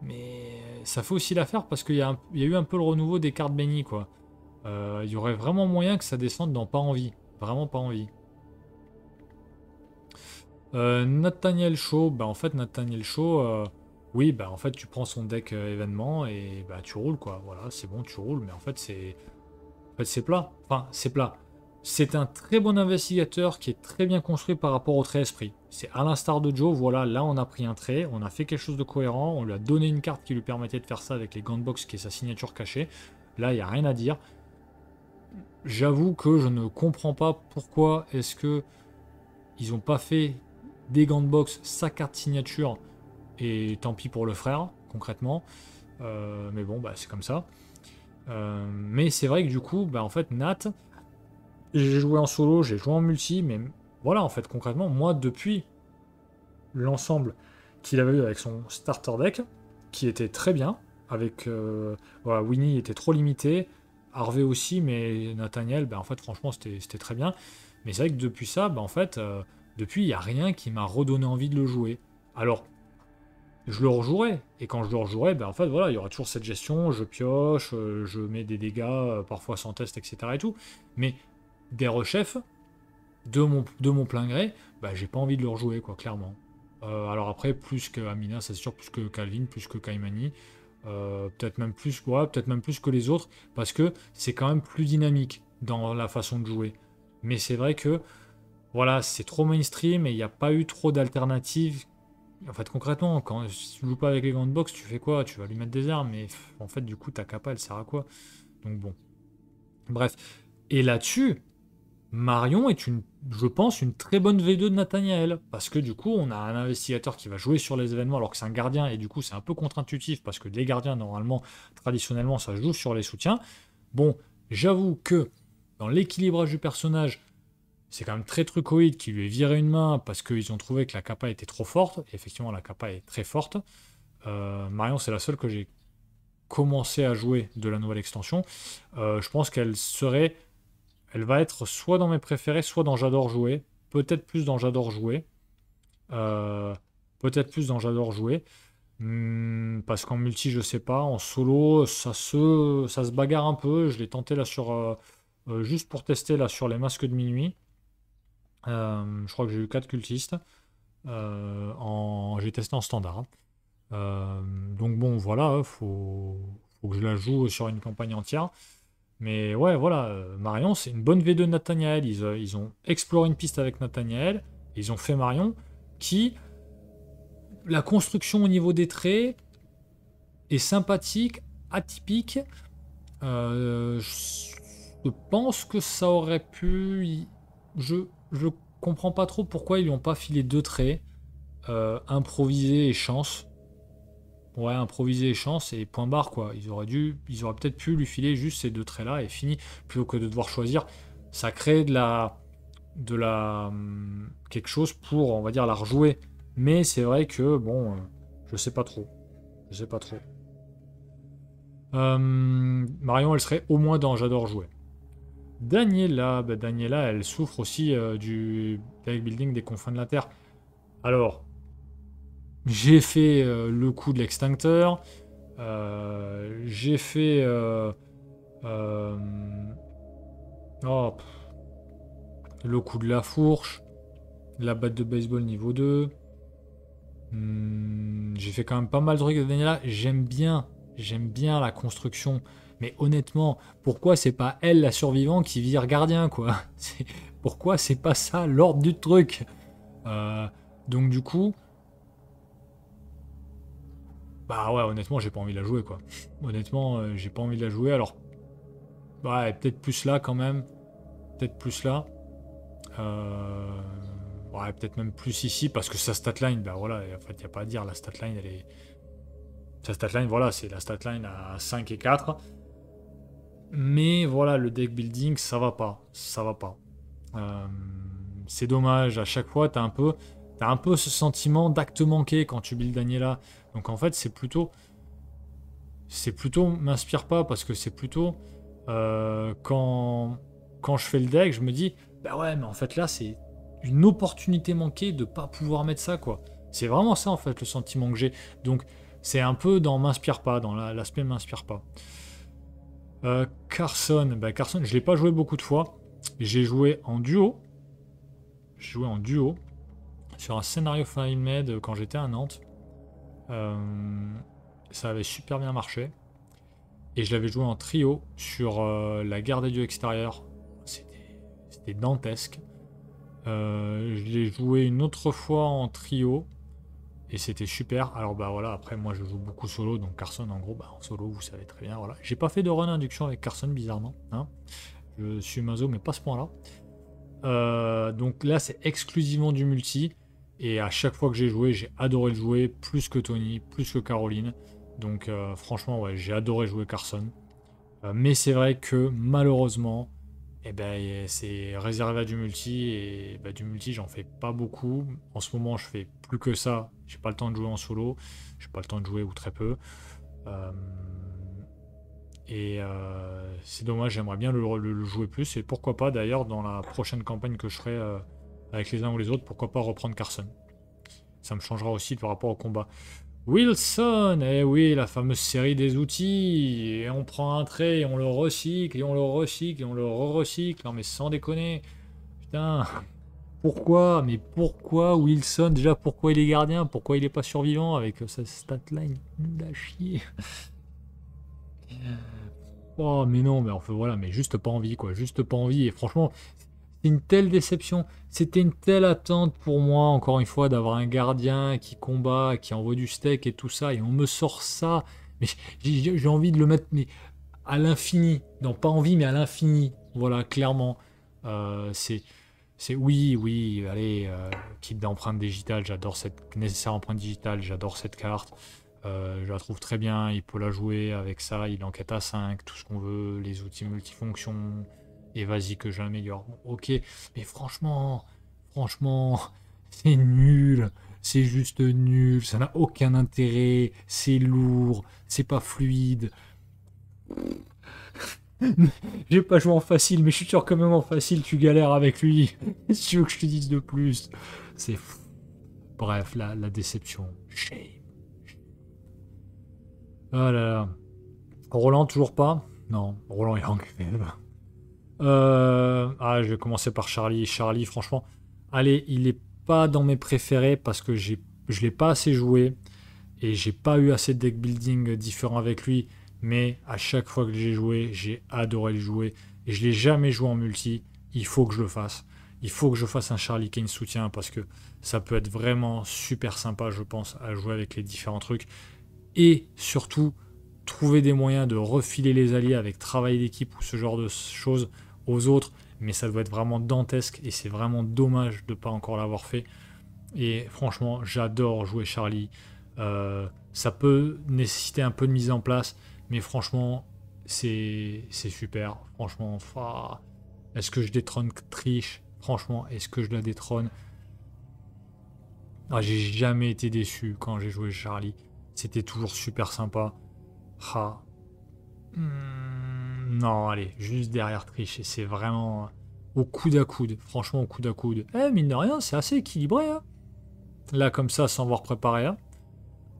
mais ça fait aussi l'affaire parce qu'il y a eu un peu le renouveau des cartes Benny quoi. Il y aurait vraiment moyen que ça descende dans pas envie, vraiment pas envie. Nathaniel Shaw, bah en fait Nathaniel Shaw, oui bah en fait tu prends son deck événement et bah tu roules quoi, voilà c'est bon tu roules, mais en fait c'est plat, enfin c'est plat. C'est un très bon investigateur qui est très bien construit par rapport au trait esprit. C'est à l'instar de Joe, voilà là on a pris un trait, on a fait quelque chose de cohérent, on lui a donné une carte qui lui permettait de faire ça avec les Gunbox qui est sa signature cachée. Là il n'y a rien à dire. J'avoue que je ne comprends pas pourquoi est-ce que ils ont pas fait des gants de boxe, sa carte signature, et tant pis pour le frère, concrètement. Mais bon, bah, c'est comme ça. Mais c'est vrai que du coup, bah, en fait, Nat, j'ai joué en solo, j'ai joué en multi, mais voilà, en fait, concrètement, moi, depuis l'ensemble qu'il avait eu avec son starter deck, qui était très bien, avec voilà, Winnie était trop limité, Harvey aussi, mais Nathaniel, ben, en fait, franchement, c'était très bien. Mais c'est vrai que depuis ça, ben, en fait, depuis, il n'y a rien qui m'a redonné envie de le jouer. Alors, je le rejouerai, et quand je le rejouerai, ben, en fait, voilà, il y aura toujours cette gestion, je pioche, je mets des dégâts, parfois sans test, etc. et tout. Mais des rechefs, de mon plein gré, bah, j'ai pas envie de le rejouer, quoi, clairement. Alors après, plus que Amina, c'est sûr, plus que Calvin, plus que Kaimani, peut-être même plus que les autres, parce que c'est quand même plus dynamique dans la façon de jouer. Mais c'est vrai que, voilà, c'est trop mainstream et il n'y a pas eu trop d'alternatives. En fait, concrètement, quand tu joues pas avec les gants de boxe, tu fais quoi? Tu vas lui mettre des armes, mais en fait, du coup, ta capa, elle sert à quoi? Donc bon. Bref. Et là-dessus, Marion est je pense, une très bonne V2 de Nathaniel. Parce que du coup, on a un investigateur qui va jouer sur les événements alors que c'est un gardien. Et du coup, c'est un peu contre-intuitif parce que les gardiens, normalement, traditionnellement, ça joue sur les soutiens. Bon, j'avoue que dans l'équilibrage du personnage, c'est quand même très trucoïde qui lui ait viré une main parce qu'ils ont trouvé que la capa était trop forte. Et effectivement, la capa est très forte. Marion, c'est la seule que j'ai commencé à jouer de la nouvelle extension. Je pense elle va être soit dans mes préférés, soit dans J'adore jouer. Peut-être plus dans J'adore jouer. Euh, Peut-être plus dans J'adore jouer. Parce qu'en multi, je sais pas. En solo, ça se bagarre un peu. Je l'ai tenté là juste pour tester là sur les masques de minuit. Je crois que j'ai eu 4 cultistes. J'ai testé en standard. Donc bon, voilà, faut que je la joue sur une campagne entière. Mais ouais, voilà, Marion, c'est une bonne V2 de Nathaniel. Ils ont exploré une piste avec Nathaniel. Ils ont fait Marion, qui, la construction au niveau des traits est sympathique, atypique. Je pense que ça aurait pu. Je comprends pas trop pourquoi ils lui ont pas filé deux traits. Improviser et chance. Ouais, improviser et chance et point barre quoi. Ils auraient peut-être pu lui filer juste ces deux traits là et fini plutôt que de devoir choisir. Ça crée quelque chose pour, on va dire, la rejouer. Mais c'est vrai que bon, je sais pas trop. Je sais pas trop. Marion, elle serait au moins dans J'adore jouer. Daniela, elle souffre aussi du deck building des confins de la Terre. Alors, j'ai fait le coup de l'extincteur. J'ai fait. Euh, oh, le coup de la fourche. La batte de baseball niveau 2. J'ai fait quand même pas mal de trucs de Daniela. J'aime bien la construction. Mais honnêtement, pourquoi c'est pas elle la survivante qui vire gardien quoi? Pourquoi c'est pas ça l'ordre du truc? Donc du coup, bah ouais, honnêtement, j'ai pas envie de la jouer quoi. Honnêtement, j'ai pas envie de la jouer. Alors, ouais, peut-être plus là quand même. Peut-être plus là. Euh, Ouais, peut-être même plus ici parce que sa statline, bah voilà, en fait, il n'y a pas à dire. La statline, elle est. Sa statline, voilà, c'est la statline à 5 et 4. Mais voilà, le deck building, ça va pas. Ça va pas. Euh, c'est dommage. À chaque fois, t'as un peu ce sentiment d'acte manqué quand tu builds Daniela. Donc en fait, m'inspire pas parce que c'est plutôt quand je fais le deck, je me dis, bah ouais, mais en fait là, c'est une opportunité manquée de pas pouvoir mettre ça, quoi. C'est vraiment ça, en fait, le sentiment que j'ai. Donc, c'est un peu dans m'inspire pas, dans l'aspect m'inspire pas. Carson, je l'ai pas joué beaucoup de fois. J'ai joué en duo. J'ai joué en duo sur un scénario Final Made quand j'étais à Nantes. Ça avait super bien marché. Et je l'avais joué en trio sur la guerre des dieux extérieurs. C'était dantesque. Je l'ai joué une autre fois en trio. Et c'était super. Alors bah voilà, après moi je joue beaucoup solo. Donc Carson en gros, bah, en solo vous savez très bien. Voilà. J'ai pas fait de run induction avec Carson bizarrement. Hein. Je suis mazo mais pas ce point là. Donc là c'est exclusivement du multi. Et à chaque fois que j'ai adoré le jouer. Plus que Tony, plus que Caroline. Donc franchement ouais, j'ai adoré jouer Carson. Mais c'est vrai que malheureusement, et ben c'est réservé à du multi, et ben, du multi j'en fais pas beaucoup. En ce moment je fais plus que ça, j'ai pas le temps de jouer en solo, j'ai pas le temps de jouer ou très peu. Euh, c'est dommage, j'aimerais bien le jouer plus, et pourquoi pas d'ailleurs dans la prochaine campagne que je ferai avec les uns ou les autres, pourquoi pas reprendre Carson. Ça me changera aussi par rapport au combat. Wilson, eh oui, la fameuse série des outils. Et on prend un trait, et on le recycle, et on le recycle, et on le re-recycle. Non mais sans déconner. Putain, pourquoi? Mais pourquoi Wilson? Déjà, pourquoi il est gardien? Pourquoi il est pas survivant avec sa statline? Nul à chier. Oh mais non, mais enfin voilà, mais juste pas envie quoi, juste pas envie. Et franchement, c'est une telle déception. C'était une telle attente pour moi, encore une fois, d'avoir un gardien qui combat, qui envoie du steak et tout ça, et on me sort ça. Mais j'ai envie de le mettre mais à l'infini. Non, pas envie, mais à l'infini. Voilà, clairement. C'est oui, oui, allez, kit d'empreinte digitale, j'adore cette nécessaire empreinte digitale, j'adore cette carte. Je la trouve très bien, il peut la jouer avec ça, il enquête à 5, tout ce qu'on veut, les outils multifonctions, et vas-y que je l'améliore. Bon, ok, mais franchement, c'est nul, c'est juste nul, ça n'a aucun intérêt, c'est lourd, c'est pas fluide. J'ai pas joué en facile, mais je suis sûr que même en facile, tu galères avec lui. Qu'est-ce que tu veux que je te dise de plus? C'est fou. Bref, la déception. Shame. Ah là là. Roland, toujours pas? Non, Roland est en grève. Je vais commencer par Charlie. Charlie, franchement, allez, il est pas dans mes préférés parce que je l'ai pas assez joué et j'ai pas eu assez de deck building différents avec lui. Mais à chaque fois que j'ai joué, j'ai adoré le jouer et je l'ai jamais joué en multi. Il faut que je le fasse. Il faut que je fasse un Charlie Kane soutien parce que ça peut être vraiment super sympa, je pense, à jouer avec les différents trucs. Et surtout, trouver des moyens de refiler les alliés avec travail d'équipe ou ce genre de choses aux autres, mais ça doit être vraiment dantesque et c'est vraiment dommage de ne pas encore l'avoir fait. Et franchement, j'adore jouer Charlie. Ça peut nécessiter un peu de mise en place, mais franchement, c'est super. Franchement, est-ce que je détrône Triche? Franchement, est-ce que je la détrône? J'ai jamais été déçu quand j'ai joué Charlie. C'était toujours super sympa. Ah. Non, allez, juste derrière Triche. Et c'est vraiment au coude à coude. Franchement, au coude à coude. Mine de rien, c'est assez équilibré. Hein. Là, comme ça, sans voir préparer.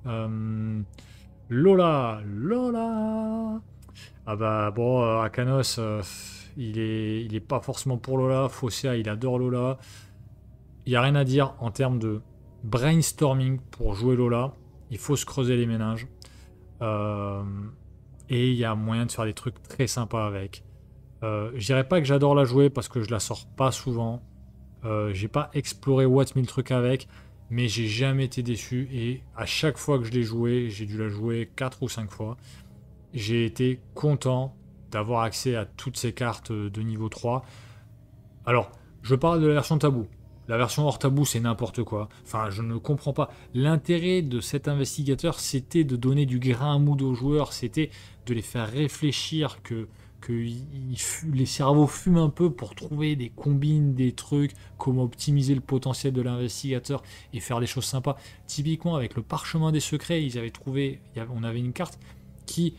Hein. Lola. Ah bah bon, Akanos, il est pas forcément pour Lola. Fosséa, il adore Lola. Il n'y a rien à dire en termes de brainstorming pour jouer Lola. Il faut se creuser les méninges. Et il y a moyen de faire des trucs très sympas avec. Je dirais pas que j'adore la jouer parce que je la sors pas souvent. J'ai pas exploré What 1000 trucs avec, mais j'ai jamais été déçu. Et à chaque fois que je l'ai joué, j'ai dû la jouer 4 ou 5 fois. J'ai été content d'avoir accès à toutes ces cartes de niveau 3. Alors, je parle de la version tabou. La version hors tabou, c'est n'importe quoi. Enfin, je ne comprends pas. L'intérêt de cet investigateur, c'était de donner du grain à moudre aux joueurs, c'était de les faire réfléchir, que les cerveaux fument un peu pour trouver des combines, des trucs, comment optimiser le potentiel de l'investigateur et faire des choses sympas. Typiquement, avec le parchemin des secrets, ils avaient trouvé, on avait une carte qui,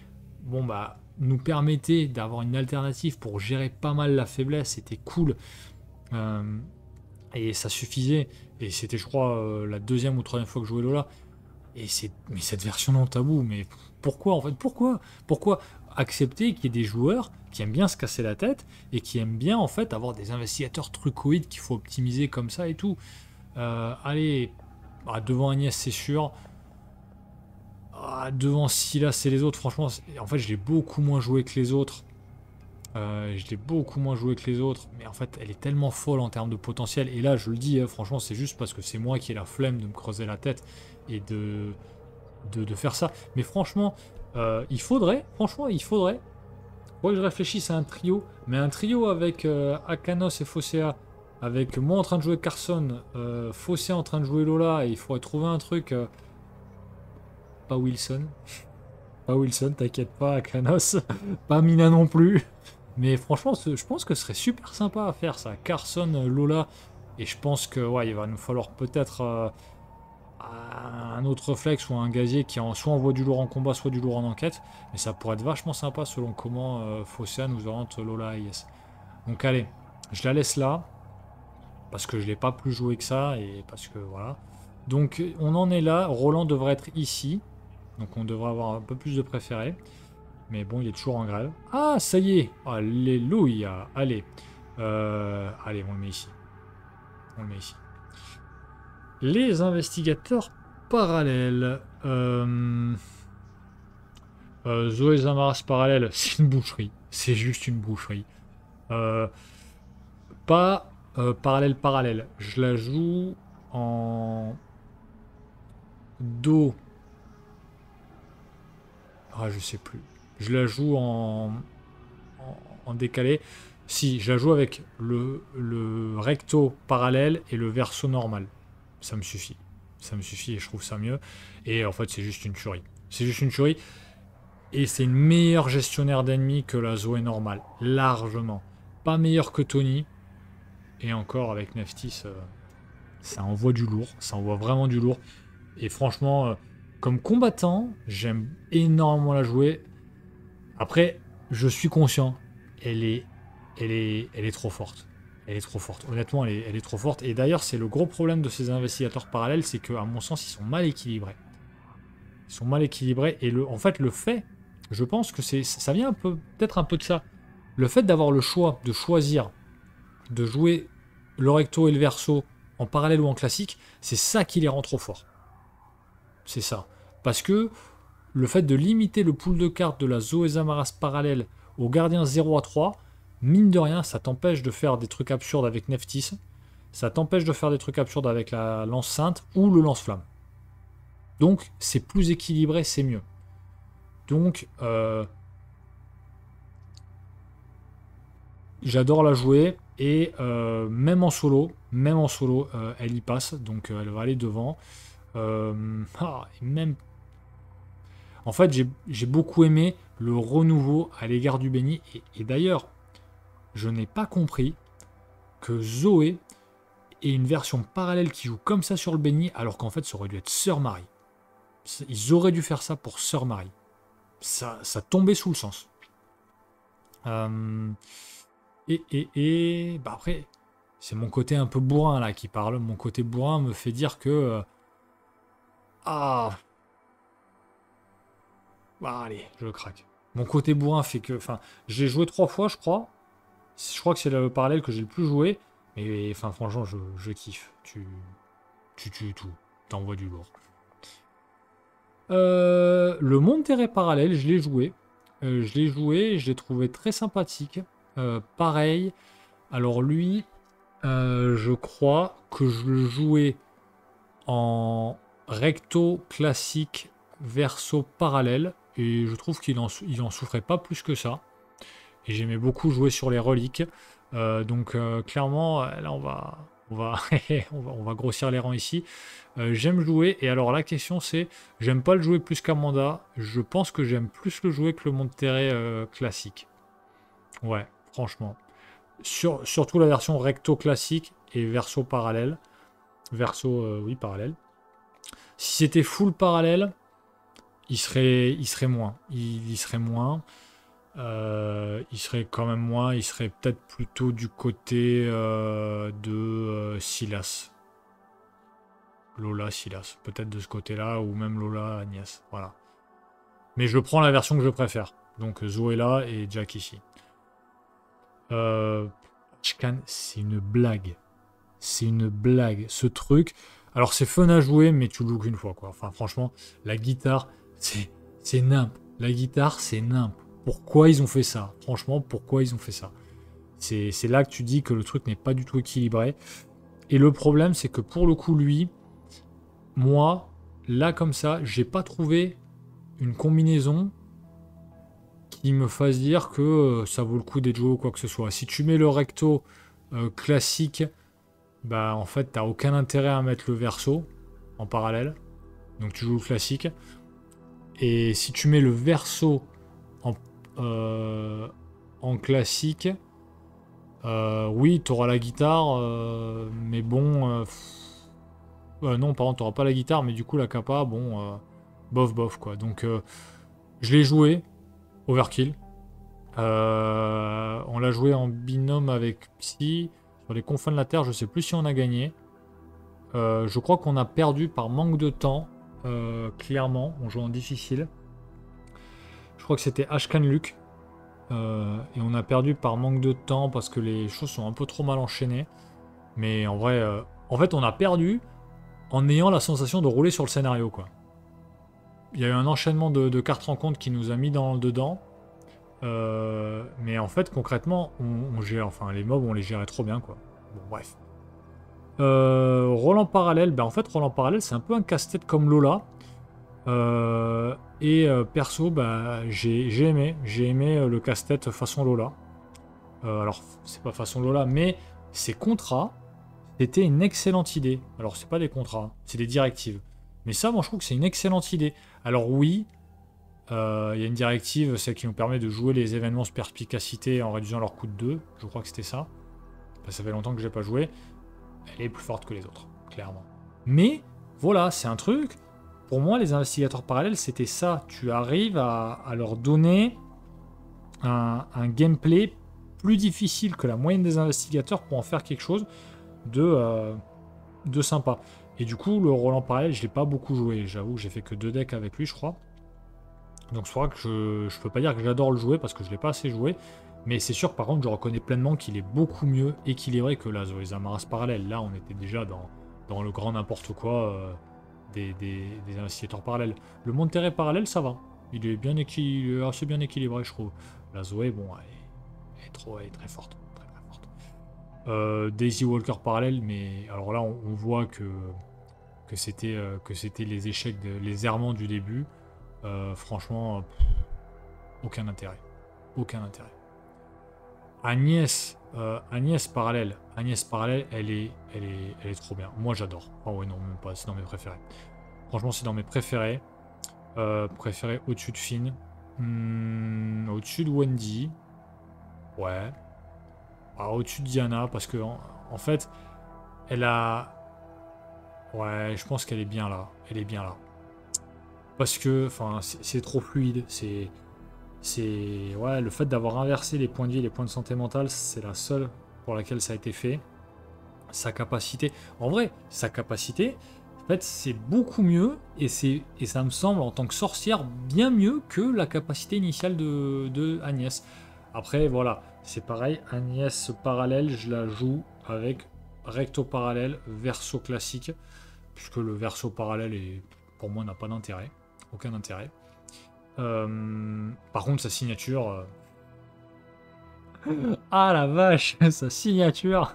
nous permettait d'avoir une alternative pour gérer pas mal la faiblesse. C'était cool. Et ça suffisait. Et c'était, je crois, la deuxième ou troisième fois que je jouais Lola. Mais cette version non tabou, mais pourquoi en fait? Pourquoi accepter qu'il y ait des joueurs qui aiment bien se casser la tête et qui aiment bien en fait avoir des investigateurs trucoïdes qu'il faut optimiser comme ça et tout. Allez, devant Agnès c'est sûr. Devant Silas et les autres, franchement, en fait je l'ai beaucoup moins joué que les autres. Mais en fait, elle est tellement folle en termes de potentiel. Et là, je le dis, franchement, c'est juste parce que c'est moi qui ai la flemme de me creuser la tête et de faire ça. Mais franchement, il faudrait que je réfléchisse à un trio. Mais un trio avec Akanos et Fosséa, avec moi en train de jouer Carson, Fosséa en train de jouer Lola, et il faudrait trouver un truc. Pas Wilson, t'inquiète pas, Akanos. Pas Mina non plus. Mais franchement, je pense que ce serait super sympa à faire ça. Carson, Lola. Et je pense que ouais, il va nous falloir peut-être un autre flex ou un gazier qui soit envoie du lourd en combat, soit du lourd en enquête. Mais ça pourrait être vachement sympa selon comment Fosséa nous oriente Lola et Yes. Donc allez, je la laisse là. Parce que je l'ai pas plus joué que ça. Et parce que voilà. Donc on en est là. Roland devrait être ici. Donc on devrait avoir un peu plus de préférés. Mais bon, il est toujours en grève. Ah, ça y est. Alléluia. Allez. Allez, on le met ici. On le met ici. Les investigateurs parallèles. Zoé Zamaras parallèle, c'est une boucherie. C'est juste une boucherie. Euh, pas parallèle. Je la joue en Do. Ah, je sais plus. Je la joue en décalé. Si, je la joue avec le recto parallèle et le verso normal. Ça me suffit. Ça me suffit et je trouve ça mieux. Et en fait, c'est juste une tuerie. C'est juste une tuerie. Et c'est une meilleure gestionnaire d'ennemis que la Zoé normale. Largement. Pas meilleure que Tony. Et encore, avec Neftis, ça envoie du lourd. Ça envoie vraiment du lourd. Et franchement, comme combattant, j'aime énormément la jouer. Après, je suis conscient. Elle est trop forte. Elle est trop forte. Honnêtement, elle est trop forte. Et d'ailleurs, c'est le gros problème de ces investigateurs parallèles, c'est qu'à mon sens, ils sont mal équilibrés. Ils sont mal équilibrés. Et en fait, le fait, je pense que ça vient peut-être un peu de ça. Le fait d'avoir le choix de choisir de jouer le recto et le verso en parallèle ou en classique, c'est ça qui les rend trop forts. C'est ça. Parce que le fait de limiter le pool de cartes de la Zoé Zamaras parallèle au gardien 0 à 3, mine de rien, ça t'empêche de faire des trucs absurdes avec Neftis. Ça t'empêche de faire des trucs absurdes avec la lance sainte ou le lance-flamme. Donc, c'est plus équilibré, c'est mieux. Donc, j'adore la jouer. Et même en solo, elle y passe. Donc, elle va aller devant. Et même... En fait, j'ai beaucoup aimé le renouveau à l'égard du Béni. Et d'ailleurs, je n'ai pas compris que Zoé ait une version parallèle qui joue comme ça sur le Béni, alors qu'en fait, ça aurait dû être Sœur Marie. Ils auraient dû faire ça pour Sœur Marie. Ça tombait sous le sens. Bah après, c'est mon côté un peu bourrin là qui parle. Mon côté bourrin me fait dire que... bah allez, je craque. Mon côté bourrin fait que... Enfin, j'ai joué 3 fois, je crois. Je crois que c'est le parallèle que j'ai le plus joué. Mais enfin, franchement, je kiffe. Tu tues tout. T'envoies du lourd. Le Monterrey parallèle, je l'ai joué. Je l'ai trouvé très sympathique. Pareil. Alors lui, je crois que je le jouais en recto classique verso parallèle. Et je trouve qu'il en souffrait pas plus que ça. Et j'aimais beaucoup jouer sur les reliques. Donc clairement, là on va grossir les rangs ici. J'aime jouer, et alors la question c'est, j'aime pas le jouer plus qu'Amanda, je pense que j'aime plus le jouer que le Monterrey classique. Ouais, franchement. Surtout la version recto classique et verso parallèle. Oui, parallèle. Si c'était full parallèle, il serait moins. Il serait moins. Il serait quand même moins, il serait peut-être plutôt du côté de Silas. Lola, Silas. Peut-être de ce côté-là, ou même Lola, Agnès. Voilà. Mais je prends la version que je préfère. Donc Zoé là et Jack ici. Chkan, c'est une blague. C'est une blague. Ce truc. Alors c'est fun à jouer, mais tu le joues qu'une fois, quoi. Enfin, franchement, la guitare, c'est nimp. La guitare, c'est nimp. Pourquoi ils ont fait ça? Franchement, pourquoi ils ont fait ça? C'est là que tu dis que le truc n'est pas du tout équilibré. Et le problème, c'est que pour le coup, lui, moi, là comme ça, j'ai pas trouvé une combinaison qui me fasse dire que ça vaut le coup d'être joué ou quoi que ce soit. Si tu mets le recto classique, bah en fait, t'as aucun intérêt à mettre le verso en parallèle. Donc tu joues le classique. Et si tu mets le verso en classique, oui, tu auras la guitare, mais bon... non, par contre, tu n'auras pas la guitare, mais du coup, la capa, bon, bof, bof, quoi. Donc, je l'ai joué, Overkill. On l'a joué en binôme avec Psy. Sur les confins de la Terre, je sais plus si on a gagné. Je crois qu'on a perdu par manque de temps, clairement. On joue en difficile. Je crois que c'était Ashkan Luke. Et on a perdu par manque de temps parce que les choses sont un peu trop mal enchaînées. Mais en vrai, en fait, on a perdu en ayant la sensation de rouler sur le scénario, quoi. Il y a eu un enchaînement de cartes rencontres qui nous a mis dedans. Mais en fait, concrètement, on gère, enfin, les mobs, on les gérait trop bien, quoi. Bon, bref. Roland Parallèle, en fait, Roland Parallèle, c'est un peu un casse-tête comme Lola. Perso, j'ai aimé le casse-tête façon Lola. Alors, c'est pas façon Lola, mais ces contrats, c'était une excellente idée. Alors, c'est pas des contrats, c'est des directives. Mais ça, moi, je trouve que c'est une excellente idée. Alors oui, il y a une directive, celle qui nous permet de jouer les événements perspicacité en réduisant leur coût de 2. Je crois que c'était ça. Ça fait longtemps que j'ai pas joué. Elle est plus forte que les autres, clairement. Mais, voilà, c'est un truc. Pour moi, les investigateurs parallèles, c'était ça. Tu arrives à leur donner un gameplay plus difficile que la moyenne des investigateurs pour en faire quelque chose de sympa. Et du coup, le Roland parallèle, je l'ai pas beaucoup joué. J'avoue que j'ai fait que 2 decks avec lui, je crois. Donc c'est vrai que je peux pas dire que j'adore le jouer parce que je l'ai pas assez joué. Mais c'est sûr, par contre, je reconnais pleinement qu'il est beaucoup mieux équilibré que la Zoé Zamaras parallèle. Là, on était déjà dans le grand n'importe quoi des investigateurs parallèles. Le Monterrey parallèle, ça va. Il est assez bien équilibré, je trouve. La Zoé, bon, elle est très forte. Très, très forte. Daisy Walker parallèle, mais alors là, on voit que c'était les échecs, les errements du début. Franchement, aucun intérêt. Aucun intérêt. Agnès parallèle. Agnès parallèle, elle est trop bien. Moi, j'adore. Ah ouais, non, même pas. C'est dans mes préférés. Franchement, c'est dans mes préférés. Préféré au-dessus de Finn. Au-dessus de Wendy. Ouais. Alors, au-dessus de Diana, parce que en fait, elle a... Ouais, je pense qu'elle est bien là. Elle est bien là. Parce que, enfin, c'est trop fluide. Ouais, le fait d'avoir inversé les points de vie et les points de santé mentale, c'est la seule pour laquelle ça a été fait. Sa capacité... En vrai, sa capacité, en fait, c'est beaucoup mieux, et ça me semble, en tant que sorcière, bien mieux que la capacité initiale de Agnès. Après, voilà, c'est pareil, Agnès parallèle, je la joue avec recto parallèle, verso classique, puisque le verso parallèle, pour moi, n'a pas d'intérêt, aucun intérêt. Par contre, sa signature... Ah la vache, sa signature,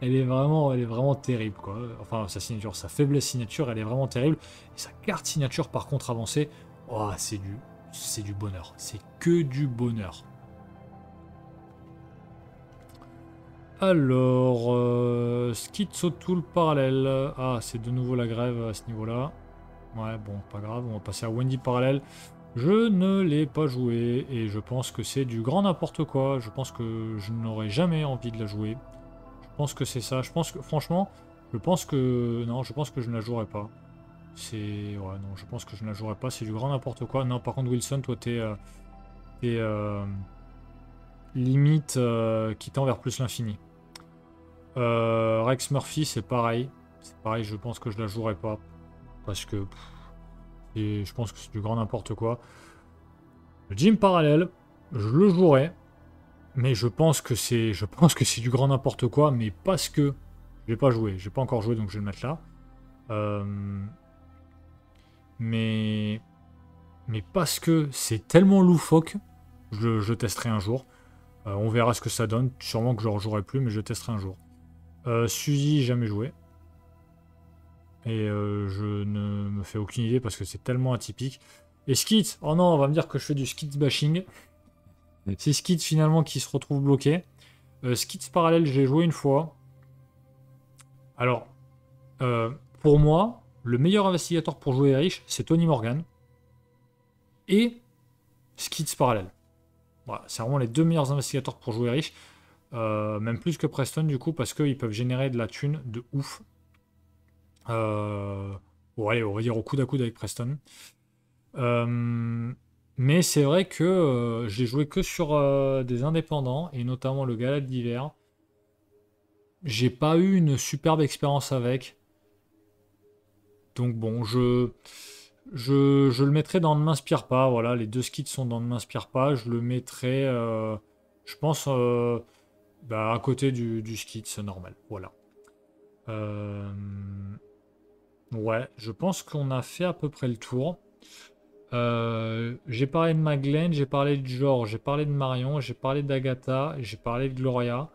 elle est vraiment terrible, quoi. Enfin, sa signature, sa faiblesse signature, elle est vraiment terrible. Et sa carte signature, par contre, avancée, oh, c'est du bonheur. C'est que du bonheur. Alors, Schizotool parallèle. Ah, c'est de nouveau la grève à ce niveau-là. Ouais, bon, pas grave, on va passer à Wendy parallèle. Je ne l'ai pas joué et je pense que c'est du grand n'importe quoi. Je pense que je n'aurais jamais envie de la jouer. Je pense que c'est ça. Je pense que, franchement, non, je pense que je ne la jouerai pas. Ouais, non, je pense que je ne la jouerai pas. C'est du grand n'importe quoi. Non, par contre, Wilson, toi, t'es limite qui tend vers plus l'infini. Rex Murphy, c'est pareil. C'est pareil, je pense que je la jouerai pas. Parce que... Et je pense que c'est du grand n'importe quoi. Le gym parallèle, je le jouerai, mais je pense que c'est du grand n'importe quoi, mais parce que je l'ai pas joué, j'ai pas encore joué donc je vais le mettre là. Mais parce que c'est tellement loufoque, je testerai un jour. On verra ce que ça donne. Sûrement que je ne rejouerai plus, mais je testerai un jour. Suzy, jamais joué. Et je ne me fais aucune idée parce que c'est tellement atypique. Et Skit, oh non, on va me dire que je fais du Skit bashing. C'est Skit finalement qui se retrouve bloqué. Skit parallèle, j'ai joué une fois. Alors, pour moi, le meilleur investigateur pour jouer riche, c'est Tony Morgan. Et Skits parallèle. Voilà, c'est vraiment les deux meilleurs investigateurs pour jouer riche. Même plus que Preston du coup, parce qu'ils peuvent générer de la thune de ouf. Bon, allez, on va dire au coude à coude avec Preston. Mais c'est vrai que j'ai joué que sur des indépendants, et notamment le Gala d'hiver. J'ai pas eu une superbe expérience avec. Donc bon, je le mettrai dans Ne m'inspire pas. Voilà, les deux skits sont dans Ne m'inspire pas. Je le mettrai, je pense, bah, à côté du skit, c'est normal. Voilà. Euh, ouais, je pense qu'on a fait à peu près le tour. J'ai parlé de Magdalene, j'ai parlé de George, j'ai parlé de Marion, j'ai parlé d'Agatha, j'ai parlé de Gloria.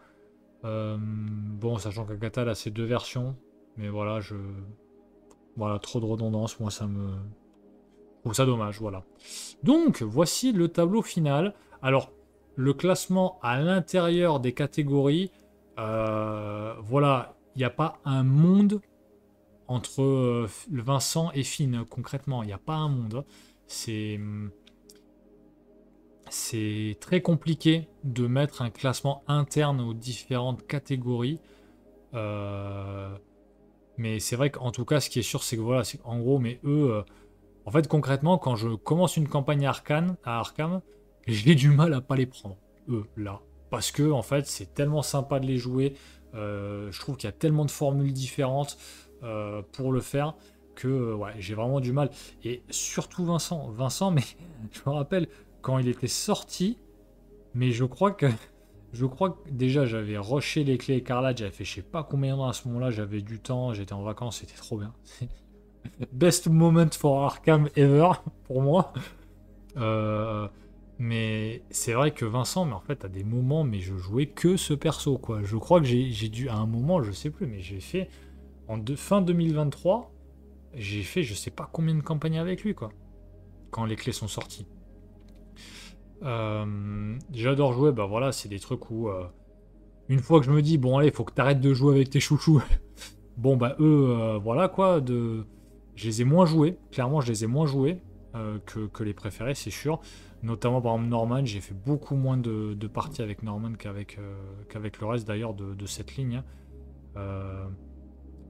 Bon, sachant qu'Agatha, elle a ses deux versions. Mais voilà, voilà, trop de redondance, moi ça me... Je trouve ça dommage, voilà. Donc, voici le tableau final. Alors, le classement à l'intérieur des catégories, voilà, il n'y a pas un monde entre Vincent et Finn, concrètement, il n'y a pas un monde. C'est très compliqué de mettre un classement interne aux différentes catégories. Mais c'est vrai qu'en tout cas, ce qui est sûr, c'est que voilà, c'est en gros, mais eux, en fait, concrètement, quand je commence une campagne à Arkham, j'ai du mal à pas les prendre, eux, là. Parce que, en fait, c'est tellement sympa de les jouer. Je trouve qu'il y a tellement de formules différentes pour le faire que, ouais, j'ai vraiment du mal. Et surtout Vincent. Vincent, mais je me rappelle, quand il était sorti, mais je crois que déjà j'avais rushé les clés écarlates, j'avais fait je sais pas combien de temps à ce moment-là, j'avais du temps, j'étais en vacances, c'était trop bien. Best moment for Arkham ever pour moi. Euh, mais c'est vrai que Vincent, mais en fait, à des moments, mais je jouais que ce perso, quoi. Je crois que j'ai dû, à un moment, je sais plus, mais j'ai fait, fin 2023, j'ai fait je sais pas combien de campagnes avec lui, quoi, quand les clés sont sorties. J'adore jouer, bah voilà, c'est des trucs où, une fois que je me dis, bon, allez, faut que t'arrêtes de jouer avec tes chouchous, bon, bah eux, voilà, quoi, je les ai moins joués, clairement, je les ai moins joués que les préférés, c'est sûr. Notamment, par exemple, Norman, j'ai fait beaucoup moins de parties avec Norman qu'avec le reste, d'ailleurs, de cette ligne.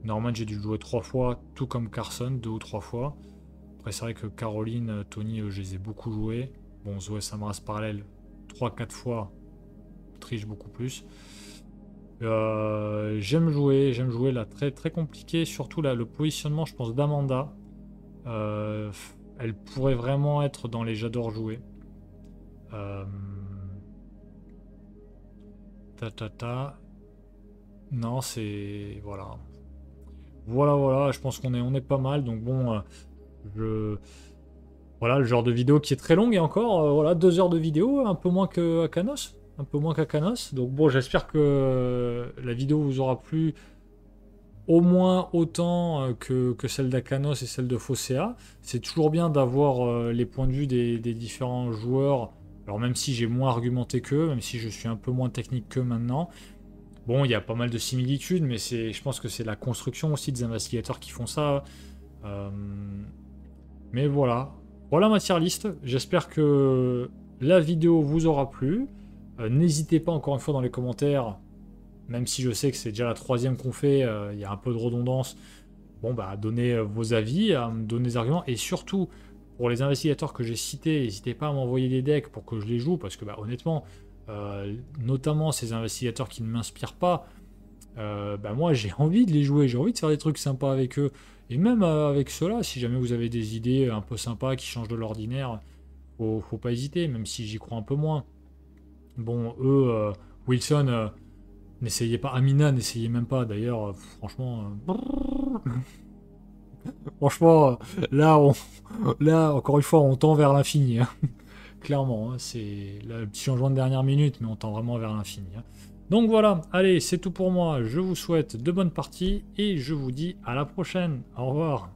Norman, j'ai dû le jouer 3 fois, tout comme Carson, 2 ou 3 fois. Après, c'est vrai que Caroline, Tony, je les ai beaucoup joués. Bon, Zoé Samras parallèle, 3-4 fois, triche beaucoup plus. J'aime jouer là, très très compliqué, surtout là, le positionnement, je pense, d'Amanda. Elle pourrait vraiment être dans les j'adore jouer. Non, c'est... Voilà. Voilà, je pense on est pas mal, donc bon, Voilà, le genre de vidéo qui est très longue et encore, voilà, 2 heures de vidéo, un peu moins qu'à Canos. Un peu moins qu'à Canos. Donc bon, j'espère que la vidéo vous aura plu au moins autant que celle d'Akanos et celle de Fosséa. C'est toujours bien d'avoir les points de vue des différents joueurs. Alors même si j'ai moins argumenté qu'eux, même si je suis un peu moins technique qu'eux maintenant. Bon, il y a pas mal de similitudes, mais je pense que c'est la construction aussi des investigateurs qui font ça. Euh, mais voilà. Voilà ma tier list. J'espère que la vidéo vous aura plu. N'hésitez pas encore une fois dans les commentaires, même si je sais que c'est déjà la 3e qu'on fait, il y a un peu de redondance. Bon, bah, à donner vos avis, à me donner des arguments. Et surtout, pour les investigateurs que j'ai cités, n'hésitez pas à m'envoyer des decks pour que je les joue. Parce que, bah, honnêtement, notamment ces investigateurs qui ne m'inspirent pas, bah, moi j'ai envie de les jouer, j'ai envie de faire des trucs sympas avec eux. Et même avec ceux-là, si jamais vous avez des idées un peu sympas qui changent de l'ordinaire, faut pas hésiter, même si j'y crois un peu moins. Bon, eux, Wilson, n'essayez pas. Amina, n'essayez même pas. D'ailleurs, franchement, franchement, là, encore une fois, on tend vers l'infini, hein. Clairement, hein, c'est le petit changement de dernière minute, mais on tend vraiment vers l'infini, hein. Donc voilà, allez, c'est tout pour moi. Je vous souhaite de bonnes parties et je vous dis à la prochaine. Au revoir.